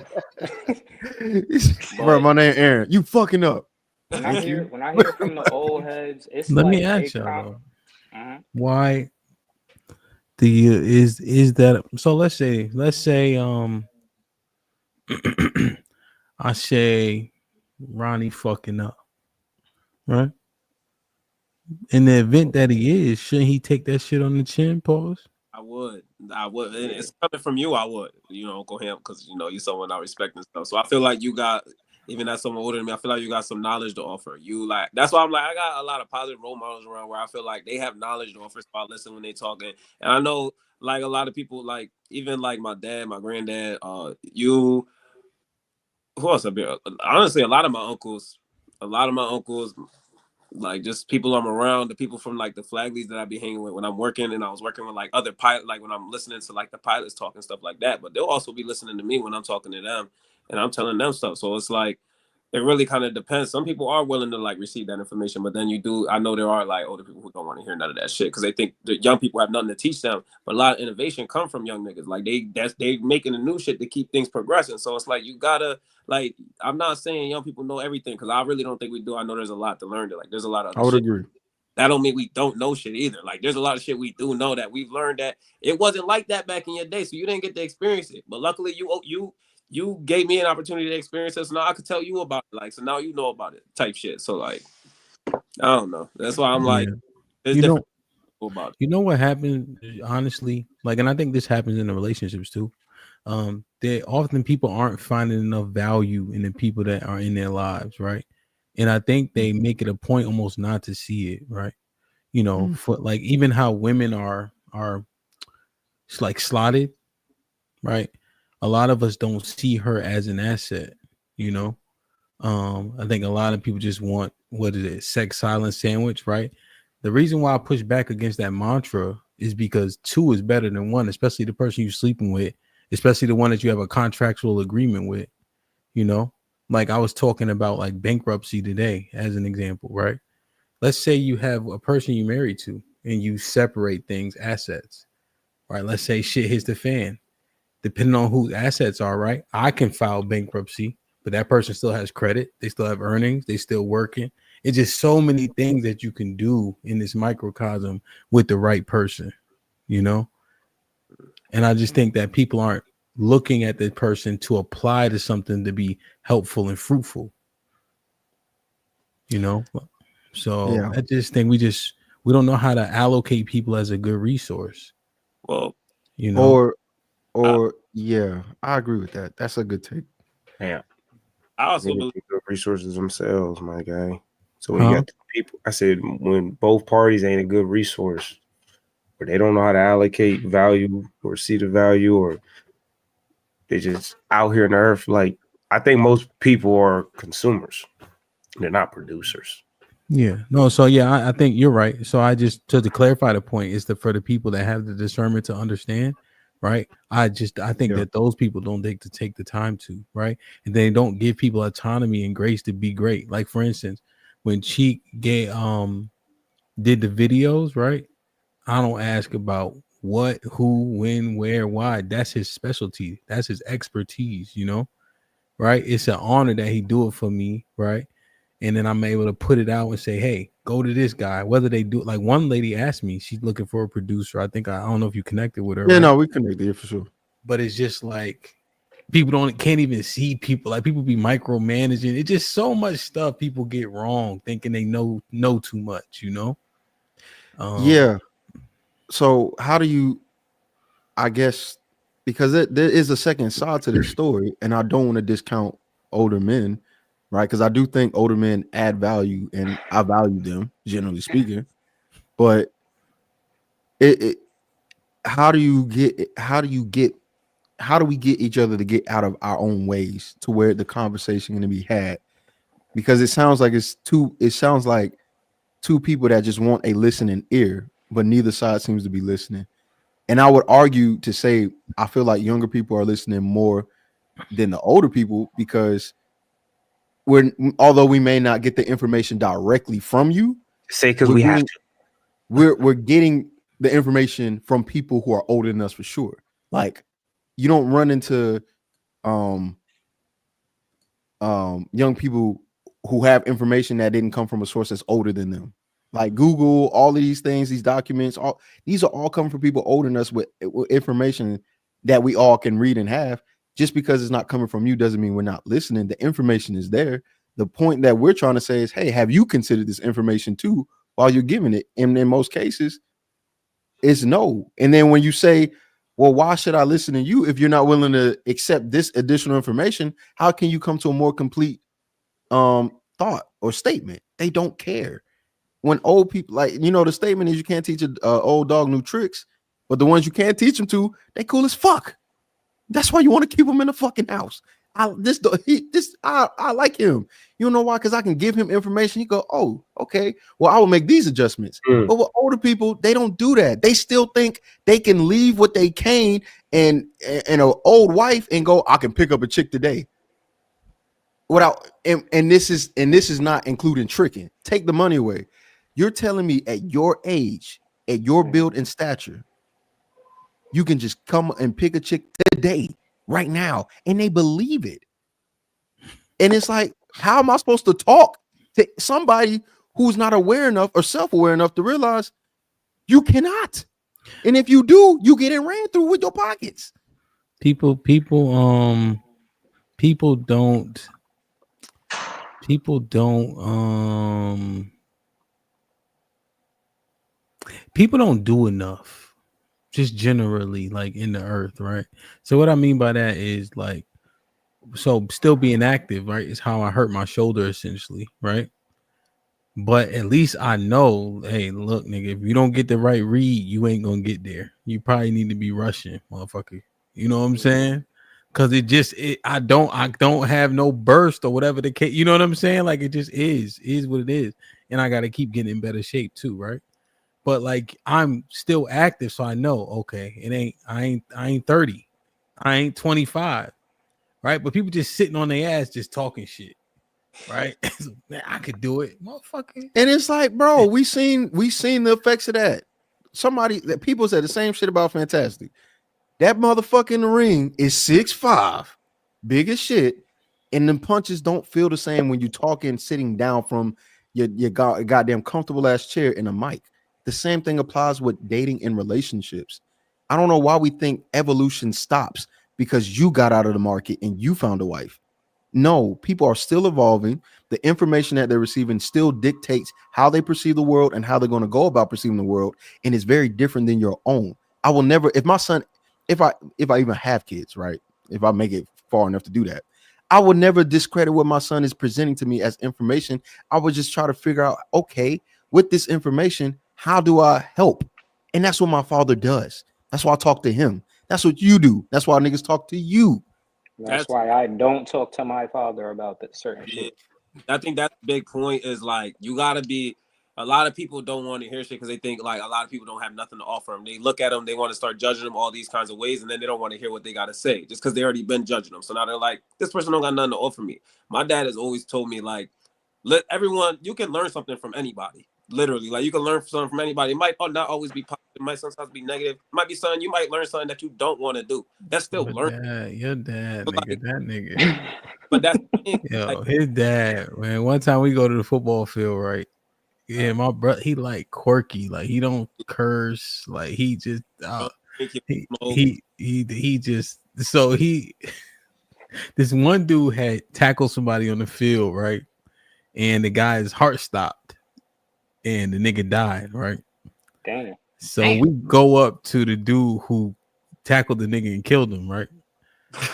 bro, my name Aaron. You fucking up. When I hear from the old heads, it's Let like me ask y'all though, why is that? So let's say I say Ronnie fucking up, right? In the event that he is, shouldn't he take that shit on the chin? Pause. I would. And it's coming from you. I would. Uncle Hamp, because you're someone I respect and stuff. So I feel like you got, even as someone older than me, I feel like you got some knowledge to offer. That's why I'm like, I got a lot of positive role models around where I feel like they have knowledge to offer. So I listen when they talking, and I know like a lot of people, like even like my dad, my granddad, you. course, honestly, a lot of my uncles, like just people I'm around, the people from like the flag leads that I be hanging with when I'm working, and I was working with like other pilot, like when I'm listening to like the pilots talking stuff like that. But they'll also be listening to me when I'm talking to them, and I'm telling them stuff. So it's like it really kind of depends. Some people are willing to like receive that information, but then I know there are like older people who don't want to hear none of that shit because they think the young people have nothing to teach them. But a lot of innovation come from young niggas. Like they making the new shit to keep things progressing. So it's like you gotta like. I'm not saying young people know everything because I really don't think we do. I know there's a lot to learn. Like there's a lot of I would shit. agree. That don't mean we don't know shit either. Like there's a lot of shit we do know that we've learned that it wasn't like that back in your day, so you didn't get to experience it. But luckily you gave me an opportunity to experience it, so now I could tell you about it. Like so now you know about it, type shit. So like I don't know. That's why I'm like, there's different people about it. You know what happened, honestly? Like, and I think this happens in the relationships too. They often people aren't finding enough value in the people that are in their lives, right? And I think they make it a point almost not to see it, right? You know, for like even how women are like slotted, right? A lot of us don't see her as an asset, you know. I think a lot of people just want sex silence sandwich, right? The reason why I push back against that mantra is because two is better than one, especially the person you're sleeping with, especially the one that you have a contractual agreement with, you know. Like I was talking about like bankruptcy today as an example, right? Let's say you have a person you married to and you separate things, assets, right? Let's say shit hits the fan. Depending on whose assets are, right? I can file bankruptcy, but that person still has credit. They still have earnings. They still working. It's just so many things that you can do in this microcosm with the right person, you know? And I just think that people aren't looking at the person to apply to something to be helpful and fruitful, you know? So Yeah. I just think we don't know how to allocate people as a good resource. Well, you know, or yeah, I agree with that. That's a good take. Yeah. I also They believe need good resources themselves, my guy. So when you got two people, I said when both parties ain't a good resource, or they don't know how to allocate value or see the value, or they just out here on the earth. Like I think most people are consumers; they're not producers. Yeah, no. So yeah, I think you're right. So I just to clarify the point is for the people that have the discernment to understand, right? I think that those people don't take the time to, right? And they don't give people autonomy and grace to be great. Like for instance, when Cheek did the videos, right? I don't ask about what, who, when, where, why. That's his specialty. That's his expertise, you know, right? It's an honor that he do it for me, right? And then I'm able to put it out and say, hey, go to this guy. Whether they do it, like one lady asked me, she's looking for a producer. I don't know if you connected with her. Yeah, right? no, we connected for sure. But it's just like people can't even see people. Like people be micromanaging. It's just so much stuff people get wrong, thinking they know too much, you know? Yeah. So how do you, I guess, because there is a second side to this story, and I don't want to discount older men, right? Because I do think older men add value, and I value them, generally speaking. But how do we get each other to get out of our own ways to where the conversation going to be had? Because it sounds like two people that just want a listening ear, but neither side seems to be listening. And I would argue to say I feel like younger people are listening more than the older people, because although we may not get the information directly from you, because we have to. We're getting the information from people who are older than us for sure. Like you don't run into young people who have information that didn't come from a source that's older than them. Like Google, all of these things, these documents, these are all coming from people older than us with information that we all can read and have. Just because it's not coming from you doesn't mean we're not listening. The information is there. The point that we're trying to say is, hey, have you considered this information too while you're giving it? And in most cases, it's no. And then when you say, well, why should I listen to you if you're not willing to accept this additional information? How can you come to a more complete thought or statement? They don't care. When old people, like, you know, the statement is you can't teach an old dog new tricks, but the ones you can't teach them to, they cool as fuck. That's why you want to keep them in the fucking house. I like him. You know why? Because I can give him information. He go, oh, okay. Well, I will make these adjustments. But with older people, they don't do that. They still think they can leave what they can and an old wife and go, I can pick up a chick today. Without and this is not including tricking. Take the money away. You're telling me at your age, at your build and stature, you can just come and pick a chick today, right now, and they believe it. And it's like, how am I supposed to talk to somebody who's not aware enough or self-aware enough to realize you cannot? And if you do, you get it ran through with your pockets. People don't do enough. Just generally, like in the earth, right? So what I mean by that is like, so still being active, right, is how I hurt my shoulder essentially, right? But at least I know, hey, look, nigga, if you don't get the right read, you ain't gonna get there. You probably need to be rushing, motherfucker. You know what I'm saying? Because I don't have no burst or whatever the case. You know what I'm saying? Like it just is what it is, and I got to keep getting in better shape too, right? But like I'm still active, so I know, okay, I ain't 30, I ain't 25, right? But people just sitting on their ass just talking shit, right? Man, I could do it, motherfucker. And it's like, bro, we seen the effects of that. That people said the same shit about Fantastic. That motherfucker in the ring is 6'5", big as shit, and them punches don't feel the same when you talking sitting down from your goddamn comfortable ass chair in a mic. The same thing applies with dating and relationships. I don't know why we think evolution stops because you got out of the market and you found a wife. No, people are still evolving. The information that they're receiving still dictates how they perceive the world and how they're going to go about perceiving the world, and it's very different than your own. I will never, if my son, if I even have kids, right? If I make it far enough to do that, I would never discredit what my son is presenting to me as information. I would just try to figure out, okay, with this information, how do I help? And that's what my father does. That's why I talk to him. That's what you do. That's why niggas talk to you. That's why I don't talk to my father about that certain shit. I think that's the big point is like, you got to be, a lot of people don't want to hear shit because they think like a lot of people don't have nothing to offer them. They look at them, they want to start judging them all these kinds of ways, and then they don't want to hear what they got to say just because they already been judging them. So now they're like, this person don't got nothing to offer me. My dad has always told me like, let everyone, you can learn something from anybody. Literally, like you can learn something from anybody. It might not always be positive. It might sometimes be negative. It might be something you might learn something that you don't want to do. That's still learning. Your dad, nigga, like, that nigga. But that's yo, like, his dad, man. One time we go to the football field, right? Yeah, my brother, he like quirky, like he don't curse, like he just he just so he this one dude had tackled somebody on the field, right? And the guy's heart stopped. And the nigga died, right? Damn. So we go up to the dude who tackled the nigga and killed him, right?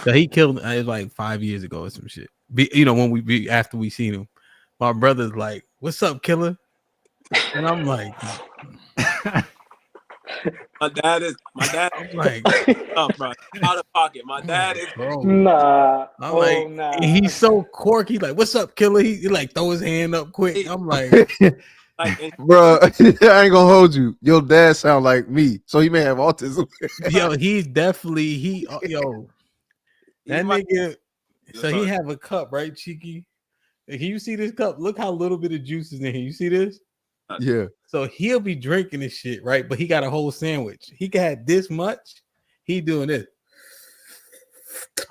So he killed him. It was like 5 years ago or some shit. You know, when after we seen him, my brother's like, "What's up, killer?" And I'm like, my dad is like, oh, bro, out of pocket. My dad is nah. I'm like, nah. he's so quirky. Like, "What's up, killer?" He like throw his hand up quick. I'm like. Bro, I ain't gonna hold you. Your dad sound like me, so he may have autism. Yo, he's definitely that nigga. So he have a cup, right, Cheeky? Can you see this cup? Look how little bit of juice is in here. You see this? Yeah. So he'll be drinking this shit, right? But he got a whole sandwich. He got this much. He doing this.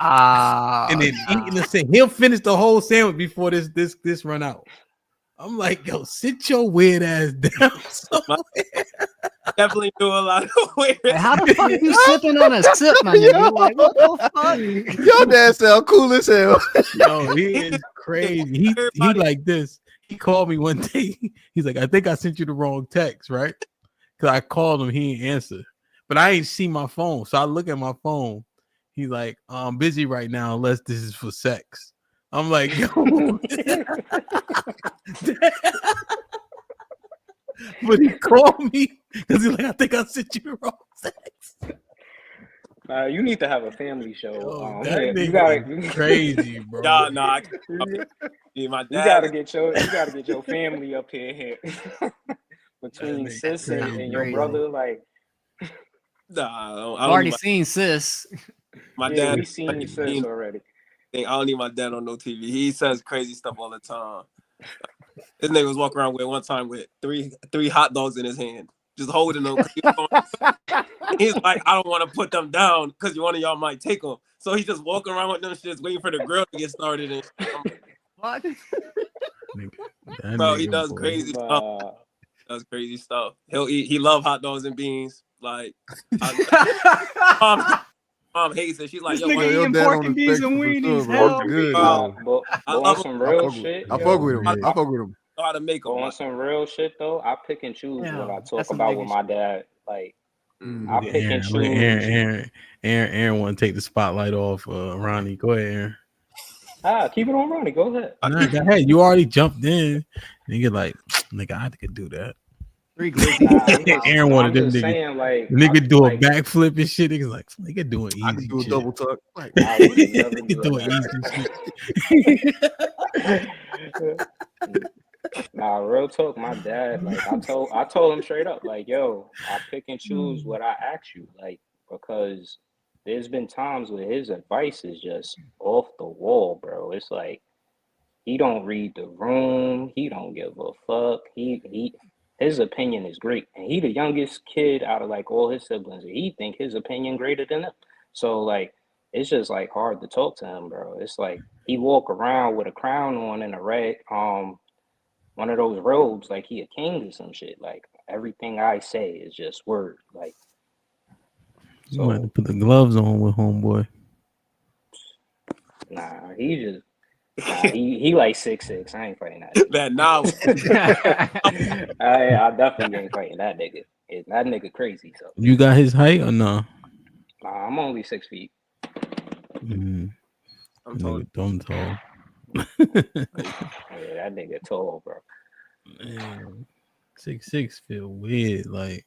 And then eating the sandwich. He'll finish the whole sandwich before this run out. I'm like, yo, sit your weird ass down somewhere. Definitely do a lot of weird. How the fuck you sipping on a sip, my nigga? Like, what the fuck? Your dad sound cool as hell. Yo, he is crazy. He like this. He called me one day. He's like, I think I sent you the wrong text, right? Because I called him, he ain't answer. But I ain't see my phone. So I look at my phone. He's like, I'm busy right now unless this is for sex. I'm like, yo. But he called me because he's like, I think I sent you the wrong sex. You need to have a family show. That You nigga gotta is crazy, bro. Nah, my you gotta get your family up here. Between sis and your brother, like. Nah, I don't already need seen sis. my Yeah, dad. we seen sis already. I don't need my dad on no TV. He says crazy stuff all the time. This nigga was walking around with one time with three hot dogs in his hand, just holding them. He's like, I don't want to put them down because one of y'all might take them. So he's just walking around with them shits, waiting for the grill to get started. And what? Bro, he does crazy stuff. Does crazy stuff. He love hot dogs and beans. Like, mom hates it. She's like, yo, your dad pork and beans and weenies. Hell, good. I love some real shit. I fuck with him. I fuck with him. Know how to make them. On some real shit though, I pick and choose what I talk about with my dad. Like, I pick and choose. Aaron want to take the spotlight off Ronnie. Go ahead, Aaron. Keep it on Ronnie. Go ahead. Nah, go ahead. You already jumped in. Nigga, like, nigga, I could do that. Aaron wanted them nigga. Like, nigga do a backflip and shit. Niggas like, nigga doing easy. I can do a double tuck. Like, nigga doing easy shit. Nah, real talk. My dad, like, I told him straight up, like, yo, I pick and choose what I ask you, like, because there's been times where his advice is just off the wall, bro. It's like he don't read the room. He don't give a fuck. His opinion is great, and he the youngest kid out of like all his siblings. He think his opinion greater than him. So like, it's just like hard to talk to him, bro. It's like he walk around with a crown on and a red, one of those robes, like he a king or some shit. Like everything I say is just word. Like, you might have to put the gloves on with homeboy. Nah, he like 6'6". I ain't fighting that. That now. I definitely ain't fighting that nigga. That nigga crazy. So you got his height or no? Nah, I'm only 6 feet. I'm tall. Yeah, that nigga tall, bro. Man, 6'6" feel weird. Like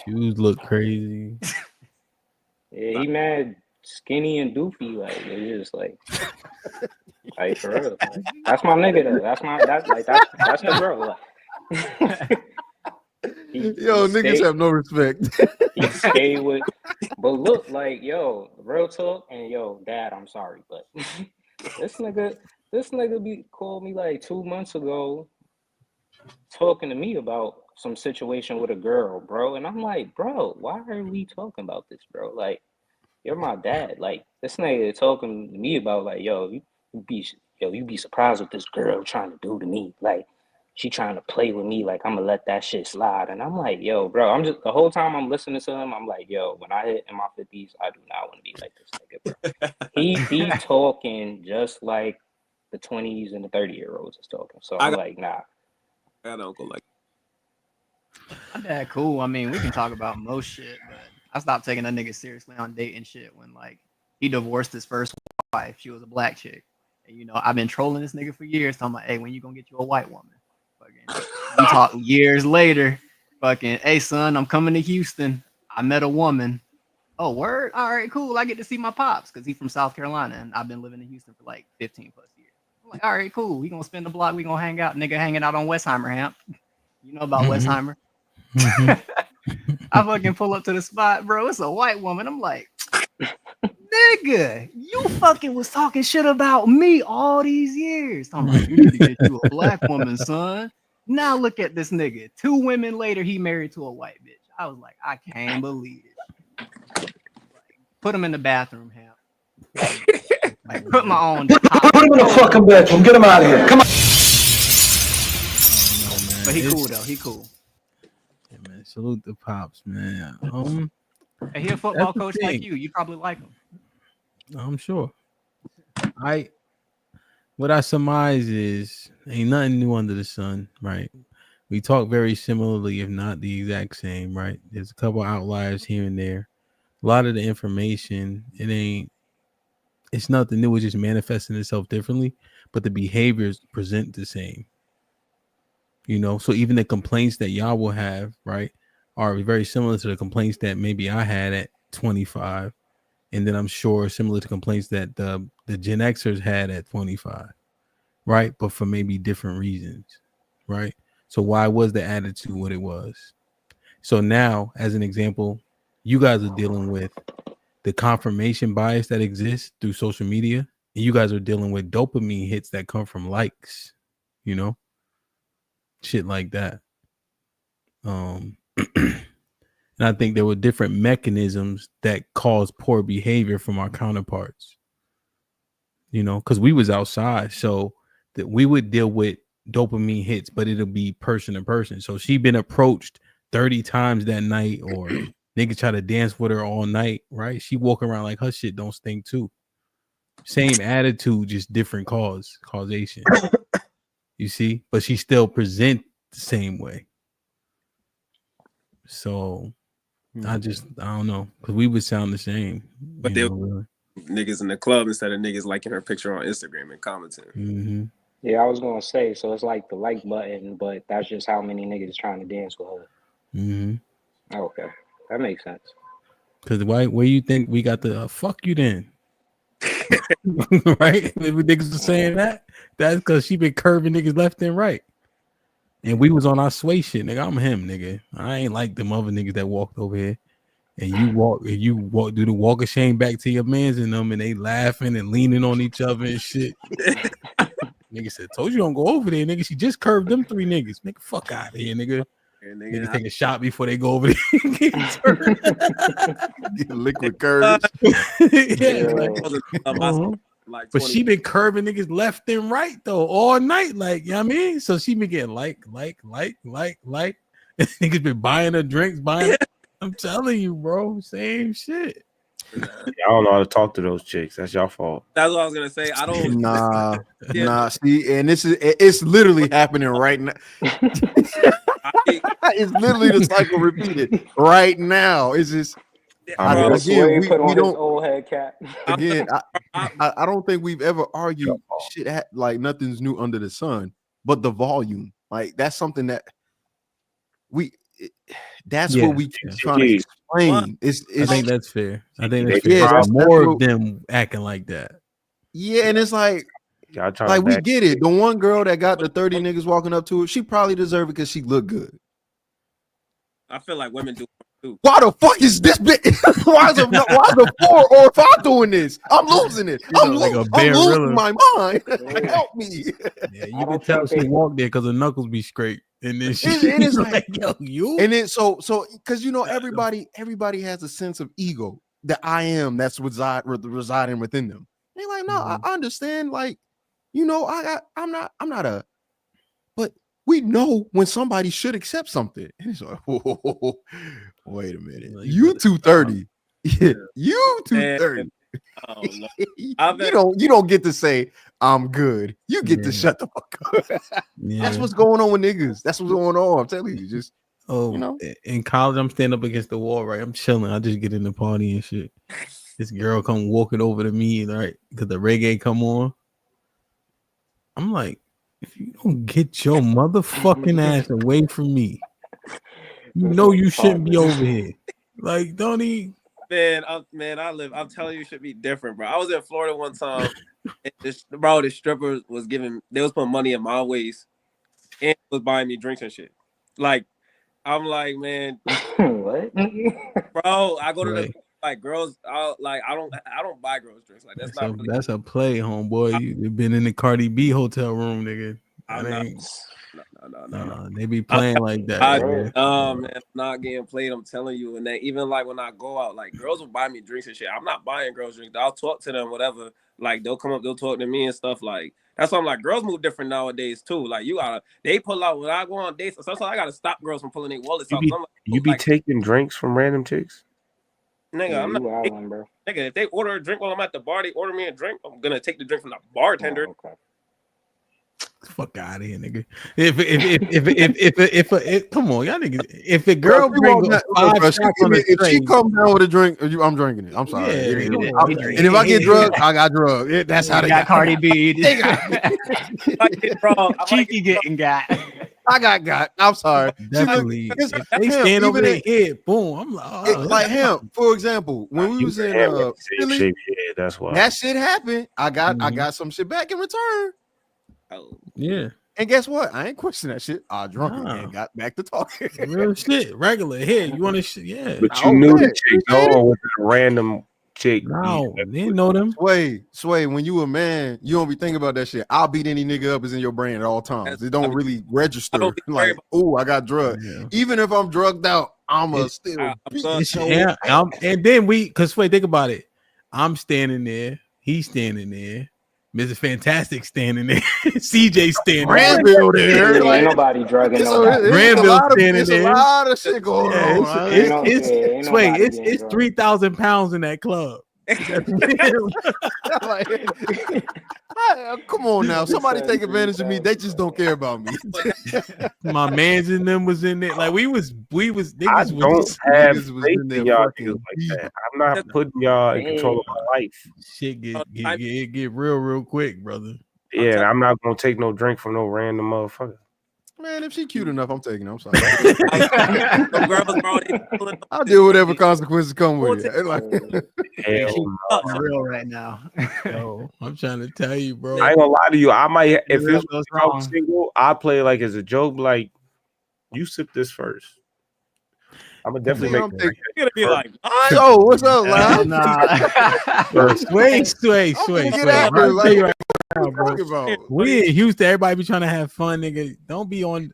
shoes look crazy. Yeah, he mad skinny and doofy. Like it's just like for real. Like, that's my nigga though. That's the girl. Like, niggas have no respect. He stayed with, but look, like, yo, real talk, and yo, dad, I'm sorry, but this nigga called me like 2 months ago, talking to me about some situation with a girl, bro, and I'm like, bro, why are we talking about this, bro? Like, you're my dad. Like, this nigga talking to me about like, you be surprised what this girl trying to do to me, like. She trying to play with me, like I'm gonna let that shit slide. And I'm like, yo, bro, I'm just the whole time I'm listening to him, I'm like, yo, when I hit in my 50s, I do not want to be like this nigga, bro. He talking just like the 20s and the 30-year-olds is talking. So I'm like, nah. I don't go like my dad cool. I mean, we can talk about most shit, but I stopped taking that nigga seriously on dating shit when like he divorced his first wife. She was a black chick. And you know, I've been trolling this nigga for years, talking about, hey, when you gonna get you a white woman? We talk years later, fucking, hey son, I'm coming to Houston. I met a woman. Oh, word? All right, cool. I get to see my pops because he's from South Carolina and I've been living in Houston for like 15 plus years. I'm like, all right, cool. We gonna spend the block. We gonna hang out. Nigga hanging out on Westheimer, Hamp. You know about Westheimer. I fucking pull up to the spot, bro. It's a white woman. I'm like, nigga, you fucking was talking shit about me all these years. I'm like, you need to get you a black woman, son. Now look at this nigga. 2 women later, he married to a white bitch. I was like, I can't believe it. Like, put him in the bathroom, Hamp. Like, put my own. Put him in the fucking bedroom. Get him out of here. Come on. But he cool though. He cool. Yeah, man. Salute the pops, man. Hey, he a football coach like you. You probably like him. I'm sure. What I surmise is ain't nothing new under the sun, right? We talk very similarly, if not the exact same, right? There's a couple outliers here and there. A lot of the information, it's nothing new. It's just manifesting itself differently, but the behaviors present the same. You know, so even the complaints that y'all will have, right, are very similar to the complaints that maybe I had at 25, and then I'm sure similar to complaints that the Gen Xers had at 25, right? But for maybe different reasons, right? So why was the attitude what it was? So now, as an example, you guys are dealing with the confirmation bias that exists through social media, and you guys are dealing with dopamine hits that come from likes, you know, shit like that. And I think there were different mechanisms that caused poor behavior from our counterparts, you know, because we was outside, so that we would deal with dopamine hits, but it'll be person to person. So she been approached 30 times that night, or nigga try to dance with her all night, right? She walk around like her shit don't stink too. Same attitude, just different causation. You see, but she still present the same way. So I don't know, because we would sound the same. But they niggas in the club instead of niggas liking her picture on Instagram and commenting. Mm-hmm. Yeah, I was gonna say, so it's like the like button, but that's just how many niggas trying to dance with her. Mm-hmm. Okay, that makes sense. Because where you think we got the fuck you then? Right? If niggas are saying that, that's because she been curving niggas left and right. And we was on our sway shit, nigga. I'm him, nigga. I ain't like them other niggas that walked over here. And you walk do the walk of shame back to your mans and them, and they laughing and leaning on each other and shit. Nigga said, told you don't go over there, nigga. She just curved them 3 niggas. Nigga, fuck out of here, nigga. Niggas take a shot before they go over there. Get liquid curves. But she been curving niggas left and right though all night, like, you know what I mean? So she been getting like. Niggas been buying her drinks, I'm telling you, bro, same shit. I don't know how to talk to those chicks. That's y'all fault. That's what I was gonna say. I don't. Nah. See, and it's literally happening right now. It's literally the cycle repeated right now. It's just again, we don't old head cap. Again, I don't think we've ever argued shit like nothing's new under the sun, but the volume, like that's something that that's what we keep trying to explain. I think that's fair. I think that's fair. That's more of them acting like that. Yeah, and it's like we get it. The one girl that got the 30 niggas walking up to her, she probably deserved it because she looked good. I feel like women do too. Why the fuck is this bit? why is the 4 or 5 doing this? I'm losing it. I'm losing my mind. Help me. Yeah, you can tell she walked there because her knuckles be straight. And then she is like, yo, you. And then so because you know everybody has a sense of ego, the I am that's residing within them. They're like, no, I understand. Like, you know, I'm not a, but we know when somebody should accept something. And it's like, whoa, wait a minute. You 230. Yeah, you 230. You don't get to say I'm good. You get to shut the fuck up. That's what's going on with niggas. That's what's going on. I'm telling you, just you know. In college, I'm standing up against the wall, right? I'm chilling. I just get in the party and shit. This girl come walking over to me, right? Because the reggae come on. I'm like, if you don't get your motherfucking ass away from me, you know you shouldn't be over here. Like, don't even. Man, I'm telling you, it should be different, bro. I was in Florida one time, and the stripper was putting money in my waist and was buying me drinks and shit. Like, I'm like, man, what? Bro, I go to the like girls. I don't buy girls drinks. Like that's a play, homeboy. You've been in the Cardi B hotel room, nigga. No, they be playing like that. Man, I'm not getting played. I'm telling you. And then even like when I go out, like girls will buy me drinks and shit. I'm not buying girls drinks. I'll talk to them, whatever. Like they'll come up, they'll talk to me and stuff. Like that's why I'm like, girls move different nowadays too. Like they pull out when I go on dates. Sometimes I gotta stop girls from pulling their wallets out. You be taking drinks from random chicks? Nigga, I'm not. Nigga, if they order a drink while I'm at the bar, they order me a drink. I'm gonna take the drink from the bartender. Oh, okay. Fuck out of here, nigga. If come on, y'all niggas. If a girl brings if she comes down with a drink, I'm drinking it. I'm sorry. And if I get drugged, I got drugged. That's how they got Cardi B. Cheeky getting got. I got. I'm sorry. Definitely. If they stand over their head, boom. I'm like, him. For example, when we was in Philly, that's why that shit happened. I got some shit back in return. Oh yeah. And guess what? I ain't questioning that shit. I drunk it and got back to talking. Real shit. Regular. Here, you want to yeah. But you knew the chick, though, or was it a random chick? No, they didn't know them. Sway, when you a man, you don't be thinking about that shit. I'll beat any nigga up is in your brain at all times. It don't really register. Like, oh, I got drugged. Yeah. Even if I'm drugged out, I'ma still beat and then because wait, think about it. I'm standing there. He's standing there. Mr. Fantastic standing there. CJ standing Granville there. Ain't nobody drugging nobody. Granville standing there. A lot of shit going on. It's 3,000 pounds in that club. Come on now. Somebody take advantage of me. They just don't care about me. My mans and them was in there. Like we was niggas. I don't have faith in y'all niggas like that. I'm not putting y'all in control of my life. Shit get real quick, brother. Yeah, and I'm not gonna take no drink from no random motherfucker. Man, if she cute enough, I'm taking her. I'm sorry. I'll deal with whatever consequences come with it. Like, real right now. Yo, I'm trying to tell you, bro. I ain't gonna lie to you. I might, if I'm single, I'll play like as a joke, like you sip this first. I'm gonna definitely make it. You're gonna be like, oh, what's up, Lyle? Sway. Bro. We in Houston, everybody be trying to have fun, nigga. Don't be on,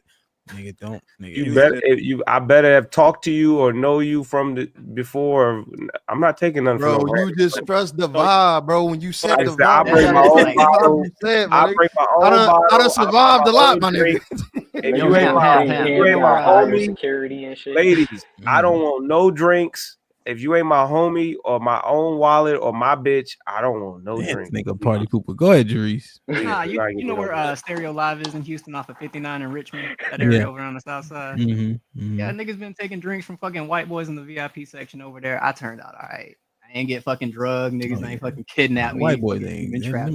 nigga. Don't, nigga. I better have talked to you or know you from before. I'm not taking nothing. Bro, you just trust the vibe, bro. When you set the vibe, I break my own bottle. I break my own bottle. I done survived a lot, my nigga. If you ain't my homie, security and shit. Ladies, I don't want no drinks. If you ain't my homie or my own wallet or my bitch, I don't want no drink. Nigga, party pooper. Go ahead, Jerice. Nah, you know where Stereo Live is in Houston off of 59 in Richmond, that area over on the south side. Yeah, niggas been taking drinks from fucking white boys in the VIP section over there. I turned out all right. I ain't get fucking drugged. Niggas ain't fucking kidnapped me. White boys ain't been trapped.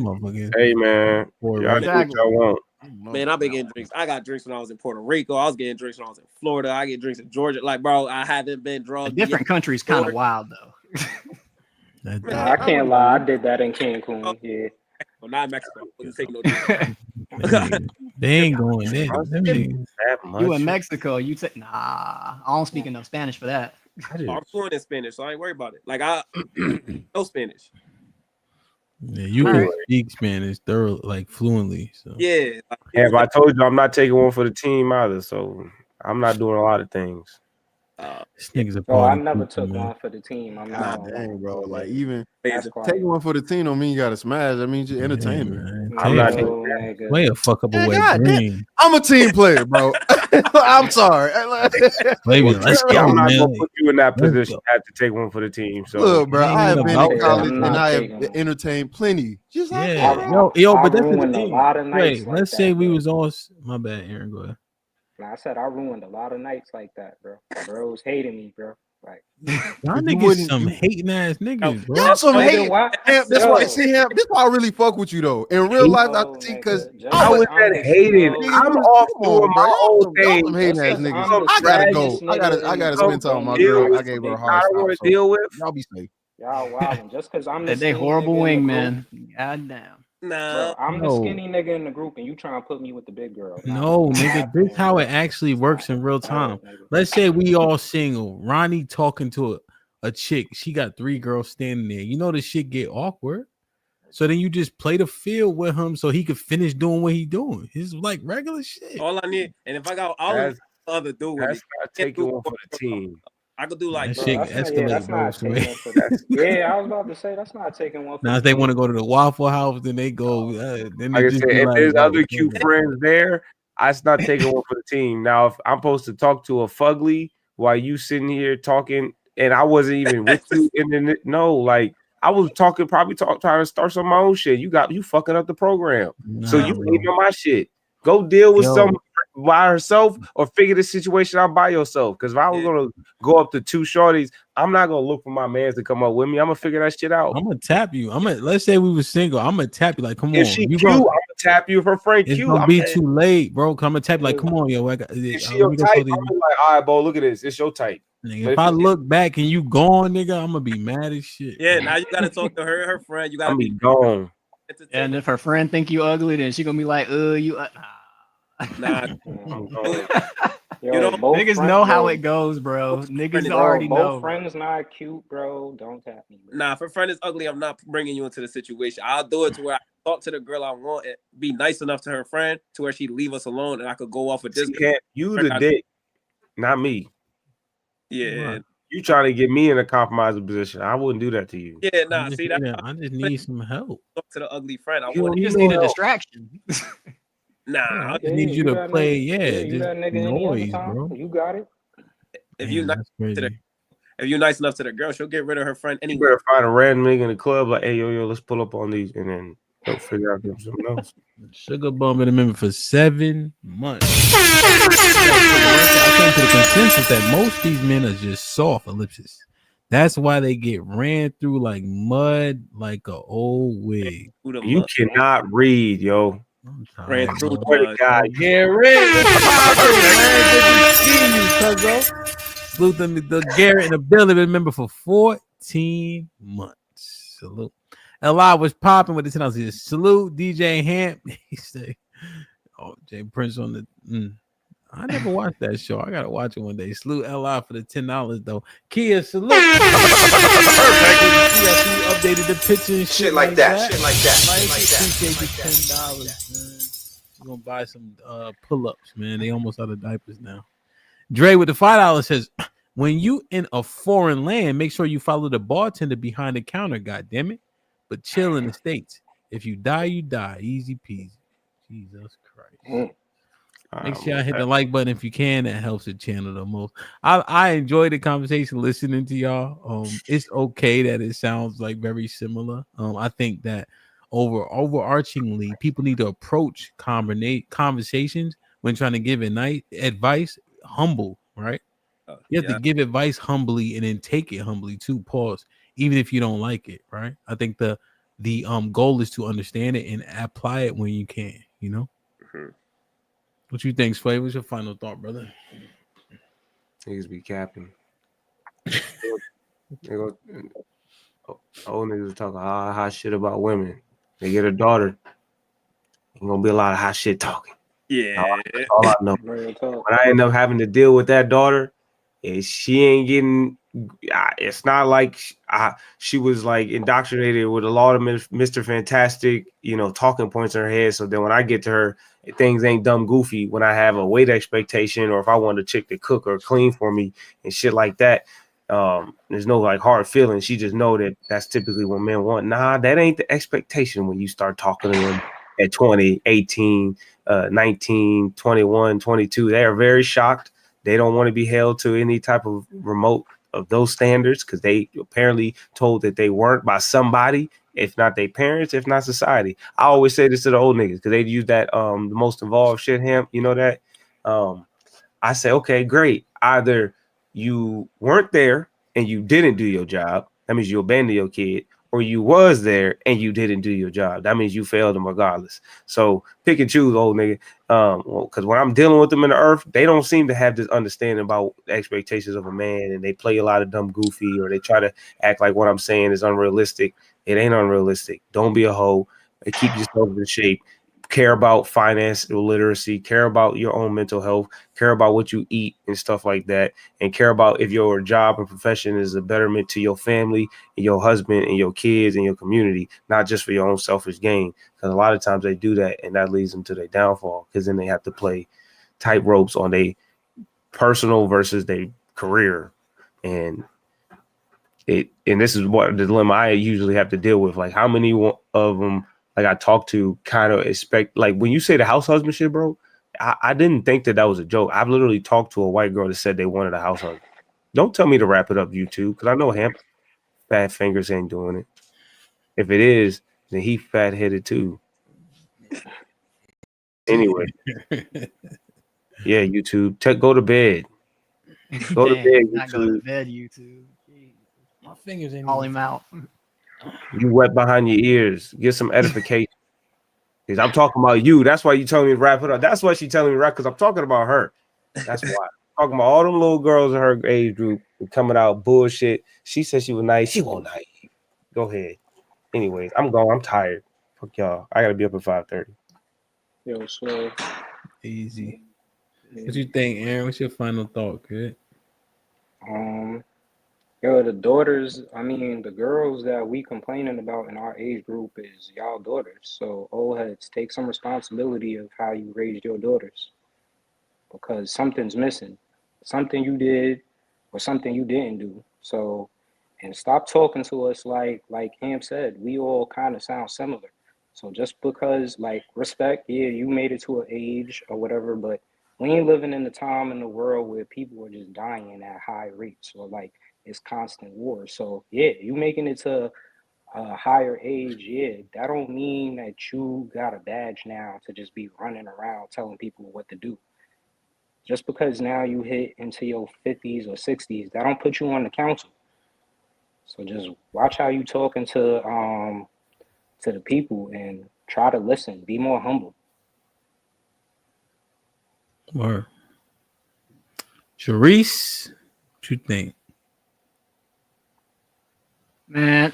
Hey man, y'all do what y'all want. Man, I've been getting drinks. I got drinks when I was in Puerto Rico. I was getting drinks when I was in Florida. I get drinks in Georgia. Like, bro, I haven't been drugged. Different countries kind of wild though. Nah, I can't lie. I did that in Cancun. Yeah. Well, not in Mexico. Wasn't taking no drinks. They ain't going there. You in Mexico? You say nah. I don't speak enough Spanish for that. I'm fluent in Spanish, so I ain't worried about it. Like I know Spanish. Yeah, you can speak Spanish thoroughly, like fluently. So yeah. Yeah, but I told you I'm not taking one for the team either, so I'm not doing a lot of things. This nigga's a I never took one for the team. I'm not dang, bro. Like even taking one for the team don't mean you gotta smash. That means you're entertainment. I'm not way a fuck up away. I'm a team player, bro. I'm sorry. Let's go. I'm not gonna put you in that position. I have to take one for the team. So look, bro, I have been in college and I have entertained plenty. Just like yo, but that's the thing. Wait, let's say we was all my bad, Aaron. Go ahead. Nah, I said I ruined a lot of nights like that, bro. Bros hating me, bro. Like y'all niggas some hating ass niggas, bro. Y'all some hating. That's why this why I really fuck with you though. In real life, because I was that hating. I'm off doing my own thing. Hating ass niggas. I gotta go. I gotta spend time with my girl. I gave her a hard time. I don't want to deal with. Y'all be safe. Y'all wilding just because I'm they horrible wingman. God damn. Nah, bro, I'm the skinny nigga in the group, and you trying to put me with the big girl. No, nigga, this is how it actually works in real time. Let's say we all single. Ronnie talking to a chick. She got 3 girls standing there. You know the shit get awkward. So then you just play the field with him so he could finish doing what he doing. It's like regular shit. All I need, and if I got all of the other dude, that's not taking one for the team. I could do like that shit escalate, bro. Yeah, I was about to say that's not taking one. Now if they want to go to the Waffle House, then they go. Then they like I said, if there's other cute friends there, it's not taking one for the team. Now, if I'm supposed to talk to a fugly while you sitting here talking, and I wasn't even with you like I was talking, trying to start some of my own shit. You fucking up the program, so you ain't on my shit. Go deal with someone by herself or figure the situation out by yourself. Because if I was gonna go up to 2 shorties, I'm not gonna look for my mans to come up with me. I'm gonna figure that shit out. I'm gonna tap you. Let's say we were single. I'm gonna tap you like, come if on. She cute, I'm gonna tap you if her friend It's cute. gonna be too late, bro. Come and tap like, come on, yo. If she your type, I'm like, all right, bro. Look at this. It's your type. Nigga, if I look back and you gone, nigga, I'm gonna be mad as shit. Yeah, bro. now you gotta talk to her and her friend. You gotta I'm be gone. And if her friend think you ugly, then she gonna be like, you. Nah. I'm going. You don't niggas know how it goes, bro. Niggas already know. Both friends not cute, bro. Don't tap me. Bro. Nah, if a friend is ugly, I'm not bringing you into the situation. I'll do it to where I talk to the girl I want and be nice enough to her friend to where she leave us alone and I could go off with this. You the dick, not me. Yeah. You trying to get me in a compromising position. I wouldn't do that to you. Yeah, nah. See that? I just need some help. Talk to the ugly friend. I You want. You just need a distraction. Nah, I just need you to play. You got nigga noise, any other bro. time? You got it. If you nice to the, if you're nice enough to the girl, she'll get rid of her friend anyway. You better find a random nigga in the club like, hey, yo, let's pull up on these, and then they'll figure out something else. Sugar bum been a member for 7 months. I came to the consensus that most of these men are just soft ellipses. That's why they get ran through like mud, like an old wig. You cannot read, yo. Ran through the guy. Garrett, salute them, the Garrett in the building. Remember for 14 months. Salute. Li was popping with the 10. He said, salute DJ Hamp. He said, "Oh, Jay Prince on the." I never watched that show. I gotta watch it one day. Salute Li for the $10 though. Kia, salute. Updated the picture and shit like that. Shit like that. Appreciate the $10, man. We're gonna buy some pull-ups, man. They almost out of diapers now. Dre with the $5 says, when you in a foreign land, make sure you follow the bartender behind the counter, god damn it. But chill in the States. If you die, you die. Easy peasy. Jesus Christ. Make sure y'all hit the like button if you can. That helps the channel the most. I enjoy the conversation listening to y'all. It's okay that it sounds like very similar. I think that overarchingly, people need to approach conversations when trying to give advice humble, right? You have to give advice humbly and then take it humbly too. Pause. Even if you don't like it, right? I think the goal is to understand it and apply it when you can. You know. Mm-hmm. What you think, Sway? What's your final thought, brother? Niggas be capping. Old niggas talking hot shit about women. They get a daughter. Ain't gonna be a lot of hot shit talking. Yeah. All I know. When I end up having to deal with that daughter, is she ain't getting. It's not like she was like indoctrinated with a lot of Mr. Fantastic, talking points in her head. So then when I get to her, things ain't dumb goofy when I have a weight expectation or if I want a chick to cook or clean for me and shit like that. There's no like hard feelings. She just know that that's typically what men want. Nah, that ain't the expectation when you start talking to them at 20, 18, 19, 21, 22. They are very shocked. They don't want to be held to any type of remote of those standards because they apparently told that they weren't by somebody, if not their parents, if not society. I always say this to the old niggas because they use that the most involved shit, Hamp. You know that? I say, okay, great. Either you weren't there and you didn't do your job. That means you abandoned your kid. Or you was there and you didn't do your job. That means you failed them regardless. So pick and choose, old nigga. Because when I'm dealing with them in the earth, they don't seem to have this understanding about the expectations of a man, and they play a lot of dumb goofy, or they try to act like what I'm saying is unrealistic. It ain't unrealistic. Don't be a hoe. Keep yourself in shape. Care about financial literacy. Care about your own mental health. Care about what you eat and stuff like that. And care about if your job and profession is a betterment to your family and your husband and your kids and your community, not just for your own selfish gain. Because a lot of times they do that, and that leads them to their downfall. Because then they have to play tight ropes on their personal versus their career, and this is what the dilemma I usually have to deal with. Like, how many of them? Like I talk to kind of expect, like when you say the house husband shit, bro, I didn't think that was a joke. I've literally talked to a white girl that said they wanted a house husband. Don't tell me to wrap it up, YouTube, because I know Hamp fat fingers ain't doing it. If it is, then he fat headed too. Anyway, yeah, YouTube, go to bed. Go to bed, YouTube. Not go to bed, YouTube. My fingers ain't call him out. You wet behind your ears. Get some edification. Because I'm talking about you. That's why you telling me to wrap it up. That's why she telling me to wrap, because I'm talking about her. That's why. I'm talking about all them little girls in her age group coming out bullshit. She said she was naive. She wasn't naive. Go ahead. Anyways, I'm going. I'm tired. Fuck y'all. I gotta be up at 5:30. Yo, so easy. What you think, Aaron? What's your final thought, kid? Yo, the daughters, I mean, the girls that we complaining about in our age group is y'all daughters. So old heads, take some responsibility of how you raised your daughters, because something's missing, something you did or something you didn't do. So, and stop talking to us like Hamp said, we all kind of sound similar. So just because, like, respect, yeah, you made it to an age or whatever, but we ain't living in the time in the world where people are just dying at high rates, or like it's constant war. So yeah, you making it to a higher age, yeah, that don't mean that you got a badge now to just be running around telling people what to do. Just because now you hit into your 50s or 60s, that don't put you on the council. So just watch how you talking to the people and try to listen. Be more humble. Or Sharice, what you think? Man,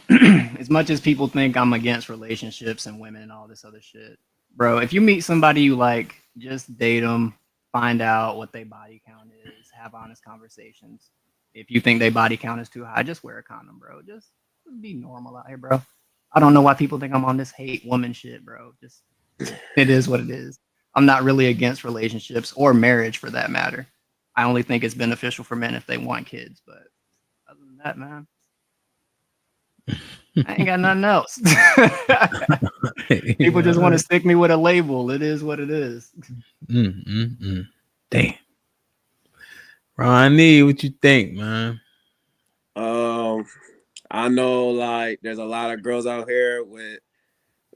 as much as people think I'm against relationships and women and all this other shit, bro, if you meet somebody you like, just date them, find out what their body count is, have honest conversations. If you think their body count is too high, just wear a condom, bro. Just be normal out here, bro. I don't know why people think I'm on this hate woman shit, bro. Just, it is what it is. I'm not really against relationships or marriage for that matter. I only think it's beneficial for men if they want kids, but other than that, man, I ain't got nothing else. People just want to stick me with a label. It is what it is. Damn. Ronnie, what you think, man? I know, like, there's a lot of girls out here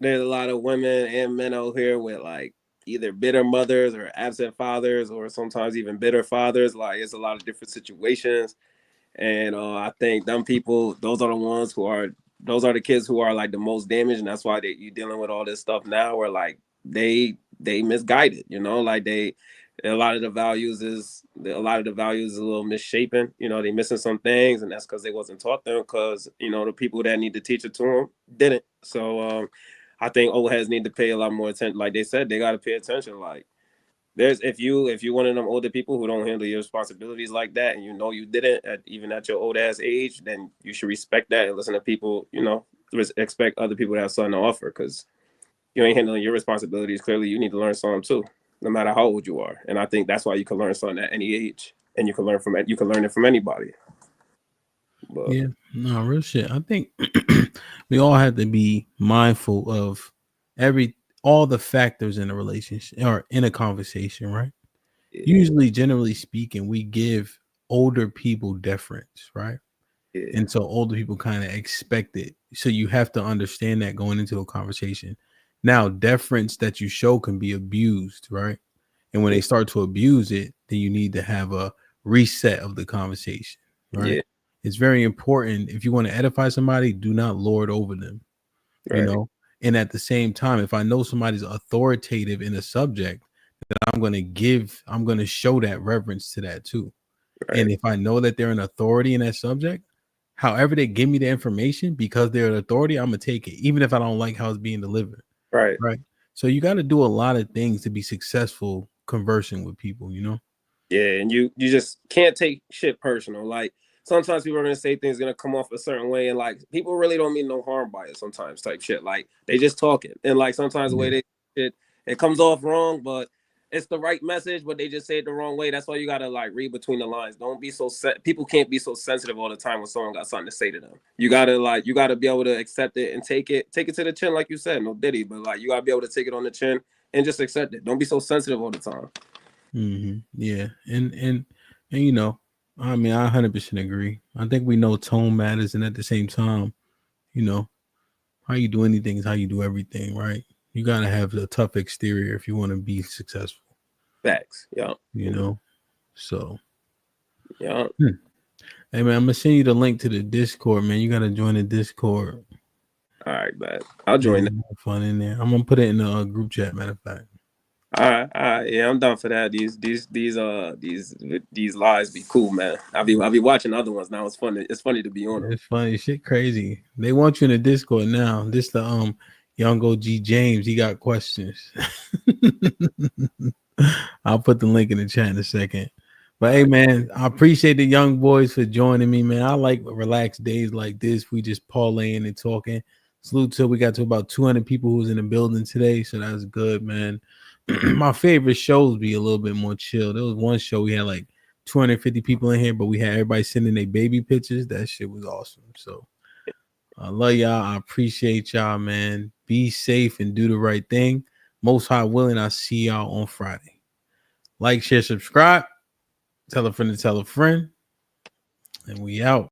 there's a lot of women and men out here with, like, either bitter mothers or absent fathers, or sometimes even bitter fathers. Like, it's a lot of different situations. And I think them people, those are the kids who are like the most damaged, and that's why you dealing with all this stuff now, where like they misguided, like a lot of the values is a little misshapen. They missing some things, and that's because they wasn't taught them, because the people that need to teach it to them didn't. So I think old heads need to pay a lot more attention. Like they said, they got to pay attention. Like, if you one of them older people who don't handle your responsibilities like that, and you didn't even at your old ass age, then you should respect that and listen to people. Expect other people to have something to offer, because you ain't handling your responsibilities. Clearly, you need to learn something too, no matter how old you are. And I think that's why you can learn something at any age, and you can learn it from anybody. But, yeah, no, real shit. I think we all have to be mindful of all the factors in a relationship or in a conversation, right? Yeah. Usually, generally speaking, we give older people deference, right? Yeah. And so older people kind of expect it. So you have to understand that going into a conversation. Now, deference that you show can be abused, right? And when they start to abuse it, then you need to have a reset of the conversation, right? Yeah. It's very important. If you want to edify somebody, do not lord over them, right. And at the same time, if I know somebody's authoritative in a subject, that I'm going to show that reverence to that too. Right. And if I know that they're an authority in that subject, however they give me the information, because they're an authority, I'm going to take it, even if I don't like how it's being delivered. Right. Right. So you got to do a lot of things to be successful conversing with people, Yeah. And you just can't take shit personal. Like, sometimes people are going to say things going to come off a certain way, and like people really don't mean no harm by it sometimes, type shit. Like, they just talking, and like sometimes the way they it comes off wrong, but it's the right message, but they just say it the wrong way. That's why you got to like read between the lines. Don't be so people can't be so sensitive all the time when someone got something to say to them. You got to be able to accept it and take it to the chin, like you said, no diddy, but like you got to be able to take it on the chin and just accept it. Don't be so sensitive all the time. Mm-hmm. Yeah. And I mean, I 100% agree. I think we know tone matters, and at the same time, how you do anything is how you do everything, right? You gotta have a tough exterior if you want to be successful. Facts, yeah. So, yeah. Hey man, I'm gonna send you the link to the Discord, man. You gotta join the Discord. All right, man. I'll join. Fun in there. I'm gonna put it in the group chat. Matter of fact. All right, yeah, I'm down for that. These lives be cool, man. I'll be watching other ones now. It's funny. It's funny to be on them. It's funny, shit, crazy. They want you in the Discord now. This the young OG James. He got questions. I'll put the link in the chat in a second. But hey, man, I appreciate the young boys for joining me, man. I like relaxed days like this. We just parlaying and talking. Salute to we got to about 200 people who was in the building today, so that's good, man. My favorite shows be a little bit more chill. There was one show we had like 250 people in here, but we had everybody sending their baby pictures. That shit was awesome. So I love y'all. I appreciate y'all, man. Be safe and do the right thing. Most High willing, I'll see y'all on Friday. Like, share, subscribe. Tell a friend to tell a friend. And we out.